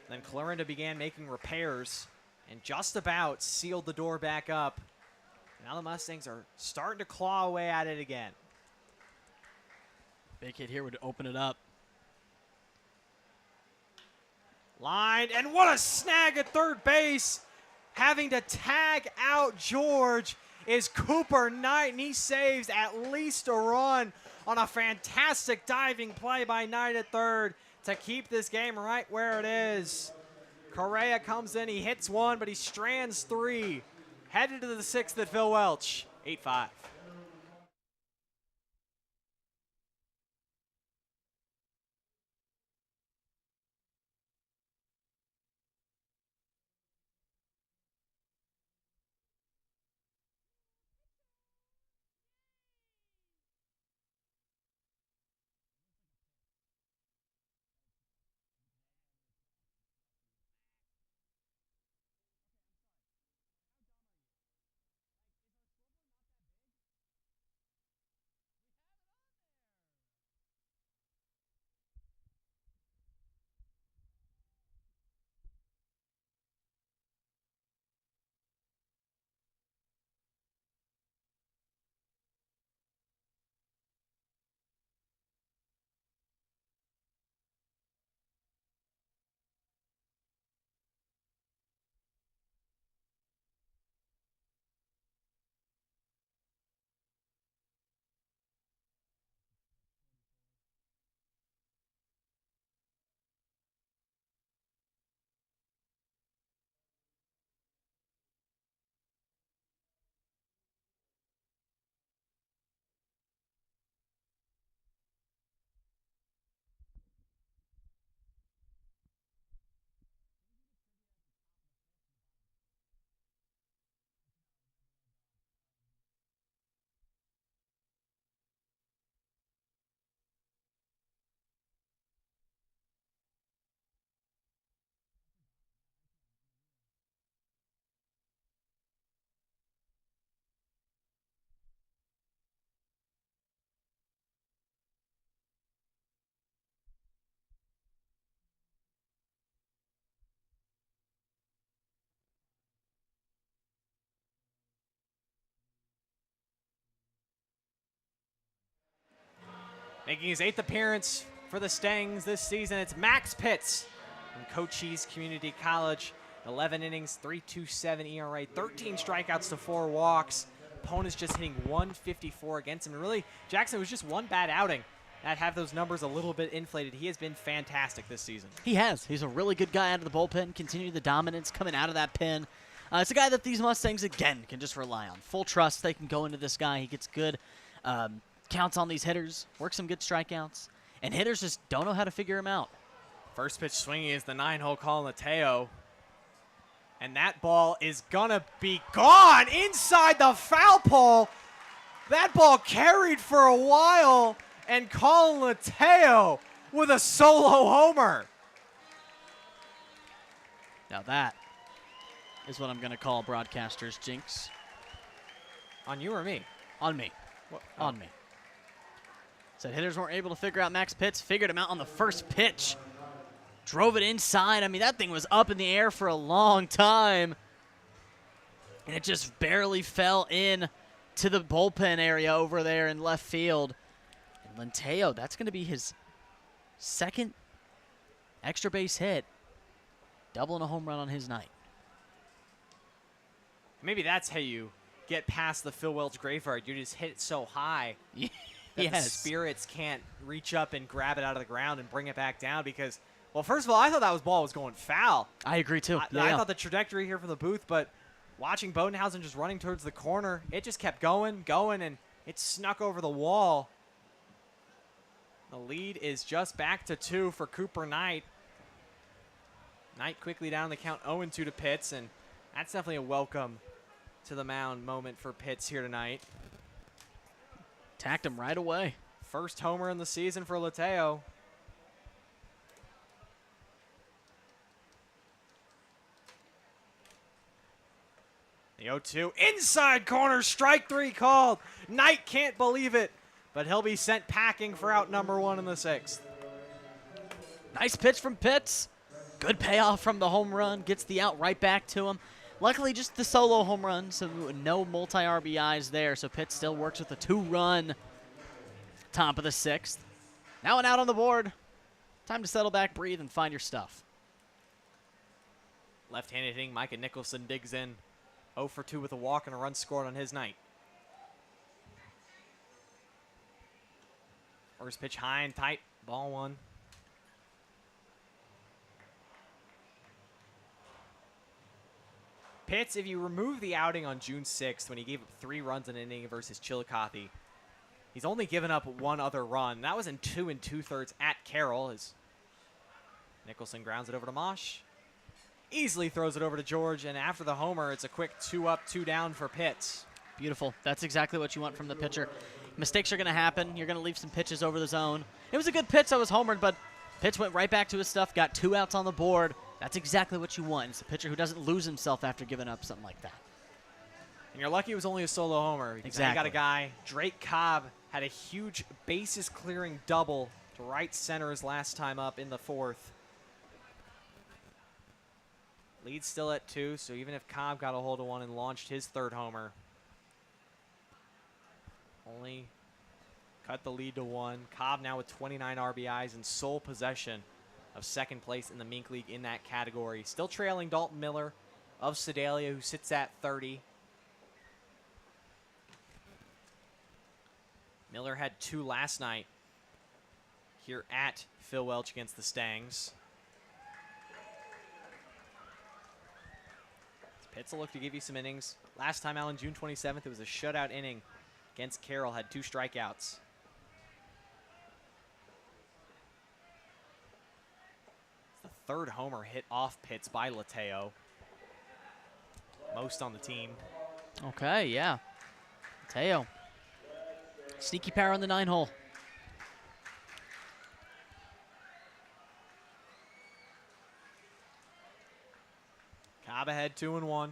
Then Clarinda began making repairs and just about sealed the door back up. Now the Mustangs are starting to claw away at it again. Big hit here would open it up. Lined, and what a snag at third base. Having to tag out George is Cooper Knight, and he saves at least a run on a fantastic diving play by Knight at third to keep this game right where it is. Correa comes in, he hits 1, but he strands 3. Headed to the 6th at Phil Welch, 8-5. Making his 8th appearance for the Stangs this season, it's Max Pitts from Cochise Community College. 11 innings, 3.27 ERA, 13 strikeouts to 4 walks. Opponents just hitting 154 against him. And really, Jackson, was just one bad outing that have those numbers a little bit inflated. He has been fantastic this season. He has. He's a really good guy out of the bullpen, continuing the dominance, coming out of that pen. It's a guy that these Mustangs, again, can just rely on. Full trust. They can go into this guy. He gets good counts on these hitters, works some good strikeouts, and hitters just don't know how to figure him out. First pitch swinging is the 9-hole call Mateo. And that ball is going to be gone inside the foul pole. That ball carried for a while, and Colin Mateo with a solo homer. Now that is what I'm going to call broadcaster's jinx. On you or me? On me. What? On me. Said hitters weren't able to figure out Max Pitts. Figured him out on the first pitch. Drove it inside. I mean, that thing was up in the air for a long time. And it just barely fell in to the bullpen area over there in left field. And Mateo, that's going to be his second extra base hit. Double and a home run on his night. Maybe that's how you get past the Phil Welch graveyard. You just hit it so high that the spirits can't reach up and grab it out of the ground and bring it back down because, well, first of all, I thought that ball was going foul. I agree, too. I thought the trajectory here from the booth, but watching Bodenhausen just running towards the corner, it just kept going, and it snuck over the wall. The lead is just back to 2 for Cooper Knight. Knight quickly down the count 0-2 to Pitts, and that's definitely a welcome to the mound moment for Pitts here tonight. Tacked him right away. First homer in the season for Lateo. The 0-2 inside corner, strike 3 called. Knight can't believe it, but he'll be sent packing for out number 1 in the 6th. Nice pitch from Pitts. Good payoff from the home run. Gets the out right back to him. Luckily, just the solo home run, so no multi-RBIs there. So Pitts still works with a 2-run top of the 6th. Now an out on the board. Time to settle back, breathe, and find your stuff. Left-handed hitting, Micah Nicholson digs in. 0 for 2 with a walk and a run scored on his night. First pitch high and tight, ball 1. Pitts, if you remove the outing on June 6th when he gave up 3 runs in an inning versus Chillicothe, he's only given up 1 other run. That was in 2 2/3 at Carroll as Nicholson grounds it over to Mosh. Easily throws it over to George, and after the homer, it's a quick 2 up, 2 down for Pitts. Beautiful. That's exactly what you want from the pitcher. Mistakes are going to happen. You're going to leave some pitches over the zone. It was a good pitch that was homered, but Pitts went right back to his stuff, got 2 outs on the board. That's exactly what you want. It's a pitcher who doesn't lose himself after giving up something like that. And you're lucky it was only a solo homer. Exactly. You got a guy, Drake Cobb, had a huge bases-clearing double to right center his last time up in the 4th. Lead still at 2, so even if Cobb got a hold of 1 and launched his 3rd homer, only cut the lead to 1. Cobb now with 29 RBIs and sole possession of 2nd place in the MINK League in that category. Still trailing Dalton Miller of Sedalia, who sits at 30. Miller had 2 last night here at Phil Welch against the Stangs. Pitts will look to give you some innings. Last time out on June 27th, it was a shutout inning against Carroll, had 2 strikeouts. It's the 3rd homer hit off Pitts by Lateo. Most on the team. Okay, yeah. Mateo. Sneaky power on the 9-hole. Cobb ahead 2-1.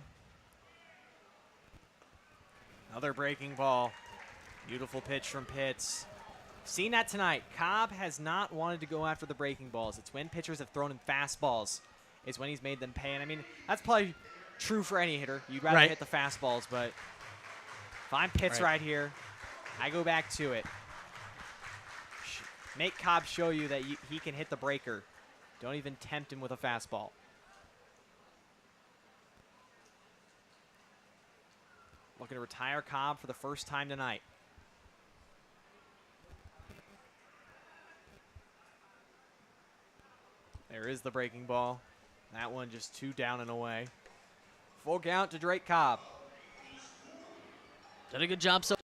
Another breaking ball. Beautiful pitch from Pitts. Seen that tonight. Cobb has not wanted to go after the breaking balls. It's when pitchers have thrown him fastballs is when he's made them pay. And I mean, that's probably true for any hitter. You'd rather hit the fastballs, but if I'm Pitts right here, I go back to it. Make Cobb show you that he can hit the breaker. Don't even tempt him with a fastball. Looking to retire Cobb for the first time tonight. There is the breaking ball. That one just 2 down and away. Full count to Drake Cobb. Did a good job so.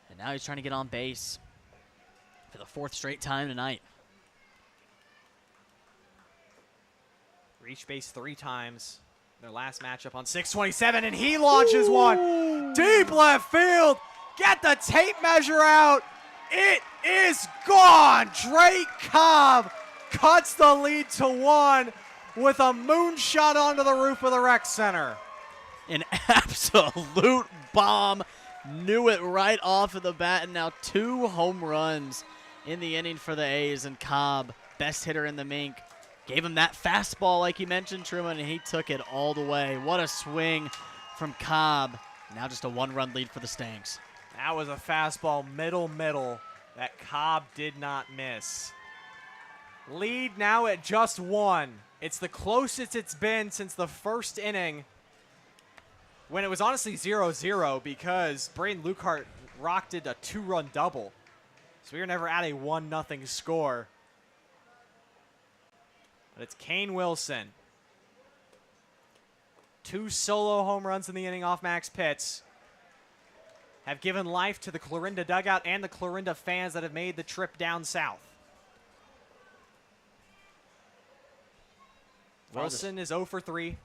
And now he's trying to get on base for the 4th straight time tonight. Reached base 3 times. Their last matchup on 6/27, and he launches one. Deep left field. Get the tape measure out. It is gone. Drake Cobb cuts the lead to 1 with a moonshot onto the roof of the rec center. An absolute bomb. Knew it right off of the bat, and now 2 home runs in the inning for the A's. And Cobb, best hitter in the MINK, gave him that fastball like you mentioned, Truman, and he took it all the way. What a swing from Cobb. Now just a 1-run lead for the Stangs. That was a fastball middle that Cobb did not miss. Lead now at just 1. It's the closest it's been since the first inning, when it was honestly 0-0 because Braden Lukehart rocked a 2-run double. So we were never at a 1-0 score. But it's Kane Wilson. 2 solo home runs in the inning off Max Pitts have given life to the Clarinda dugout and the Clarinda fans that have made the trip down south. Wilson is 0 for 3.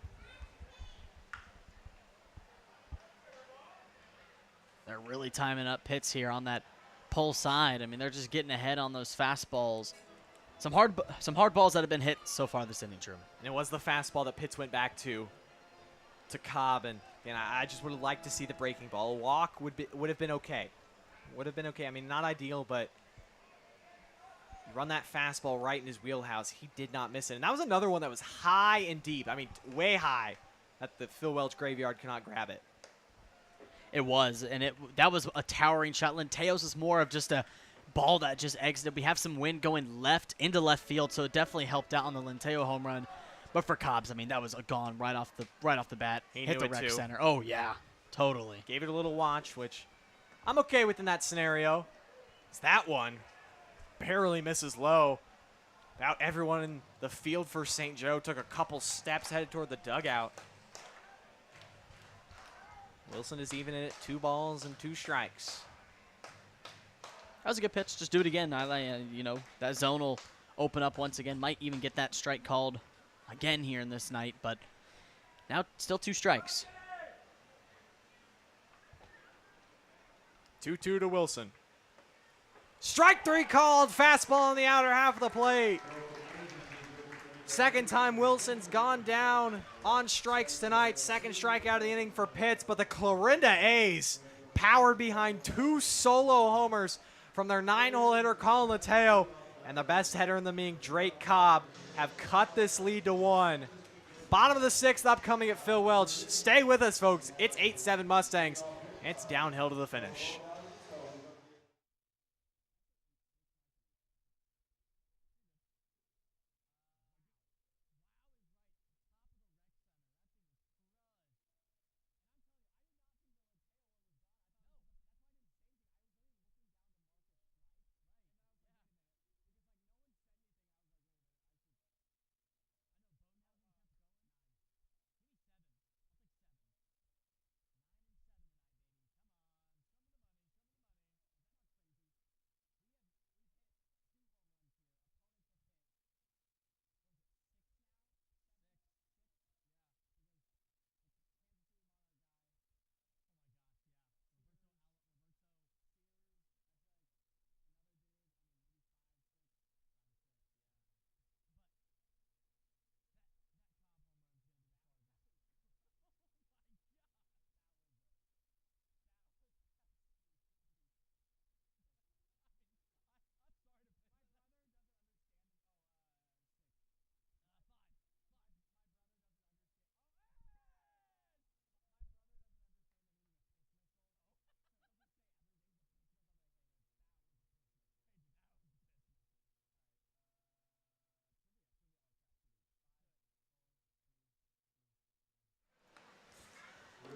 They're really timing up Pitts here on that pull side. I mean, they're just getting ahead on those fastballs. Some hard balls that have been hit so far this inning, Truman. And it was the fastball that Pitts went back to Cobb, and I just would have liked to see the breaking ball. A walk would have been okay. Would have been okay. I mean, not ideal, but run that fastball right in his wheelhouse. He did not miss it. And that was another one that was high and deep. I mean, way high that the Phil Welch graveyard cannot grab it. It was, and that was a towering shot. Lenteos is more of just a ball that just exited. We have some wind going left into left field, so it definitely helped out on the Lenteo home run. But for Cobbs, I mean, that was a gone right off the bat. He hit knew the it rec too. center. Oh yeah, totally. Gave it a little watch, which I'm okay with in that scenario. It's that one barely misses low. About everyone in the field for St. Joe took a couple steps headed toward the dugout. Wilson is even at 2 balls and 2 strikes. That was a good pitch. Just do it again. That zone will open up once again. Might even get that strike called again here in this night, but now still 2 strikes. 2-2 to Wilson. Strike 3 called. Fastball on the outer half of the plate. Second time Wilson's gone down on strikes tonight. Second strikeout of the inning for Pitts, but the Clarinda A's powered behind 2 solo homers from their 9-hole hitter Colin Lateo and the best hitter in the MINK, Drake Cobb, have cut this lead to 1. Bottom of the 6th upcoming at Phil Welch. Stay with us, folks. It's 8-7 Mustangs. It's downhill to the finish.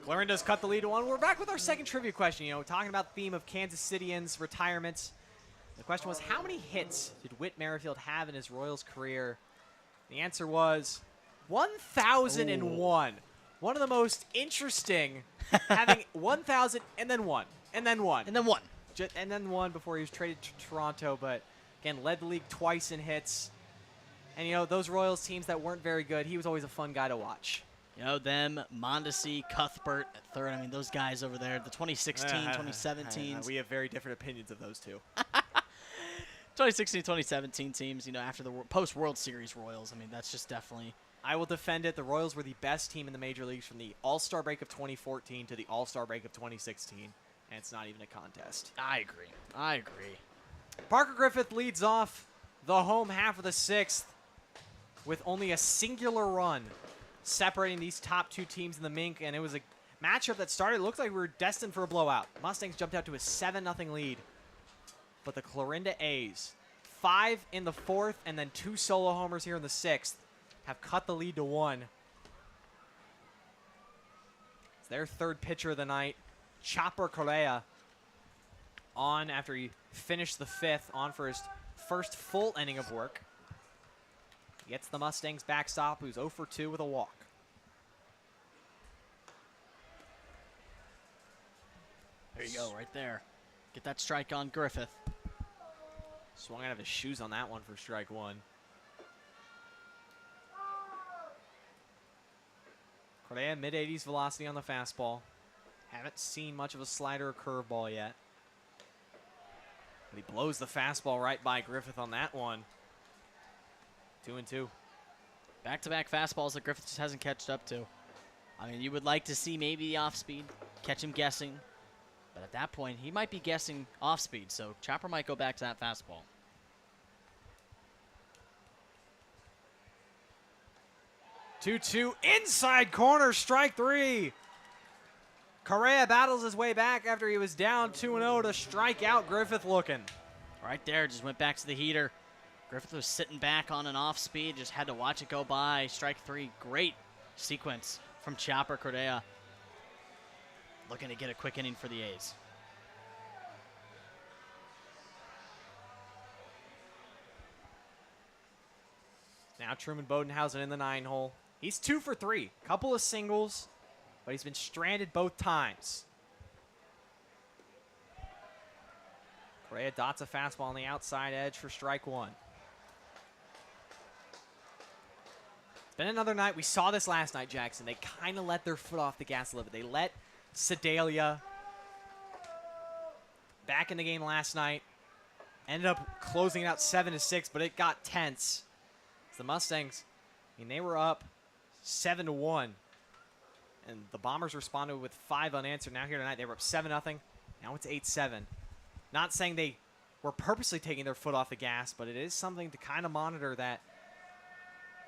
Clarinda's cut the lead to 1. We're back with our second trivia question. Talking about the theme of Kansas Cityans retirements. The question was, how many hits did Whit Merrifield have in his Royals career? The answer was 1,001. One of the most interesting, having 1,000 and then one, and then one. And then one. And then one before he was traded to Toronto, but again, led the league twice in hits. And, you know, those Royals teams that weren't very good, he was always a fun guy to watch. You know, them, Mondesi, Cuthbert at third. I mean, those guys over there, the 2016, 2017. We have very different opinions of those two. 2016, 2017 teams, you know, after the post-World Series Royals. I mean, that's just definitely... I will defend it. The Royals were the best team in the major leagues from the All-Star break of 2014 to the All-Star break of 2016, and it's not even a contest. I agree. Parker Griffith leads off the home half of the sixth with only a singular run separating these top two teams in the MINK, and it was a matchup that started, it looked like we were destined for a blowout. Mustangs jumped out to a 7-0 lead, but the Clarinda A's, 5 in the fourth and then 2 solo homers here in the sixth, have cut the lead to 1. It's their third pitcher of the night, Chopper Correa, on after he finished the fifth, on for his first full inning of work. Gets the Mustangs backstop, who's 0 for 2 with a walk. There you go, right there. Get that strike on Griffith. Swung out of his shoes on that one for strike one. Correa, mid-80s velocity on the fastball. Haven't seen much of a slider or curveball yet. But he blows the fastball right by Griffith on that one. 2-2. Back-to-back fastballs that Griffith just hasn't catched up to. I mean, you would like to see maybe the off-speed, catch him guessing. But at that point, he might be guessing off-speed, so Chopper might go back to that fastball. 2-2, inside corner, strike 3. Correa battles his way back after he was down 2-0 to strike out Griffith looking. Right there, just went back to the heater. Griffith was sitting back on an off-speed, just had to watch it go by. Strike 3, great sequence from Chopper Correa. Looking to get a quick inning for the A's. Now Truman Bodenhausen in the 9-hole. He's 2 for 3. Couple of singles, but he's been stranded both times. Correa dots a fastball on the outside edge for strike 1. It's been another night. We saw this last night, Jackson. They kind of let their foot off the gas a little bit. They let Sedalia back in the game last night. Ended up closing it out 7-6, but it got tense. The Mustangs, I mean, they were up 7-1, and the Bombers responded with 5 unanswered. Now here tonight, they were up 7-0. Now it's 8-7. Not saying they were purposely taking their foot off the gas, but it is something to kind of monitor that.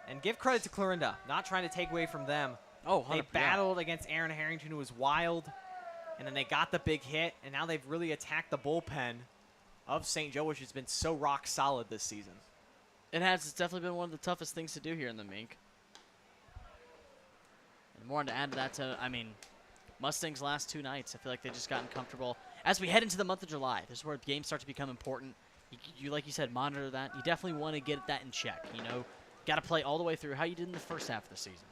And give credit to Clarinda, not trying to take away from them. Oh, they battled against Aaron Harrington, who was wild, and then they got the big hit, and now they've really attacked the bullpen of St. Joe, which has been so rock solid this season. It has. It's definitely been one of the toughest things to do here in the MINK. And more to add to that, I mean, Mustangs' last 2 nights, I feel like they've just gotten comfortable. As we head into the month of July, this is where games start to become important. You like you said, monitor that. You definitely want to get that in check, you know. Got to play all the way through how you did in the first half of the season.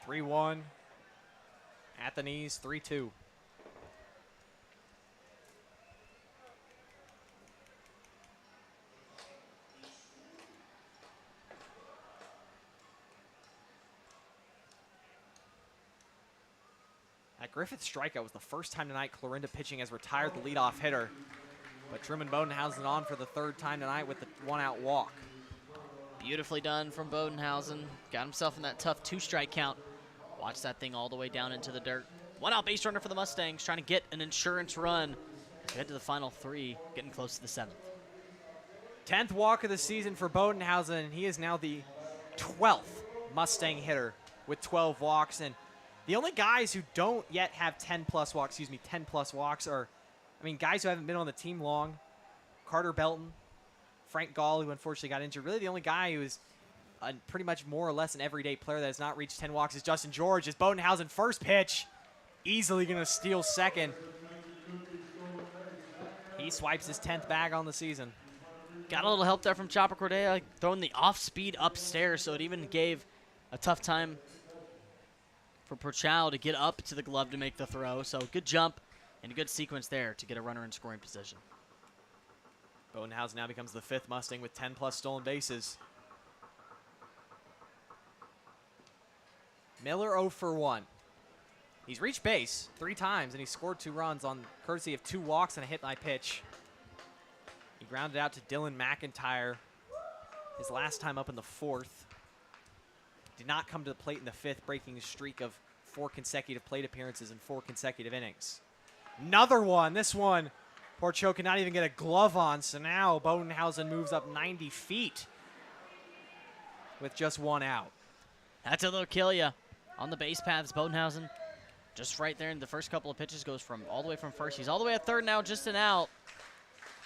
3-1. At the knees, 3-2. That Griffith strikeout was the first time tonight Clarinda pitching has retired the leadoff hitter. But Truman Bodenhausen on for the 3rd time tonight with the 1-out walk. Beautifully done from Bodenhausen. Got himself in that tough 2-strike count. Watch that thing all the way down into the dirt. 1-out base runner for the Mustangs, trying to get an insurance run. Head to the final 3, getting close to the 7th. 10th walk of the season for Bodenhausen, and he is now the 12th Mustang hitter with 12 walks. And the only guys who don't yet have 10-plus walks are, I mean, guys who haven't been on the team long. Carter Belton, Frank Gall, who unfortunately got injured. Really the only guy who is pretty much more or less an everyday player that has not reached 10 walks is Justin George. As Bodenhausen first pitch, easily going to steal second. He swipes his 10th bag on the season. got a little help there from Chopper Correa, throwing the off-speed upstairs, so it even gave a tough time for Porchow to get up to the glove to make the throw. So good jump and a good sequence there to get a runner in scoring position. Bodenhausen now becomes the 5th Mustang with 10+ stolen bases. Miller 0 for 1. He's reached base 3 times, and he scored 2 runs on courtesy of 2 walks and a hit by pitch. He grounded out to Dylan McIntyre his last time up in the 4th. Did not come to the plate in the 5th, breaking his streak of 4 consecutive plate appearances in 4 consecutive innings. Another one. This one, Porchow could not even get a glove on, so now Bodenhausen moves up 90 feet with just 1 out. That's a little kill ya. On the base paths, Bodenhausen just right there in the first couple of pitches goes from all the way from first. He's all the way at third now, just an out.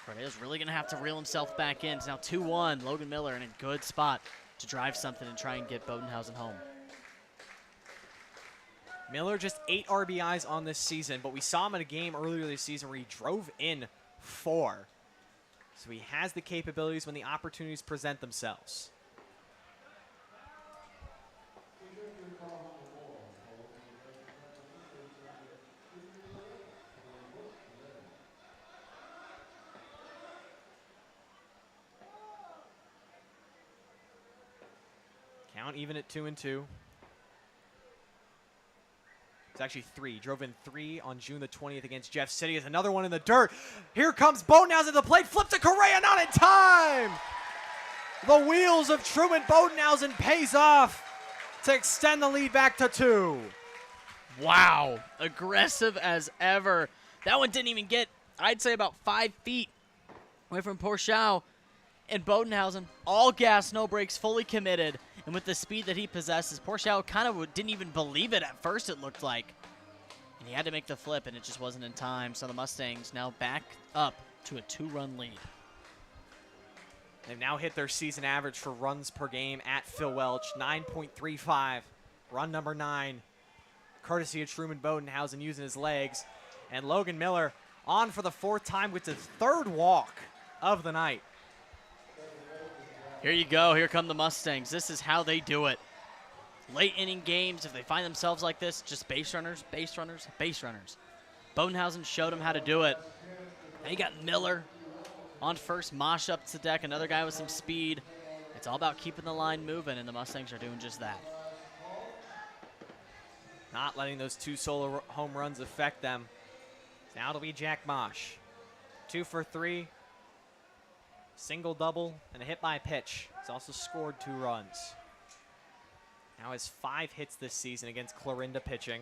Correa's really going to have to reel himself back in. It's now 2-1. Logan Miller in a good spot to drive something and try and get Bodenhausen home. Miller just 8 RBIs on this season, but we saw him in a game earlier this season where he drove in 4. So he has the capabilities when the opportunities present themselves. Count even at 2-2. It's actually 3. Drove in 3 on June the 20th against Jeff City. Is another one in the dirt. Here comes Bodenhausen to the plate. Flip to Correa, not in time. The wheels of Truman Bodenhausen pays off to extend the lead back to 2. Wow, aggressive as ever. That one didn't even get, I'd say, about 5 feet away from Porchow. And Bodenhausen, all gas, no brakes, fully committed. And with the speed that he possesses, Porchow kind of didn't even believe it at first, it looked like. And he had to make the flip, and it just wasn't in time. So the Mustangs now back up to a 2-run lead. They've now hit their season average for runs per game at Phil Welch, 9.35. Run number 9, courtesy of Truman Bodenhausen using his legs. And Logan Miller on for the 4th time with his 3rd walk of the night. Here you go. Here come the Mustangs. This is how they do it. Late inning games, if they find themselves like this, just base runners, base runners, base runners. Bodenhausen showed them how to do it. Now you got Miller on first, Mosh up to the deck, another guy with some speed. It's all about keeping the line moving, and the Mustangs are doing just that. Not letting those 2 solo home runs affect them. Now it'll be Jack Mosh. 2 for 3. Single, double, and a hit by pitch. He's also scored 2 runs. Now has 5 hits this season against Clarinda pitching.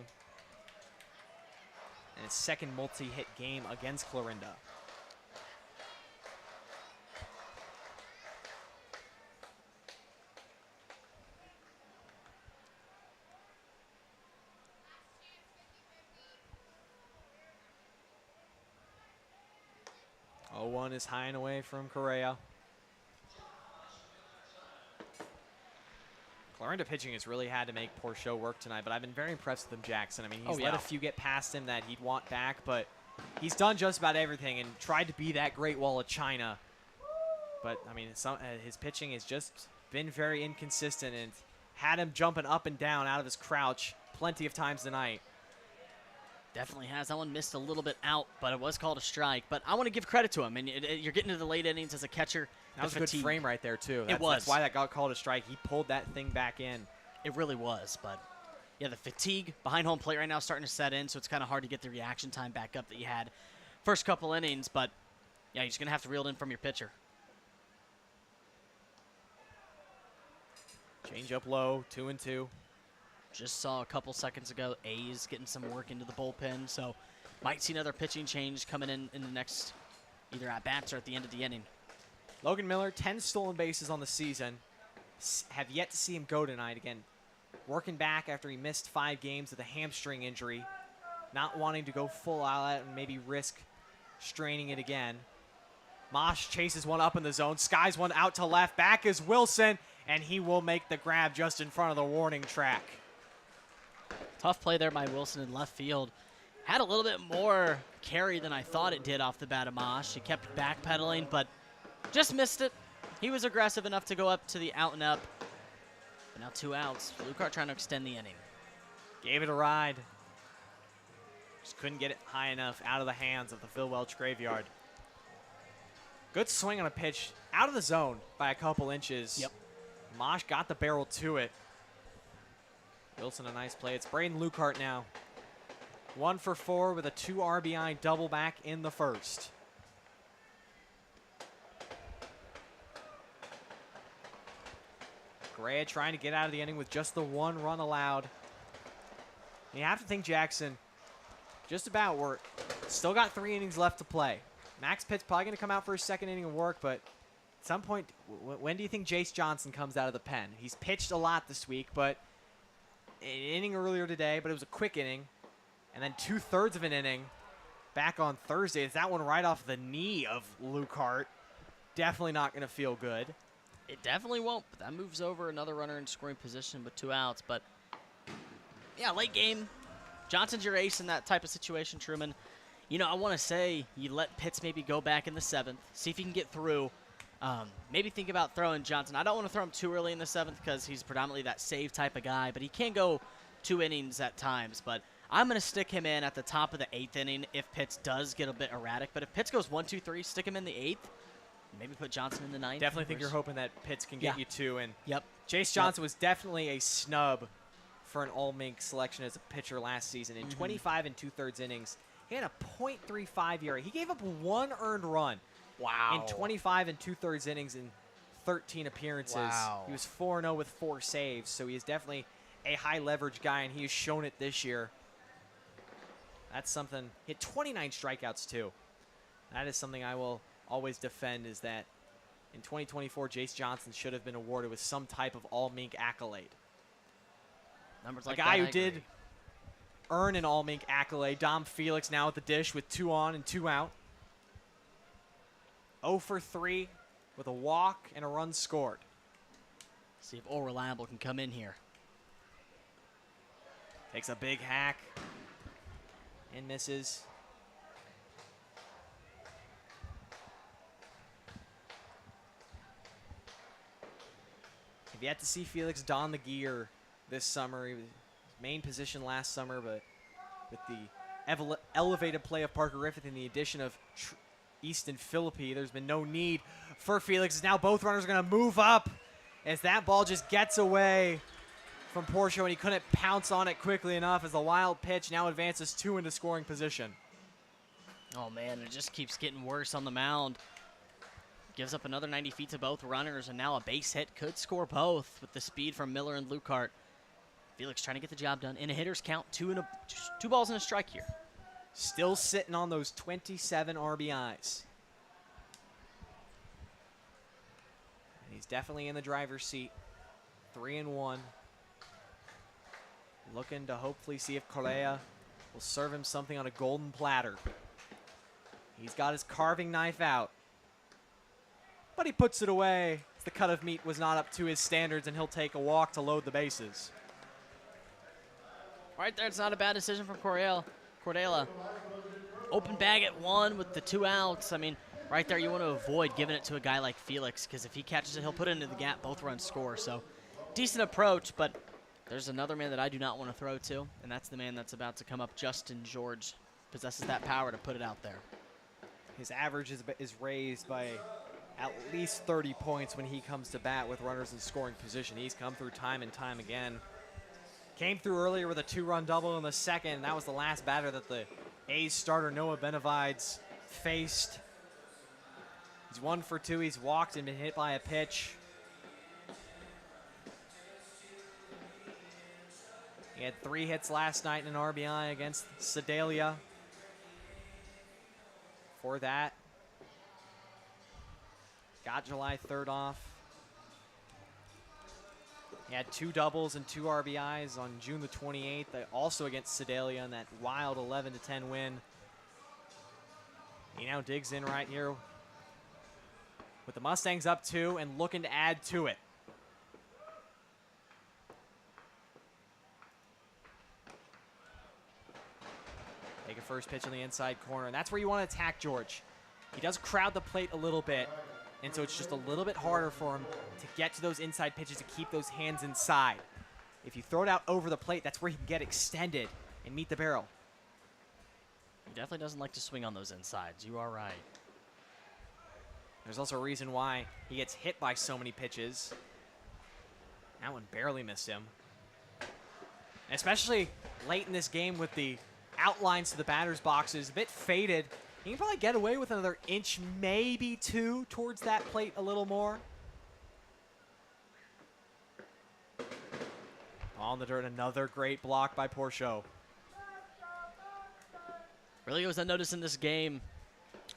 And his 2nd multi-hit game against Clarinda. One is high and away from Correa. Clarinda pitching has really had to make Porchow work tonight, but I've been very impressed with him, Jackson. I mean, he's let a few get past him that he'd want back, but he's done just about everything and tried to be that Great Wall of China. But, I mean, his pitching has just been very inconsistent and had him jumping up and down out of his crouch plenty of times tonight. Definitely has. That one missed a little bit out, but it was called a strike. But I want to give credit to him. And you're getting to the late innings as a catcher. That was a good frame right there, too. It was. That's why that got called a strike. He pulled that thing back in. It really was. But, yeah, the fatigue behind home plate right now is starting to set in, so it's kind of hard to get the reaction time back up that you had first couple innings. But, yeah, you're just going to have to reel it in from your pitcher. Change up low, 2-2. Just saw a couple seconds ago A's getting some work into the bullpen, so might see another pitching change coming in the next either at-bats or at the end of the inning. Logan Miller, 10 stolen bases on the season. Have yet to see him go tonight. Again, working back after he missed 5 games with a hamstring injury. Not wanting to go full out and maybe risk straining it again. Mosh chases one up in the zone, skies one out to left. Back is Wilson, and he will make the grab just in front of the warning track. Tough play there by Wilson in left field. Had a little bit more carry than I thought it did off the bat of Mosh. He kept backpedaling, but Just missed it. He was aggressive enough to go up to the out and up. But now 2 outs. Lucart trying to extend the inning. Gave it a ride. Just couldn't get it high enough out of the hands of the Phil Welch graveyard. Good swing on a pitch out of the zone by a couple inches. Yep. Mosh got the barrel to it. Wilson a nice play. It's Braden Lucart now. 1 for 4 with a 2 RBI double back in the first. Gray trying to get out of the inning with just the 1 run allowed. And you have to think Jackson just about work. Still got 3 innings left to play. Max Pitt's probably going to come out for his 2nd inning of work, but at some point, when do you think Jace Johnson comes out of the pen? He's pitched a lot this week, but an inning earlier today, but it was a quick inning. And then 2/3 of an inning back on Thursday. It's that one right off the knee of Lucart. Definitely not going to feel good. It definitely won't, but that moves over another runner in scoring position with 2 outs. But, yeah, late game. Johnson's your ace in that type of situation, Truman. You know, I want to say you let Pitts maybe go back in the 7th, see if he can get through. Maybe think about throwing Johnson. I don't want to throw him too early in the 7th because he's predominantly that save type of guy, but he can go 2 innings at times. But I'm going to stick him in at the top of the 8th inning if Pitts does get a bit erratic. But if Pitts goes 1, 2, 3, stick him in the 8th. Maybe put Johnson in the 9th. Definitely think you're hoping that Pitts can get you 2. And Yep. Jace Johnson was definitely a snub for an all-MINK selection as a pitcher last season. In 25 2/3 innings, he had a .35 ERA. He gave up 1 earned run. Wow. In 25 2/3 innings in 13 appearances. Wow. He was 4-0 with 4 saves, so he is definitely a high-leverage guy, and he has shown it this year. That's something. Hit 29 strikeouts, too. That is something I will always defend, is that in 2024, Jace Johnson should have been awarded with some type of all-MINK accolade. Numbers A like guy that, who I did agree. earn an all-MINK accolade, Dom Felix, now at the dish with 2 on and 2 out. 0 for 3 with a walk and a run scored. See if All Reliable can come in here. Takes a big hack and misses. I've yet to see Felix don the gear this summer. He was his main position last summer, but with the elevated play of Parker Griffith and the addition of Easton Philippi, there's been no need for Felix. Now both runners are going to move up as that ball just gets away from Portia, and he couldn't pounce on it quickly enough as the wild pitch now advances 2 into scoring position. Oh, man, it just keeps getting worse on the mound. Gives up another 90 feet to both runners, and now a base hit could score both with the speed from Miller and Lucart. Felix trying to get the job done. In a hitter's count, 2 balls and a strike here. Still sitting on those 27 RBIs. And he's definitely in the driver's seat. 3-1. Looking to hopefully see if Correa will serve him something on a golden platter. He's got his carving knife out, but he puts it away. The cut of meat was not up to his standards, and he'll take a walk to load the bases. Right there, it's not a bad decision from Cordela. Open bag at 1 with the 2 outs. I mean, right there, you want to avoid giving it to a guy like Felix, because if he catches it, he'll put it into the gap. Both runs score. So, decent approach, but there's another man that I do not want to throw to, and that's the man that's about to come up. Justin George possesses that power to put it out there. His average is raised by at least 30 points when he comes to bat with runners in scoring position. He's come through time and time again. Came through earlier with a 2-run double in the second, and that was the last batter that the A's starter Noah Benavides faced. He's 1 for 2. He's walked and been hit by a pitch. He had 3 hits last night in an RBI against Sedalia. For that, got July 3rd off. He had 2 doubles and 2 RBIs on June the 28th, also against Sedalia in that wild 11-10 win. He now digs in right here with the Mustangs up 2 and looking to add to it. Take a first pitch on the inside corner, and that's where you want to attack George. He does crowd the plate a little bit, and so it's just a little bit harder for him to get to those inside pitches to keep those hands inside. If you throw it out over the plate, that's where he can get extended and meet the barrel. He definitely doesn't like to swing on those insides. You are right. There's also a reason why he gets hit by so many pitches. That one barely missed him. And especially late in this game with the outlines to the batter's boxes a bit faded, he can probably get away with another inch, maybe two, towards that plate a little more. Ball in the dirt, another great block by Porcho. Really goes unnoticed in this game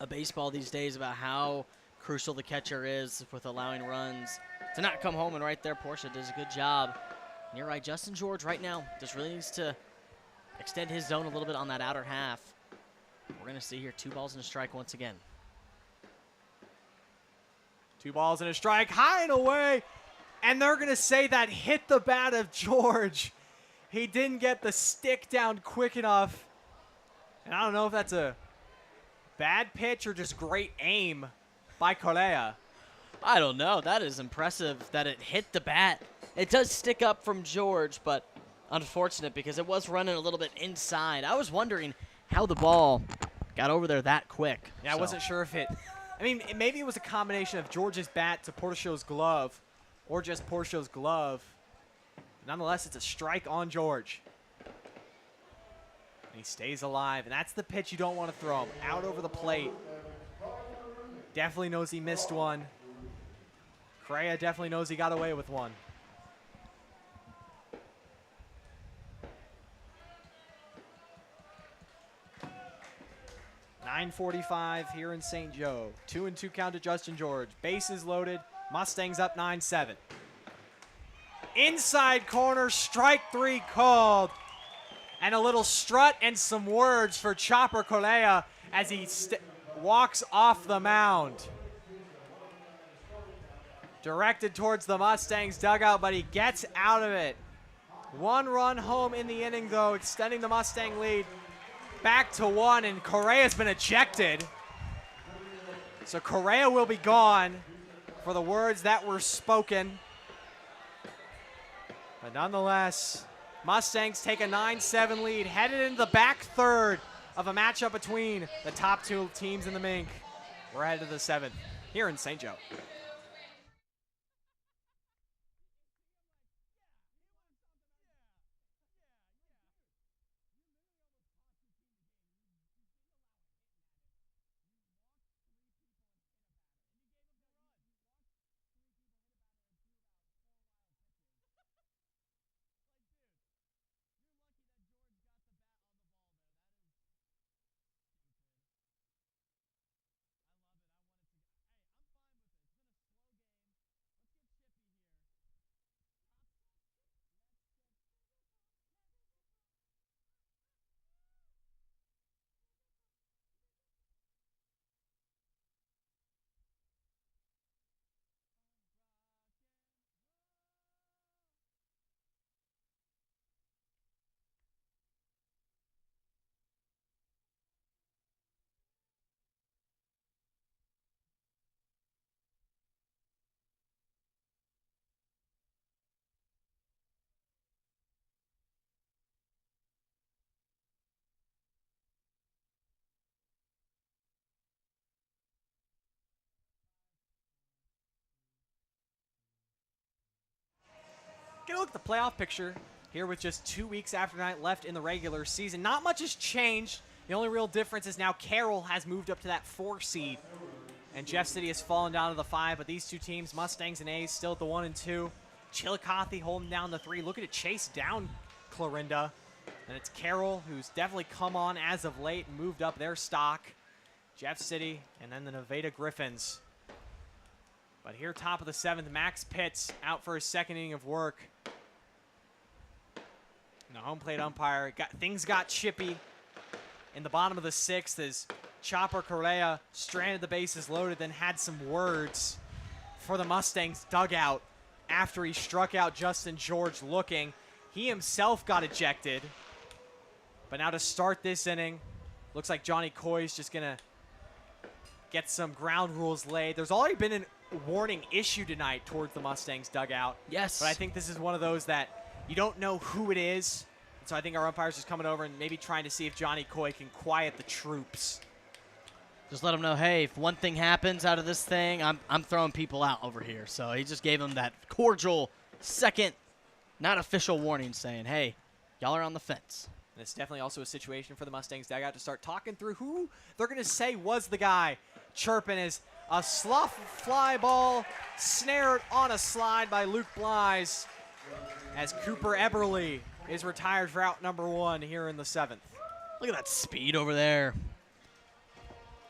of baseball these days about how crucial the catcher is with allowing runs to not come home, and right there Portia does a good job. And you're right, Justin George right now just really needs to extend his zone a little bit on that outer half. We're going to see here 2 balls and a strike once again. 2 balls and a strike, high and away, and they're going to say that hit the bat of George. He didn't get the stick down quick enough, and I don't know if that's a bad pitch or just great aim by Correa. I don't know. That is impressive that it hit the bat. It does stick up from George, but unfortunate because it was running a little bit inside. I was wondering how the ball got over there that quick. Yeah, I wasn't sure if it... I mean, maybe it was a combination of George's bat to Porcho's glove or just Porcho's glove. Nonetheless, it's a strike on George. And he stays alive, and that's the pitch you don't want to throw him. Out over the plate. Definitely knows he missed one. Correa definitely knows he got away with one. .945 here in St. Joe. 2-2 count to Justin George. Bases loaded. Mustangs up 9-7. Inside corner, strike 3 called. And a little strut and some words for Chopper Correa as he walks off the mound. Directed towards the Mustangs dugout, but he gets out of it. 1 run home in the inning, though, extending the Mustang lead back to 1, and Correa's been ejected. So Correa will be gone for the words that were spoken. But nonetheless, Mustangs take a 9-7 lead, headed into the back third of a matchup between the top 2 teams in the MINK. We're headed to the 7th here in St. Joe. Get a look at the playoff picture here with just 2 weeks after night left in the regular season. Not much has changed. The only real difference is now Carroll has moved up to that 4 seed, and Jeff City has fallen down to the 5. But these 2 teams, Mustangs and A's, still at the 1 and 2. Chillicothe holding down the 3, looking to chase down Clarinda. And it's Carroll, who's definitely come on as of late and moved up their stock. Jeff City, and then the Nevada Griffins. But here, top of the 7th, Max Pitts out for his 2nd inning of work. And the home plate umpire, things got chippy in the bottom of the 6th as Chopper Correa stranded the bases loaded, then had some words for the Mustangs dugout after he struck out Justin George looking. He himself got ejected. But now to start this inning, looks like Johnny Coy's just going to get some ground rules laid. There's already been a warning issued tonight towards the Mustangs dugout. Yes. But I think this is one of those that you don't know who it is. So I think our umpire's just coming over and maybe trying to see if Johnny Coy can quiet the troops. Just let them know, hey, if one thing happens out of this thing, I'm throwing people out over here. So he just gave them that cordial second, not official warning saying, hey, y'all are on the fence. And it's definitely also a situation for the Mustangs dugout to start talking through who they're going to say was the guy chirping as a slough fly ball snared on a slide by Luke Blyes as Cooper Eberly is retired for out number 1 here in the 7th. Look at that speed over there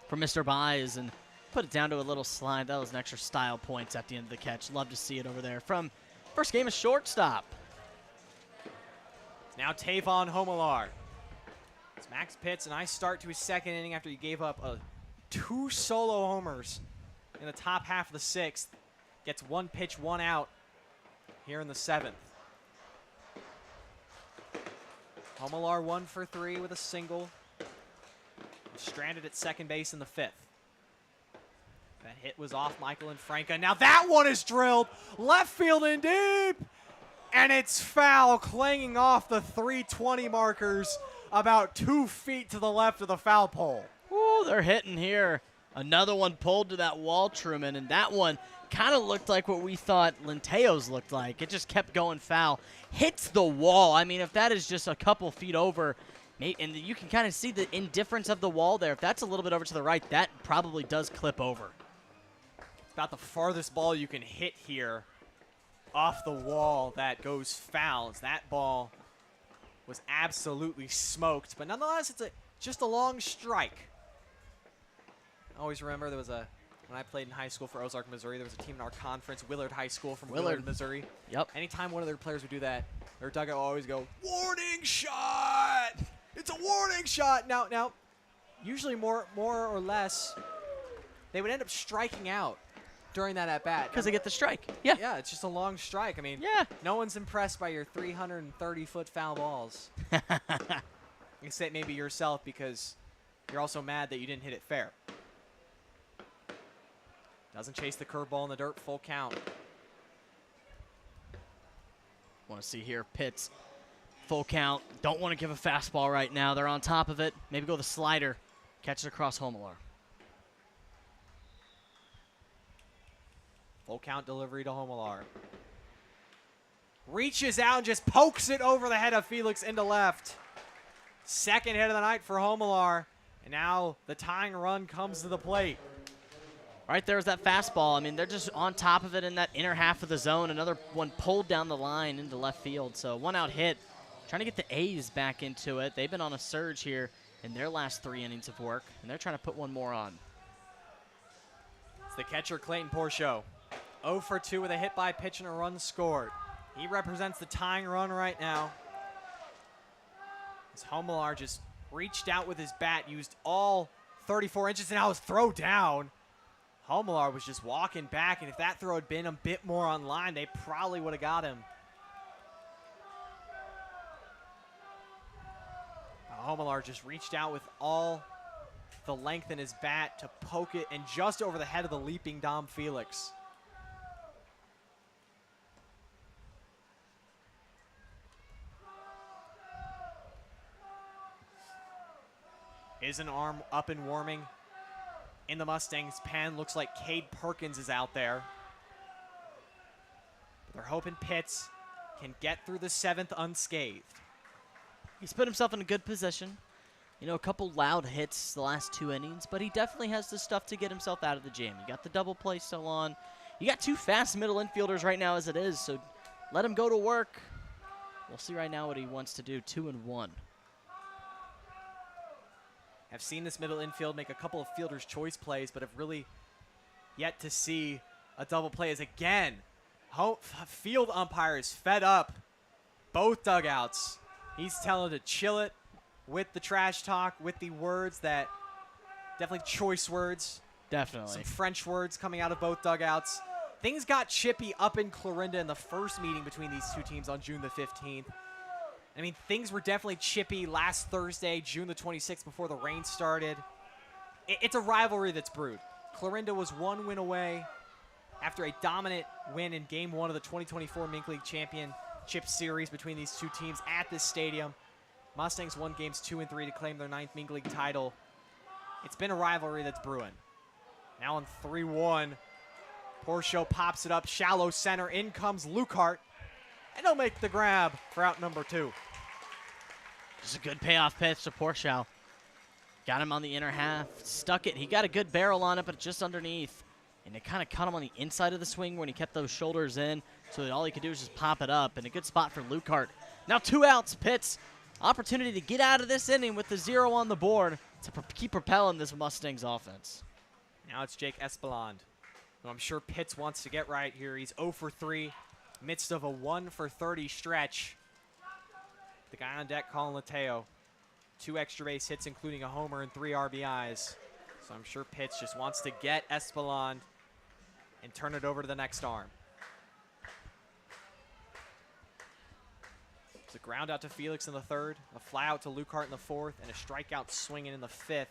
for Mr. Blyes, and put it down to a little slide. That was an extra style points at the end of the catch. Love to see it over there from first game of shortstop. Now Tavon Homelar. It's Max Pitts, a nice start to his second inning after he gave up 2 solo homers in the top half of the 6th. Gets 1 pitch, 1 out here in the 7th. Homelar 1 for 3 with a single. Stranded at second base in the 5th. That hit was off Michael and Franca. Now that one is drilled left field and deep. And it's foul, clanging off the 320 markers about 2 feet to the left of the foul pole. Ooh, they're hitting here. Another one pulled to that wall, Truman, and that one kind of looked like what we thought Linteo's looked like. It just kept going foul. Hits the wall. I mean, if that is just a couple feet over, and you can kind of see the indifference of the wall there. If that's a little bit over to the right, that probably does clip over. It's about the farthest ball you can hit here off the wall that goes foul. That ball was absolutely smoked, but nonetheless, it's just a long strike. I always remember when I played in high school for Ozark, Missouri, there was a team in our conference, Willard High School from Willard, Missouri. Yep. Anytime one of their players would do that, their dugout would always go, warning shot! It's a warning shot! Now, usually more or less, they would end up striking out during that at-bat. Because they get the strike. Yeah. Yeah, it's just a long strike. I mean, Yeah. no one's impressed by your 330-foot foul balls. Except maybe yourself, because you're also mad that you didn't hit it fair. Doesn't chase the curveball in the dirt, full count. Want to see here, Pitts, full count. Don't want to give a fastball right now. They're on top of it. Maybe go the slider. Catch it across Homelar. Full count delivery to Homelar. Reaches out and just pokes it over the head of Felix into left. Second hit of the night for Homelar. And now the tying run comes to the plate. Right there's that fastball. I mean, they're just on top of it in that inner half of the zone. Another one pulled down the line into left field. So 1-out hit. Trying to get the A's back into it. They've been on a surge here in their last 3 innings of work, and they're trying to put one more on. It's the catcher, Clayton Porcho. 0 for 2 with a hit by pitch and a run scored. He represents the tying run right now. As Homelar just reached out with his bat, used all 34 inches, and now his throw down. Homelar was just walking back, and if that throw had been a bit more on line, they probably would have got him. Homelar just reached out with all the length in his bat to poke it, and just over the head of the leaping Dom Felix. Is an arm up and warming in the Mustangs pen. Looks like Cade Perkins is out there. But they're hoping Pitts can get through the 7th unscathed. He's put himself in a good position. You know, a couple loud hits the last 2 innings, but he definitely has the stuff to get himself out of the jam. You got the double play still on. You got 2 fast middle infielders right now as it is, so let him go to work. We'll see right now what he wants to do. 2-1. Have seen this middle infield make a couple of fielder's choice plays, but have really yet to see a double play. As again, field umpire is fed up. Both dugouts. He's telling to chill it with the trash talk, with the words that definitely choice words. Definitely. Some French words coming out of both dugouts. Things got chippy up in Clarinda in the first meeting between these two teams on June the 15th. I mean, things were definitely chippy last Thursday, June the 26th, before the rain started. It's a rivalry that's brewed. Clarinda was 1 win away after a dominant win in Game 1 of the 2024 MINK League Championship Series between these two teams at this stadium. Mustangs won games 2 and 3 to claim their 9th MINK League title. It's been a rivalry that's brewing. Now on 3-1, Porcho pops it up, shallow center. In comes Lukart, and he'll make the grab for out number 2. Just a good payoff pitch to Porcho. Got him on the inner half, stuck it. He got a good barrel on it, but just underneath. And it kind of caught him on the inside of the swing when he kept those shoulders in, so that all he could do was just pop it up. And a good spot for Lukart. Now 2 outs, Pitts. Opportunity to get out of this inning with the 0 on the board to keep propelling this Mustangs offense. Now it's Jake Espelond, who I'm sure Pitts wants to get right here. He's 0 for 3, midst of a 1 for 30 stretch. The guy on deck, Colin Lateo, 2 extra base hits, including a homer and 3 RBIs. So I'm sure Pitts just wants to get Espelond and turn it over to the next arm. It's a ground out to Felix in the 3rd, a fly out to Lukart in the 4th, and a strikeout swinging in the 5th.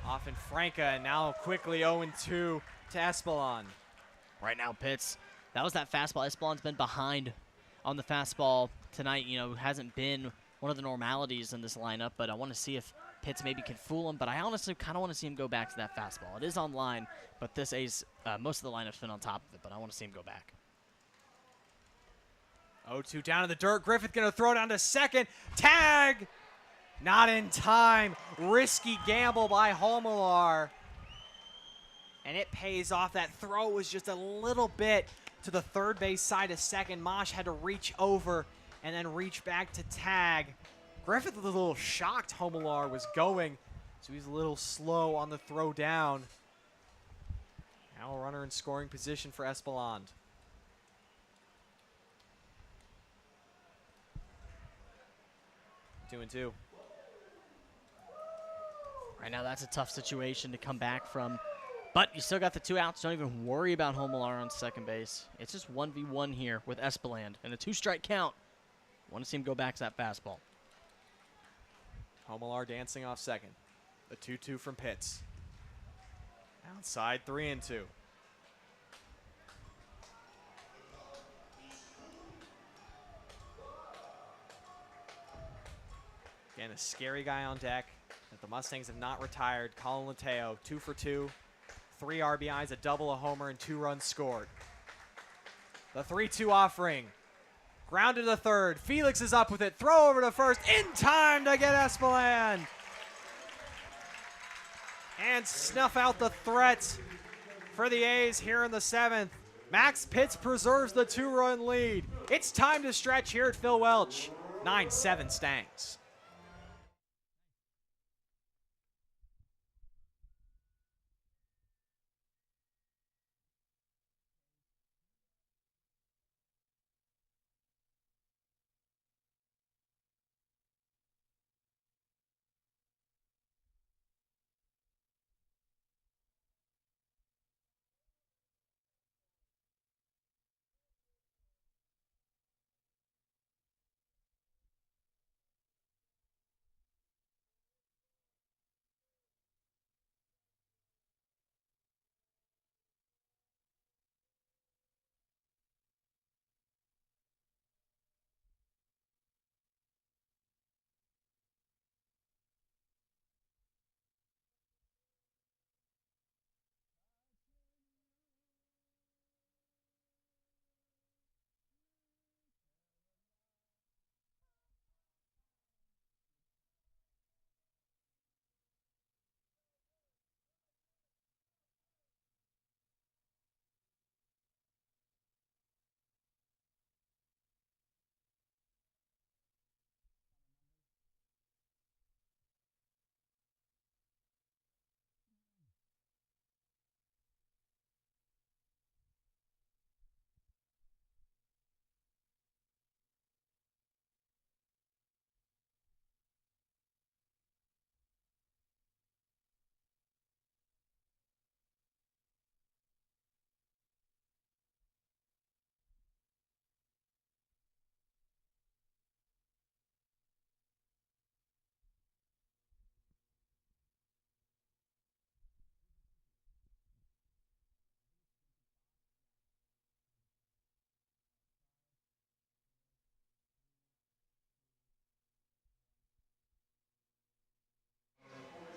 Off in Franca, and now quickly 0-2 to Espelon. Right now, Pitts, that was that fastball. Espelon's been behind on the fastball tonight. You know, hasn't been one of the normalities in this lineup, but I want to see if Pitts maybe can fool him. But I honestly kind of want to see him go back to that fastball. It is on line, but this ace, most of the lineup's been on top of it, but I want to see him go back. 0-2 down to the dirt. Griffith going to throw down to second. Tag! Not in time. Risky gamble by Homelar. And it pays off. That throw was just a little bit to the 3rd base side of second. Mosh had to reach over and then reach back to tag. Griffith was a little shocked Homelar was going, so he's a little slow on the throw down. Now a runner in scoring position for Espelond. 2-2. Right now, that's a tough situation to come back from. But you still got the 2 outs. Don't even worry about Homelar on second base. It's just 1v1 here with Espelond. And a 2-strike count. Want to see him go back to that fastball. Homelar dancing off second. The 2-2 from Pitts. Outside 3-2. Again, a scary guy on deck that the Mustangs have not retired. Colin Lateo, 2 for 2. 3 RBIs, a double, a homer, and 2 runs scored. The 3-2 offering. Grounded to 3rd. Felix is up with it. Throw over to 1st. In time to get Espelond. And snuff out the threat for the A's here in the 7th. Max Pitts preserves the 2-run lead. It's time to stretch here at Phil Welch. 9-7 Stangs.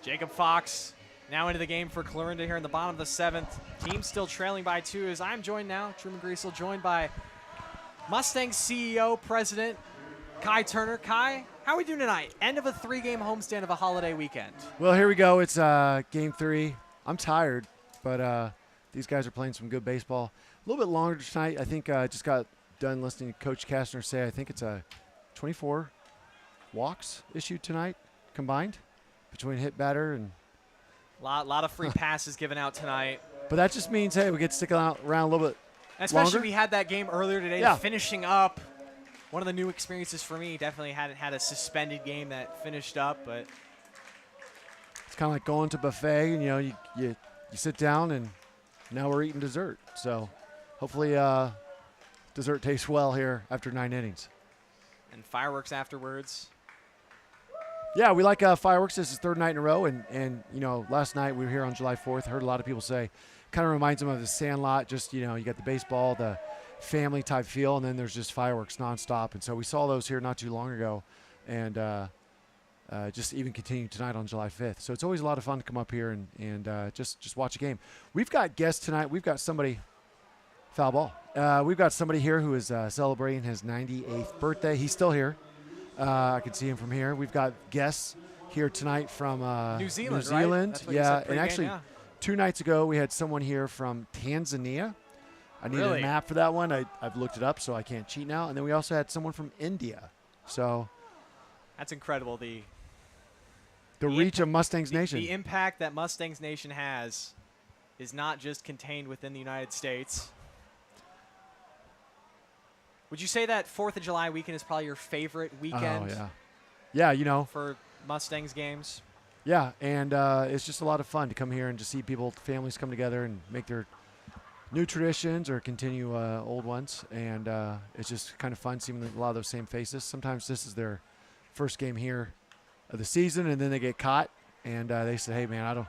Jacob Fox now into the game for Clarinda here in the bottom of the 7th. Team still trailing by 2 as I'm joined now, Truman Griesel, joined by Mustangs CEO, President Kai Turner. Kai, how are we doing tonight? End of a 3-game homestand of a holiday weekend. Well, here we go. It's game 3. I'm tired, but these guys are playing some good baseball. A little bit longer tonight. I think I just got done listening to Coach Kastner say I think it's a 24 walks issued tonight combined between hit batter and Lot of free passes given out tonight. But that just means, hey, we get to stick around a little bit Especially longer. we had that game earlier today, Yeah. finishing up. One of the new experiences for me. Definitely hadn't had a suspended game that finished up, but It's kind of like going to buffet, and you sit down, and now we're eating dessert. So hopefully dessert tastes well here after 9 innings. and fireworks afterwards. Yeah, we like fireworks. This is 3rd night in a row, and last night we were here on July 4th. Heard a lot of people say, kind of reminds them of the Sandlot. Just you got the baseball, the family type feel, and then there's just fireworks nonstop. And so we saw those here not too long ago, and just even continue tonight on July 5th. So it's always a lot of fun to come up here and just watch a game. We've got guests tonight. We've got somebody foul ball. We've got somebody here who is celebrating his 98th birthday. He's still here. I can see him from here. We've got guests here tonight from New Zealand, New right? Zealand. That's what you Yeah, said and pregame, actually yeah. 2 nights ago we had someone here from Tanzania. I needed Really? a map for that one. I've looked it up, so I can't cheat now. And then we also had someone from India. So That's incredible. The reach of Mustangs Nation. The impact that Mustangs Nation has is not just contained within the United States. Would you say that 4th of July weekend is probably your favorite weekend Oh, yeah. Yeah, for Mustangs games? Yeah, and it's just a lot of fun to come here and just see people, families come together and make their new traditions or continue old ones. And it's just kind of fun seeing a lot of those same faces. Sometimes this is their first game here of the season, and then they get caught, and they say, hey, man,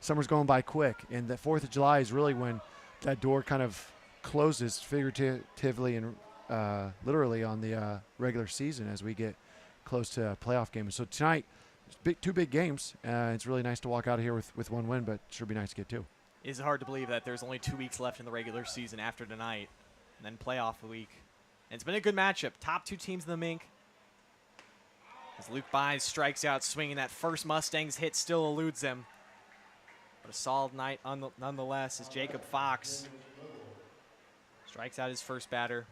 summer's going by quick. And the 4th of July is really when that door kind of closes figuratively and literally on the regular season as we get close to a playoff game. And so tonight, two big games. It's really nice to walk out of here with 1 win, but it sure be nice to get 2. It's hard to believe that there's only 2 weeks left in the regular season after tonight, and then playoff week. And it's been a good matchup. Top 2 teams in the MINK. As Luke Byes strikes out swinging, that first Mustangs hit still eludes him. But a solid night nonetheless as Jacob Fox strikes out his first batter.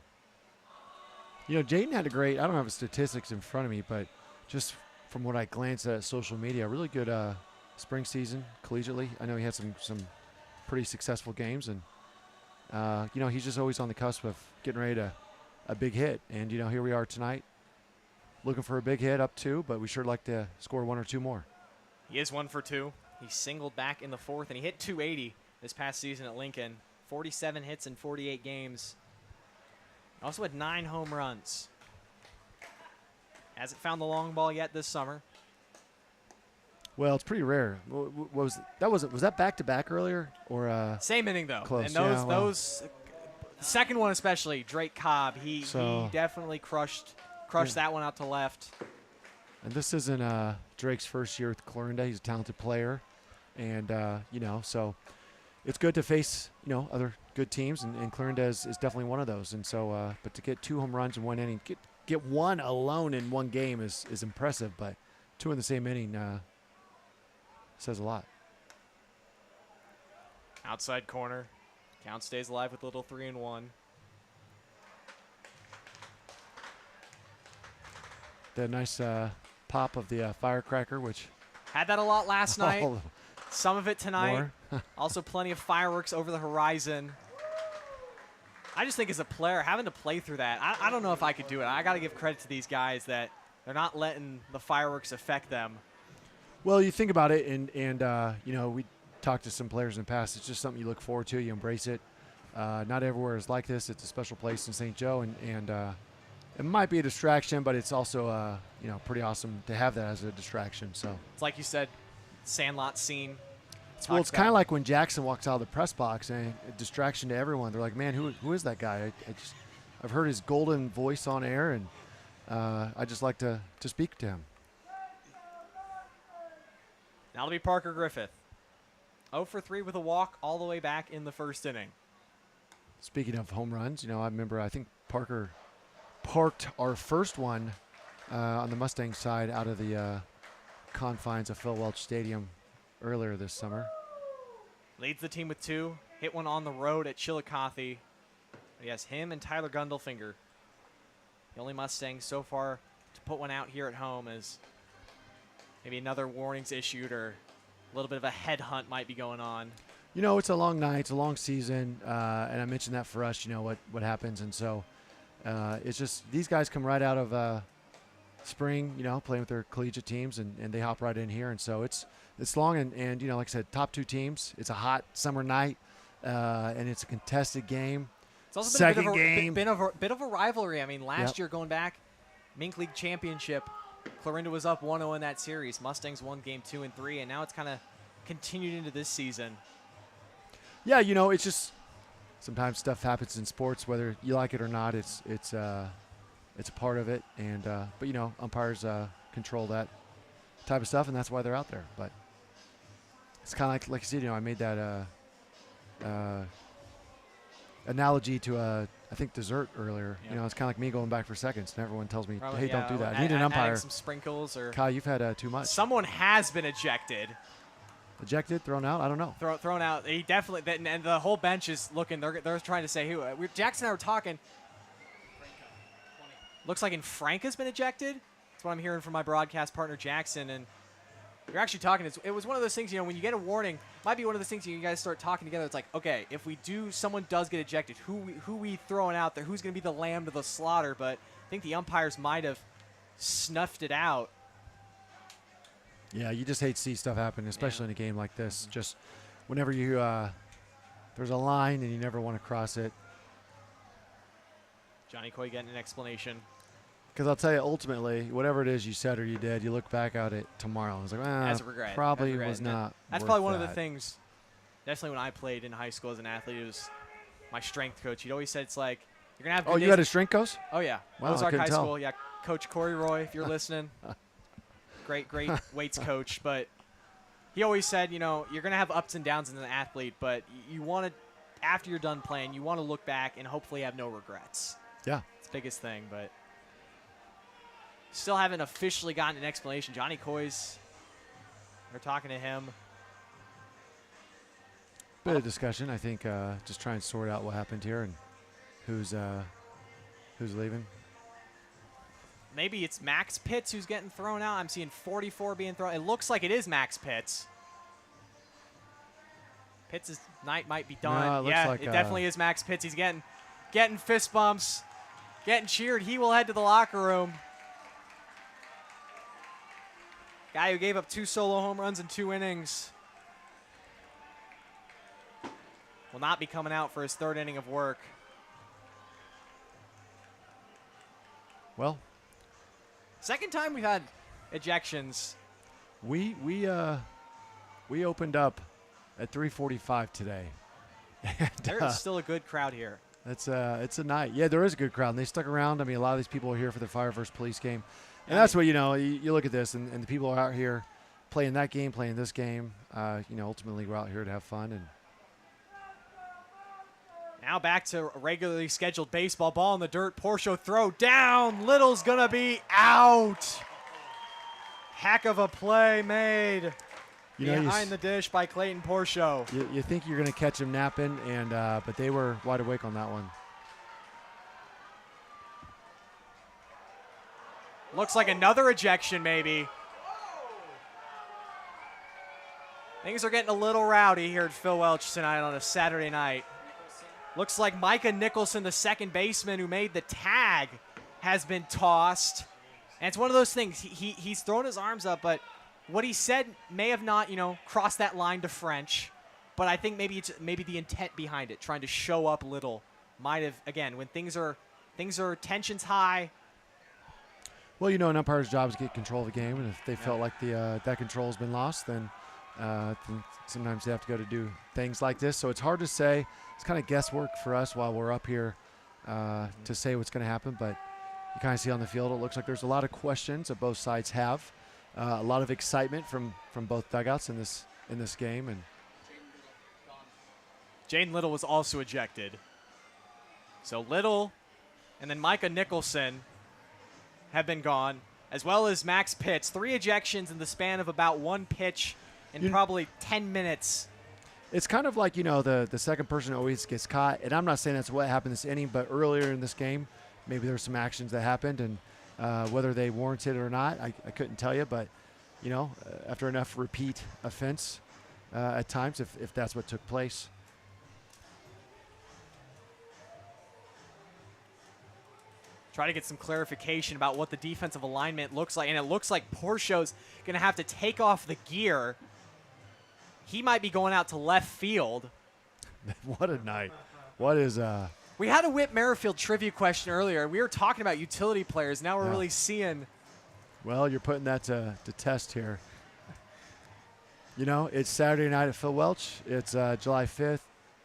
Jaden had a great, I don't have the statistics in front of me, but just from what I glanced at social media, really good spring season collegiately. I know he had some pretty successful games, and he's just always on the cusp of getting ready to a big hit. And here we are tonight, looking for a big hit, up 2, but we sure like to score 1 or 2 more. He is 1 for 2. He singled back in the 4th, and he hit .280 this past season at Lincoln. 47 hits in 48 games. Also had 9 home runs. Hasn't found the long ball yet this summer. Well, it's pretty rare. Was that back-to-back earlier? Or Same inning, though. close, And yeah, well. the second one especially, Drake Cobb, he definitely crushed that one out to left. And this isn't Drake's first year with Clarinda. He's a talented player. And, so it's good to face, other good teams. And Clarinda is definitely one of those. And so, but to get 2 home runs in 1 inning, get 1 alone in 1 game is impressive. But 2 in the same inning says a lot. Outside corner. Count stays alive with a little 3-1. The nice pop of the firecracker, which Had that a lot last night. Oh, Some of it tonight. more. Also plenty of fireworks over the horizon. I just think as a player, having to play through that, I don't know if I could do it. I got to give credit to these guys that they're not letting the fireworks affect them. Well, you think about it, and we talked to some players in the past. It's just something you look forward to. You embrace it. Not everywhere is like this. It's a special place in St. Joe, and it might be a distraction, but it's also pretty awesome to have that as a distraction. So It's like you said, Sandlot scene. it's kind of like when Jackson walks out of the press box, and a distraction to everyone. They're like, man, who is that guy? I've heard his golden voice on air, and I just like to speak to him. That'll be Parker Griffith. 0 for 3 with a walk all the way back in the first inning. Speaking of home runs, I remember I think Parker parked our first one on the Mustangs side out of the confines of Phil Welch Stadium earlier this summer. Leads the team with 2. Hit one on the road at Chillicothe. Yes, him and Tyler Gundelfinger. The only Mustangs so far to put one out here at home, as maybe another warning's issued or a little bit of a headhunt might be going on. It's a long night, it's a long season, and I mentioned that for us, what happens. And so it's just these guys come right out of spring, playing with their collegiate teams, and they hop right in here. And so it's long, and like I said, top 2 teams. It's a hot summer night, and it's a contested game. It's also been a bit of a rivalry. I mean, last year going back, MINK League Championship, Clarinda was up 1-0 in that series. Mustangs won game 2 and 3, and now it's kind of continued into this season. Yeah, it's just sometimes stuff happens in sports, whether you like it or not. It's a part of it, and but umpires control that type of stuff, and that's why they're out there. But it's kind of like you said, I made that analogy to I think dessert earlier. Yep. It's kind of like me going back for seconds, and everyone tells me, Probably, "Hey, don't do that. I need an umpire." Adding some sprinkles or Kyle, you've had too much. Someone has been ejected. Ejected, thrown out. I don't know. Thrown out. He definitely. And the whole bench is looking. They're trying to say who. Jackson and I were talking. Looks like Franca's been ejected. That's what I'm hearing from my broadcast partner Jackson. And you're actually talking. It was one of those things. When you get a warning, might be one of those things you guys start talking together. It's like, okay, if someone does get ejected, who we throwing out there? Who's going to be the lamb to the slaughter? But I think the umpires might have snuffed it out. Yeah, you just hate to see stuff happen, especially in a game like this. Just whenever you there's a line and you never want to cross it. Johnny Coy getting an explanation. Because I'll tell you, ultimately, whatever it is you said or you did, you look back at it tomorrow. And it's like, as a regret. Probably as a regret. was not. That's worth probably one of that. the things. Definitely when I played in high school as an athlete, it was my strength coach. He'd always said it's like you're gonna have. Oh, you had a strength coach? Oh yeah, Wow, Ozark I High couldn't tell. School. Yeah, Coach Corey Roy, if you're listening, great weights coach. But he always said, you're gonna have ups and downs as an athlete, but you want to, after you're done playing, you want to look back and hopefully have no regrets. Yeah. It's the biggest thing, but still haven't officially gotten an explanation. Johnny Coy's, they're talking to him. Bit of discussion, I think. Just try and sort out what happened here and who's leaving. Maybe it's Max Pitts who's getting thrown out. I'm seeing 44 being thrown. It looks like it is Max Pitts. Pitts' night might be done. No, it looks yeah, like, it definitely is Max Pitts. He's getting fist bumps, getting cheered. He will head to the locker room. Guy who gave up 2 solo home runs in 2 innings will not be coming out for his 3rd inning of work. Well, second time we've had ejections. we opened up at 3:45 today. And, There is still a good crowd here. it's a night. Yeah, there is a good crowd, and they stuck around. I mean, a lot of these people are here for the Fire vs. Police game. And that's what, you look at this, and the people are out here playing that game, playing this game. Ultimately, we're out here to have fun. And now back to regularly scheduled baseball. Ball in the dirt. Porsche throw down. Little's going to be out. Heck of a play made behind the dish by Clayton Porsche. you think you're going to catch him napping, and but they were wide awake on that one. Looks like another ejection, maybe. Things are getting a little rowdy here at Phil Welch tonight on a Saturday night. Looks like Micah Nicholson, the second baseman who made the tag, has been tossed. And it's one of those things. He's thrown his arms up, but what he said may have not, crossed that line to French. But I think maybe the intent behind it, trying to show up Little, might have, again, when things are tensions high. Well, an umpire's job is to get control of the game, and if they felt like that control has been lost, then sometimes they have to go to do things like this. So it's hard to say. It's kind of guesswork for us while we're up here to say what's going to happen. But you kind of see on the field, it looks like there's a lot of questions that both sides have. a lot of excitement from both dugouts in this game. And Jaden Little was also ejected. So Little and then Micah Nicholson have been gone, as well as Max Pitts. 3 ejections in the span of about 1 pitch in probably 10 minutes. it's kind of like, the second person always gets caught. And I'm not saying that's what happened this inning, but earlier in this game, maybe there were some actions that happened, and whether they warranted it or not, I couldn't tell you. But, after enough repeat offense at times, if that's what took place. Try to get some clarification about what the defensive alignment looks like. And it looks like Porcho's going to have to take off the gear. He might be going out to left field. What a night. What is We had a Whit Merrifield trivia question earlier. We were talking about utility players. Now we're really seeing. Well, you're putting that to test here. It's Saturday night at Phil Welch. It's July 5th.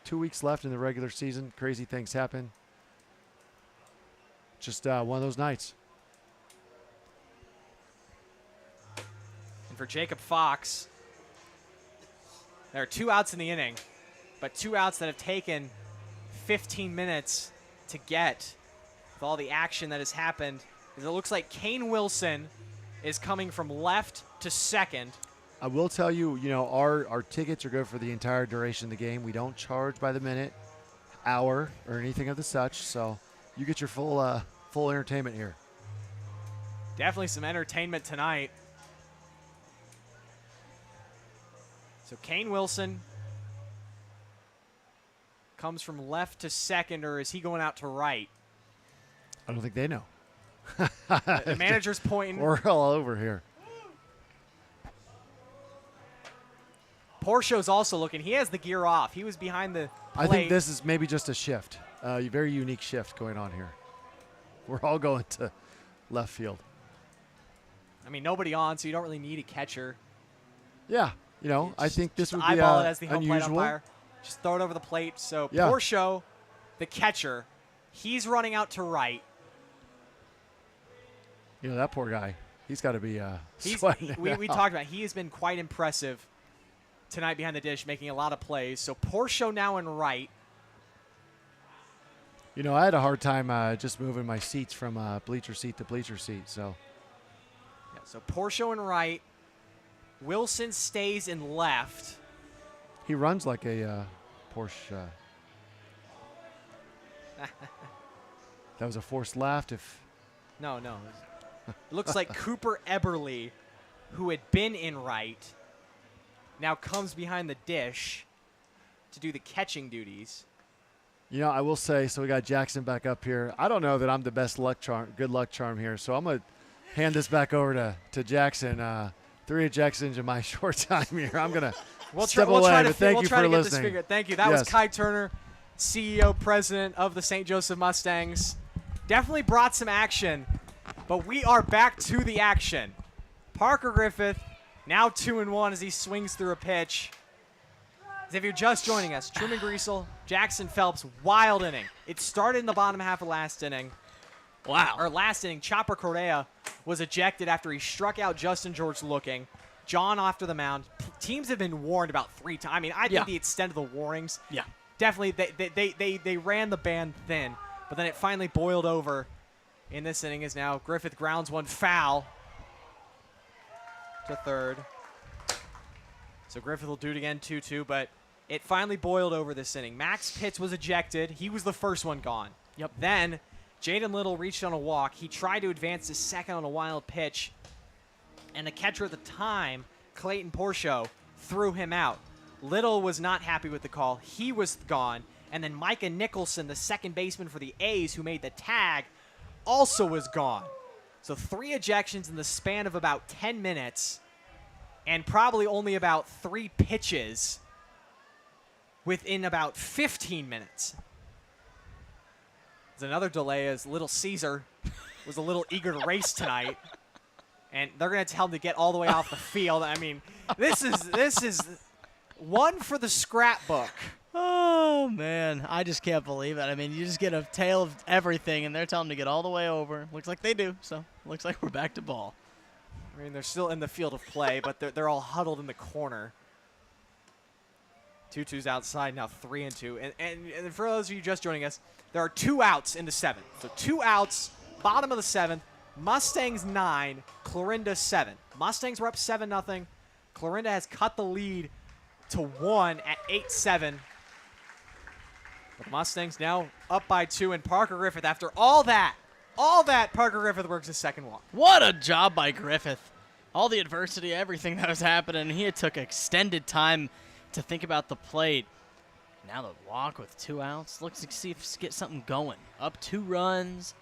2 weeks left in the regular season. Crazy things happen. Just one of those nights. And for Jacob Fox, there are 2 outs in the inning, but 2 outs that have taken 15 minutes to get with all the action that has happened. It looks like Kane Wilson is coming from left to second. I will tell you, our tickets are good for the entire duration of the game. We don't charge by the minute, hour, or anything of the such. So you get your full entertainment here. Definitely some entertainment tonight. So Kane Wilson comes from left to second, or is he going out to right? I don't think they know. The manager's pointing. We're all over here. Porcho's also looking. He has the gear off. He was behind the plate. I think this is maybe just a shift, a very unique shift going on here. We're all going to left field. I mean, nobody on, so you don't really need a catcher. Yeah, I think this would be eyeball it as the home plate unusual. umpire. Just throw it over the plate. So Yeah. Porcho, the catcher, he's running out to right. That poor guy. He's got to be He's, sweating. we talked about it. He has been quite impressive tonight behind the dish, making a lot of plays. So Porcho now in right. I had a hard time just moving my seats from bleacher seat to bleacher seat. So Yeah, so Porcho in right. Wilson stays in left. he runs like a Porsche. That was a forced laugh. No. It looks like Cooper Eberle, who had been in right, now comes behind the dish to do the catching duties. I will say, so we got Jackson back up here. I don't know that I'm the best good luck charm here, so I'm going to hand this back over to Jackson. 3 ejections in my short time here. I'm going to step away, but thank you for listening. Thank you. That was Kai Turner, CEO, president of the St. Joseph Mustangs. Definitely brought some action, but we are back to the action. Parker Griffith, now 2-1 as he swings through a pitch. If you're just joining us, Truman Griesel, Jackson Phelps, wild inning. It started in the bottom half of last inning. Wow. Or last inning, Chopper Correa was ejected after he struck out Justin George looking. John off to the mound. Teams have been warned about 3 times. I mean, I think the extent of the warnings, definitely they ran the band thin. But then it finally boiled over in this inning as now Griffith grounds one foul to third. So Griffith will do it again 2-2, but it finally boiled over this inning. Max Pitts was ejected. He was the first one gone. Yep. Then Jaden Little reached on a walk. He tried to advance to second on a wild pitch, and the catcher at the time, Clayton Porcho, threw him out. Little was not happy with the call. He was gone. And then Micah Nicholson, the second baseman for the A's who made the tag, also was gone. So 3 ejections in the span of about 10 minutes and probably only about 3 pitches within about 15 minutes. There's another delay as Little Caesar was a little eager to race tonight. And they're going to tell him to get all the way off the field. I mean, this is one for the scrapbook. Oh, man. I just can't believe it. I mean, you just get a tale of everything, and they're telling them to get all the way over. Looks like they do, so looks like we're back to ball. I mean, they're still in the field of play, but they're all huddled in the corner. 2-2's outside, now 3-2. And for those of you just joining us, there are 2 outs in the 7th. So 2 outs, bottom of the 7th. Mustangs 9, Clarinda 7. Mustangs were up 7-0. Clarinda has cut the lead to 1 at 8-7. But Mustangs now up by 2, and Parker Griffith, after all that, Parker Griffith works his second walk. What a job by Griffith. All the adversity, everything that was happening, he took extended time to think about the plate. Now the walk with 2 outs. Looks to see if get something going. Up 2 runs,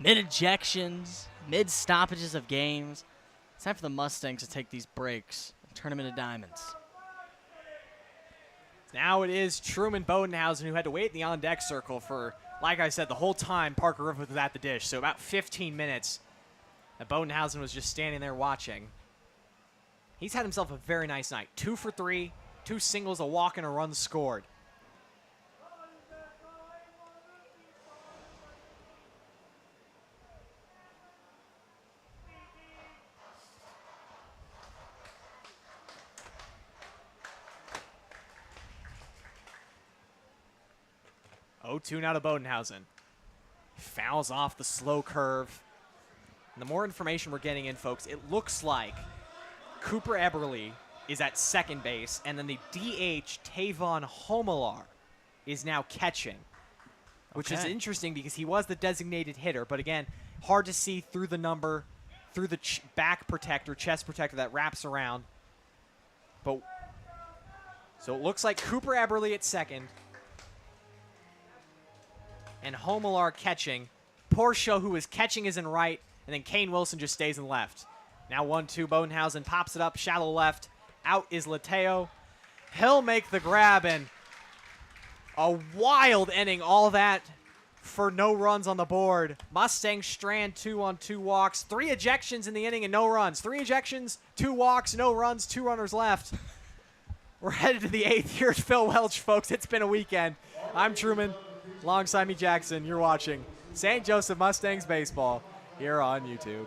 mid-ejections, mid-stoppages of games. It's time for the Mustangs to take these breaks and turn them into diamonds. Now it is Truman Bodenhausen who had to wait in the on-deck circle for, like I said, the whole time Parker Griffith was at the dish. So about 15 minutes that Bodenhausen was just standing there watching. He's had himself a very nice night. 2 for 3, 2 singles, a walk, and a run scored. Oh, 2 now to Bodenhausen. Fouls off the slow curve. And the more information we're getting in, folks, it looks like Cooper Eberle is at second base, and then the DH, Tavon Homelar, is now catching, which is interesting because he was the designated hitter. But again, hard to see through the number, through the back protector, chest protector that wraps around. But so it looks like Cooper Eberle at second, and Homelar catching. Porsche, who is catching, is in right, and then Kane Wilson just stays in left. Now 1-2, Bodenhausen pops it up, shallow left. Out is Lateo. He'll make the grab, and a wild inning, all that for no runs on the board. Mustangs strand 2 on 2 walks. 3 ejections in the inning and no runs. 3 ejections, 2 walks, no runs, 2 runners left. We're headed to the 8th. Here's Phil Welch, folks. It's been a weekend. I'm Truman. Alongside me, Jackson. You're watching St. Joseph Mustangs baseball here on YouTube.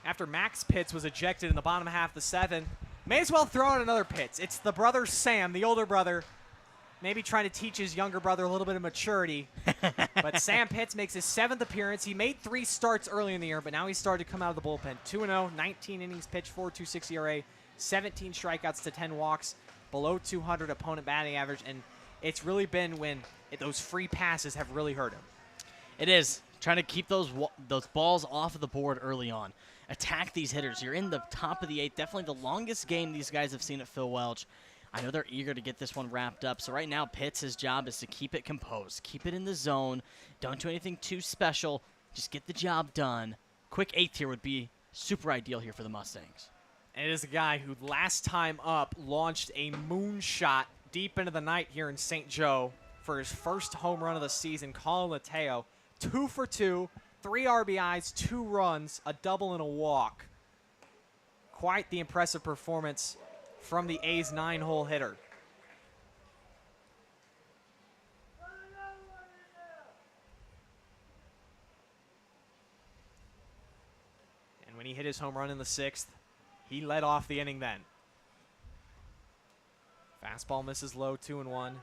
After Max Pitts was ejected in the bottom half of the 7th, may as well throw out another Pitts. It's the brother Sam, the older brother, maybe trying to teach his younger brother a little bit of maturity. But Sam Pitts makes his 7th appearance. He made 3 starts early in the year, but now he's started to come out of the bullpen. 2-0, 19 innings pitched, 4.26 ERA, 17 strikeouts to 10 walks, below 200 opponent batting average, and it's really been when those free passes have really hurt him. It is. Trying to keep those balls off of the board early on. Attack these hitters. You're in the top of the 8th. Definitely the longest game these guys have seen at Phil Welch. I know they're eager to get this one wrapped up. So right now, Pitts' job is to keep it composed. Keep it in the zone. Don't do anything too special. Just get the job done. Quick 8th here would be super ideal here for the Mustangs. And it is a guy who last time up launched a moonshot deep into the night here in St. Joe for his first home run of the season, Colin Mateo. 2 for 2, 3 RBIs, 2 runs, a double and a walk. Quite the impressive performance from the A's 9-hole hitter. And when he hit his home run in the 6th, he led off the inning then. Fastball misses low, 2-1.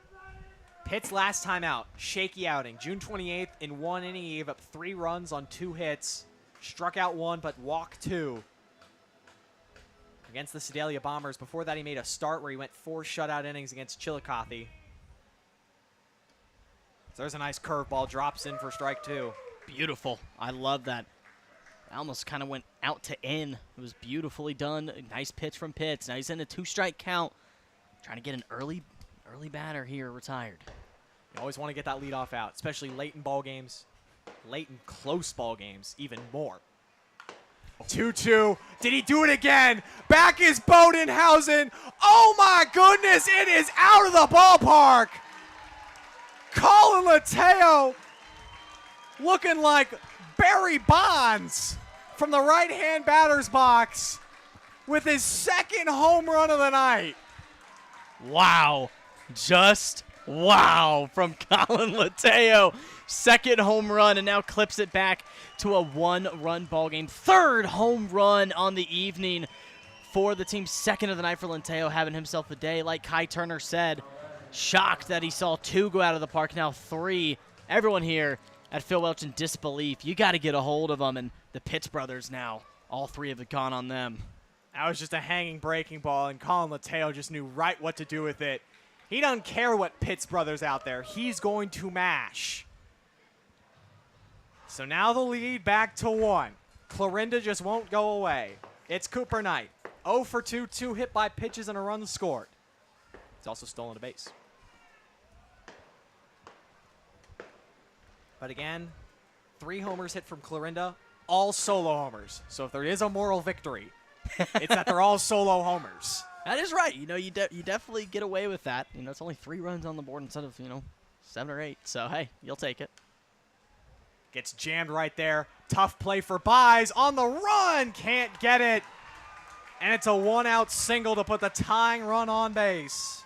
Pitt's last time out, shaky outing. June 28th, in 1 inning, he gave up 3 runs on 2 hits. Struck out 1, but walked 2. Against the Sedalia Bombers. Before that, he made a start where he went 4 shutout innings against Chillicothe. So there's a nice curveball, drops in for strike 2. Beautiful. I love that. I almost kind of went out to in. It was beautifully done. A nice pitch from Pitts. Now he's in a 2-strike count. Trying to get an early batter here retired. You always want to get that leadoff out, especially late in ball games, late in close ball games, even more. 2-2. Did he do it again? Back is Bodenhausen. Oh my goodness, it is out of the ballpark. Colin Mateo looking like Barry Bonds from the right-hand batter's box with his 2nd home run of the night. Wow. Just wow from Colin Mateo. 2nd home run, and now clips it back to a 1-run ball game. 3rd home run on the evening for the team. 2nd of the night for Mateo, having himself a day. Like Kai Turner said, shocked that he saw 2 go out of the park, now 3. Everyone here at Phil Welch in disbelief. You got to get a hold of them, and the Pitts brothers now, all 3 have gone on them. That was just a hanging breaking ball, and Colin Mateo just knew right what to do with it. He doesn't care what Pitts brothers out there. He's going to mash. So now the lead back to 1. Clarinda just won't go away. It's Cooper Knight. 0 for 2, 2 hit by pitches and a run scored. He's also stolen a base. But again, 3 homers hit from Clarinda, all solo homers. So if there is a moral victory, it's that they're all solo homers. That is right. You know, you definitely get away with that. You know, it's only 3 runs on the board instead of, 7 or 8. So, hey, you'll take it. Gets jammed right there. Tough play for Buys on the run. Can't get it. And it's a 1-out single to put the tying run on base.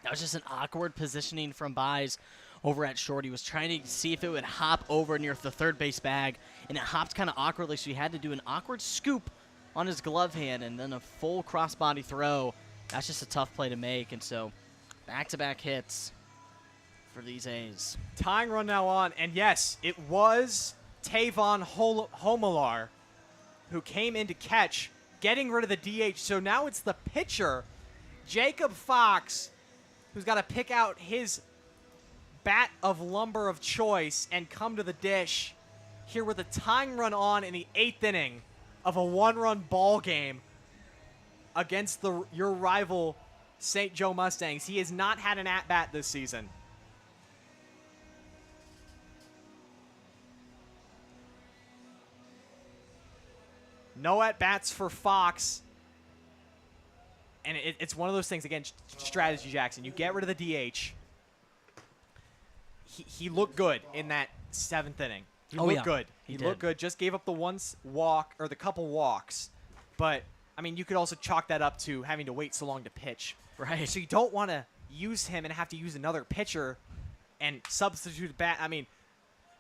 That was just an awkward positioning from Buys over at short. He was trying to see if it would hop over near the 3rd base bag, and it hopped kind of awkwardly, so he had to do an awkward scoop on his glove hand and then a full crossbody throw. That's just a tough play to make, and so back-to-back hits for these A's. Tying run now on, and yes, it was Tavon Homelar who came in to catch, getting rid of the DH. So now it's the pitcher, Jacob Fox, who's got to pick out his bat of lumber of choice and come to the dish here with a tying run on in the 8th inning of a 1-run ball game against your rival St. Joe Mustangs. He has not had an at-bat this season. No at-bats for Fox. And it's one of those things, again, strategy, Jackson. You get rid of the DH. He looked good in that 7th inning. He looked good. He looked good. Just gave up the 1 walk, or the couple walks. But, I mean, you could also chalk that up to having to wait so long to pitch. Right. So you don't want to use him and have to use another pitcher and substitute bat. I mean,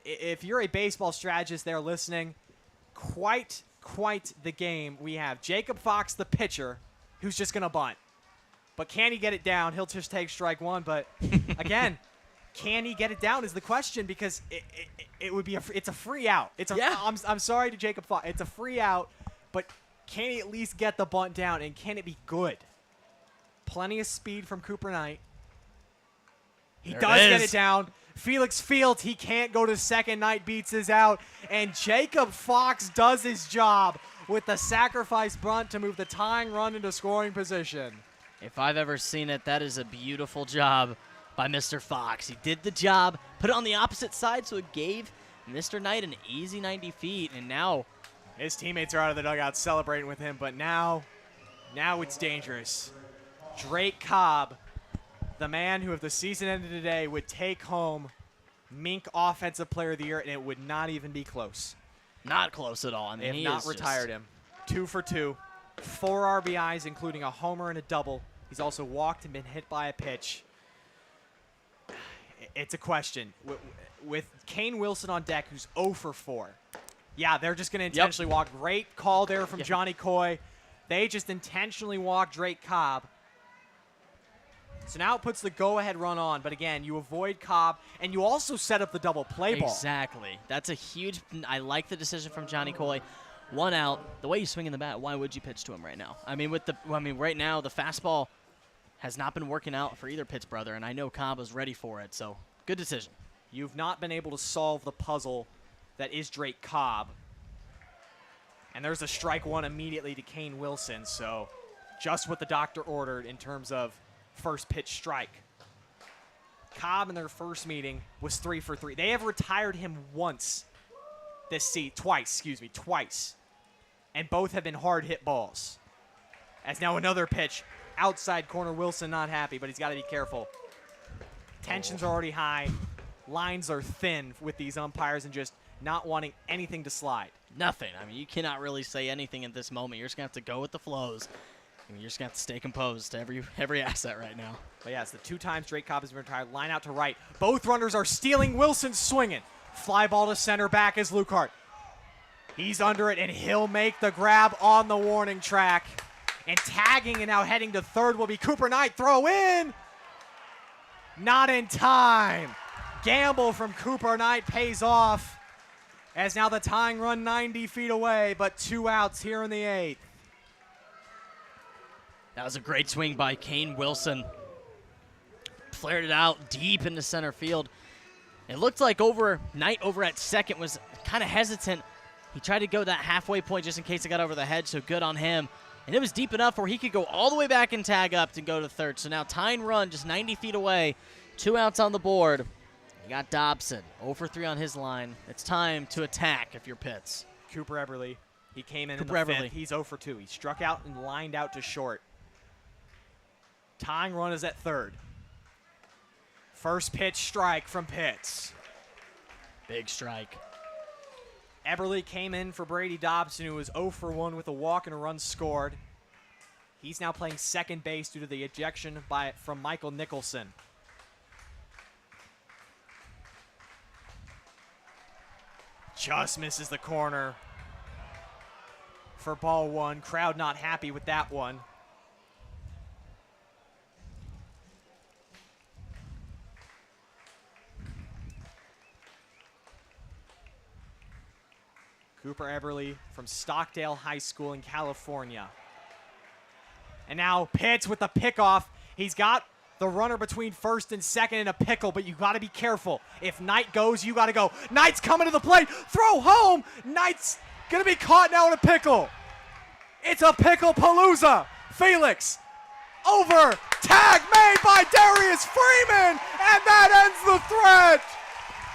if you're a baseball strategist there listening, quite the game we have. Jacob Fox, the pitcher, who's just going to bunt. But can he get it down? He'll just take strike 1. But, again, can he get it down is the question, because it would be it's a free out. I'm sorry to Jacob Fox. It's a free out, but can he at least get the bunt down, and can it be good? Plenty of speed from Cooper Knight. He does get it down. Felix Fields, he can't go to second. Knight beats his out, and Jacob Fox does his job with the sacrifice bunt to move the tying run into scoring position. If I've ever seen it, that is a beautiful job by Mr. Fox. He did the job, put it on the opposite side, so it gave Mr. Knight an easy 90 feet, and now his teammates are out of the dugout celebrating with him, but now it's dangerous. Drake Cobb, the man who, if the season ended today, would take home MINK Offensive Player of the Year, and it would not even be close. Not close at all. I They mean, have he not is retired him. 2 for 2, 4 RBIs, including a homer and a double. He's also walked and been hit by a pitch. It's a question. With Kane Wilson on deck, who's 0 for 4. Yeah, they're just going to intentionally walk. Great call there from Johnny Coy. They just intentionally walked Drake Cobb. So now it puts the go-ahead run on. But again, you avoid Cobb, and you also set up the double play ball. Exactly. That's a huge – I like the decision from Johnny Coy. 1 out. The way he's swinging the bat, why would you pitch to him right now? I mean, right now the fastball has not been working out for either Pitt's brother, and I know Cobb was ready for it. So good decision. You've not been able to solve the puzzle that is Drake Cobb. And there's a strike one immediately to Kane Wilson. So just what the doctor ordered in terms of first pitch strike. Cobb in their first meeting was 3 for 3. They have retired him twice. And both have been hard hit balls. As now another pitch. Outside corner, Wilson not happy, but he's got to be careful. Tensions are already high. Lines are thin with these umpires and just not wanting anything to slide. Nothing. I mean, you cannot really say anything at this moment. You're just going to have to go with the flows. And you're just going to have to stay composed to every asset right now. But yeah, it's the 2 times Drake Cobb has been retired. Line out to right. Both runners are stealing. Wilson's swinging. Fly ball to center. Back is Lukehart. He's under it, and he'll make the grab on the warning track. And tagging and now heading to third will be Cooper Knight. Throw in. Not in time. Gamble from Cooper Knight pays off. As now the tying run 90 feet away, but 2 outs here in the 8th. That was a great swing by Kane Wilson. Flared it out deep into center field. It looked like Knight over at second was kind of hesitant. He tried to go that halfway point just in case it got over the hedge, so good on him. And it was deep enough where he could go all the way back and tag up to go to third. So now tying run just 90 feet away. 2 outs on the board. You got Dobson, 0 for 3 on his line. It's time to attack if you're Pitts. Cooper Eberle, he came in Cooper the 5th. Eberle. He's 0 for 2. He struck out and lined out to short. Tying run is at third. First pitch strike from Pitts. Big strike. Eberle came in for Brady Dobson, who was 0 for 1 with a walk and a run scored. He's now playing second base due to the ejection from Michael Nicholson. Just misses the corner for ball 1. Crowd not happy with that one. Cooper Eberle from Stockdale High School in California. And now Pitts with the pickoff. He's got the runner between first and second in a pickle, but you got to be careful. If Knight goes, you got to go. Knight's coming to the plate. Throw home. Knight's going to be caught now in a pickle. It's a pickle palooza. Felix over. Tag made by Darius Freeman. And that ends the threat.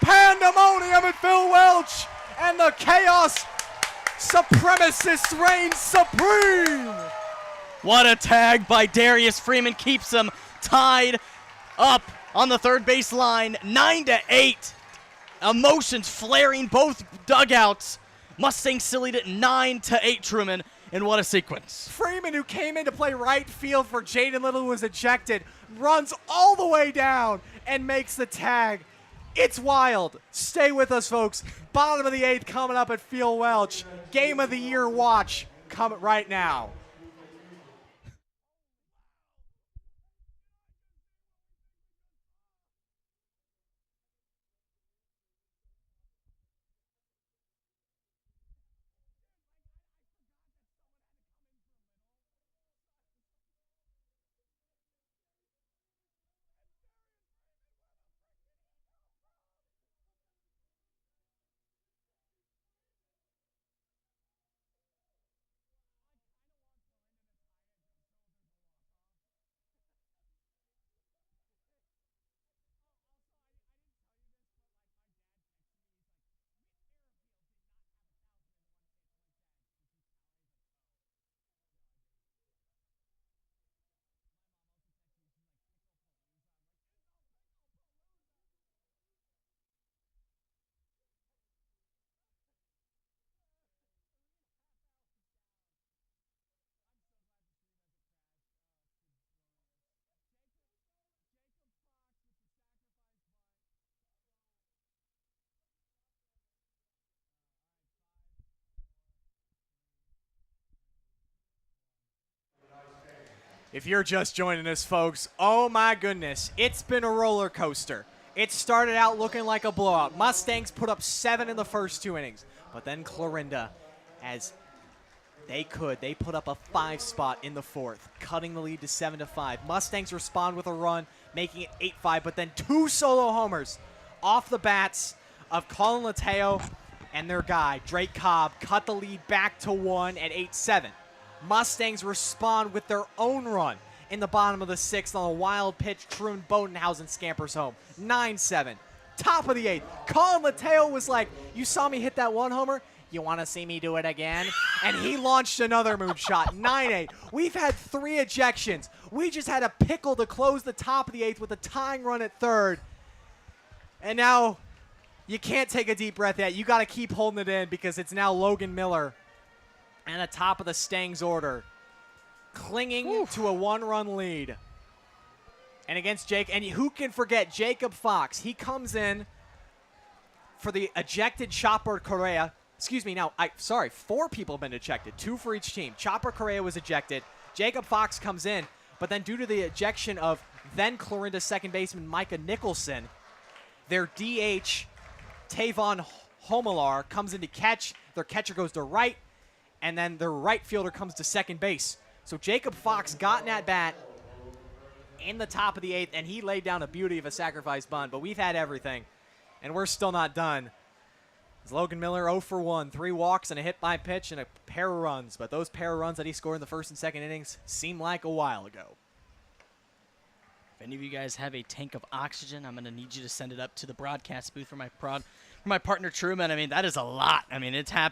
Pandemonium at Phil Welch. And the chaos supremacist reigns supreme. What a tag by Darius Freeman. Keeps them tied up on the third base line, 9-8. Emotions flaring both dugouts. Mustangs silly it 9-8, Truman, and what a sequence. Freeman, who came in to play right field for Jaden Little, who was ejected, runs all the way down and makes the tag. It's wild. Stay with us, folks. Bottom of the 8th coming up at Phil Welch. Game of the Year watch coming right now. If you're just joining us, folks, oh my goodness, it's been a roller coaster. It started out looking like a blowout. Mustangs put up 7 in the first 2 innings, but then Clarinda, as they put up a 5 spot in the 4th, cutting the lead to 7-5. Mustangs respond with a run, making it 8-5, but then 2 solo homers off the bats of Colin Lateo and their guy, Drake Cobb, cut the lead back to 1 at 8-7. Mustangs respond with their own run in the bottom of the 6th on a wild pitch. Truman Bodenhausen scampers home. 9-7. Top of the 8th. Colin Lateo was like, you saw me hit that 1 homer? You want to see me do it again? And he launched another moonshot. 9-8. We've had 3 ejections. We just had a pickle to close the top of the 8th with a tying run at 3rd. And now you can't take a deep breath yet. You got to keep holding it in because it's now Logan Miller and the top of the Stangs order, clinging to a 1-run lead. And against Jake, and who can forget Jacob Fox? He comes in for the ejected Chopper Correa. Excuse me, 4 people have been ejected, 2 for each team. Chopper Correa was ejected. Jacob Fox comes in, but then due to the ejection of then Clarinda second baseman Micah Nicholson, their DH, Tavon Homelar, comes in to catch. Their catcher goes to right, and then their right fielder comes to second base. So Jacob Fox got in at bat in the top of the 8th, and he laid down a beauty of a sacrifice bunt. But we've had everything, and we're still not done. It's Logan Miller 0 for 1, 3 walks and a hit by pitch and a pair of runs. But those pair of runs that he scored in the 1st and 2nd innings seem like a while ago. If any of you guys have a tank of oxygen, I'm going to need you to send it up to the broadcast booth for my partner Truman. I mean, that is a lot. I mean, it's happened.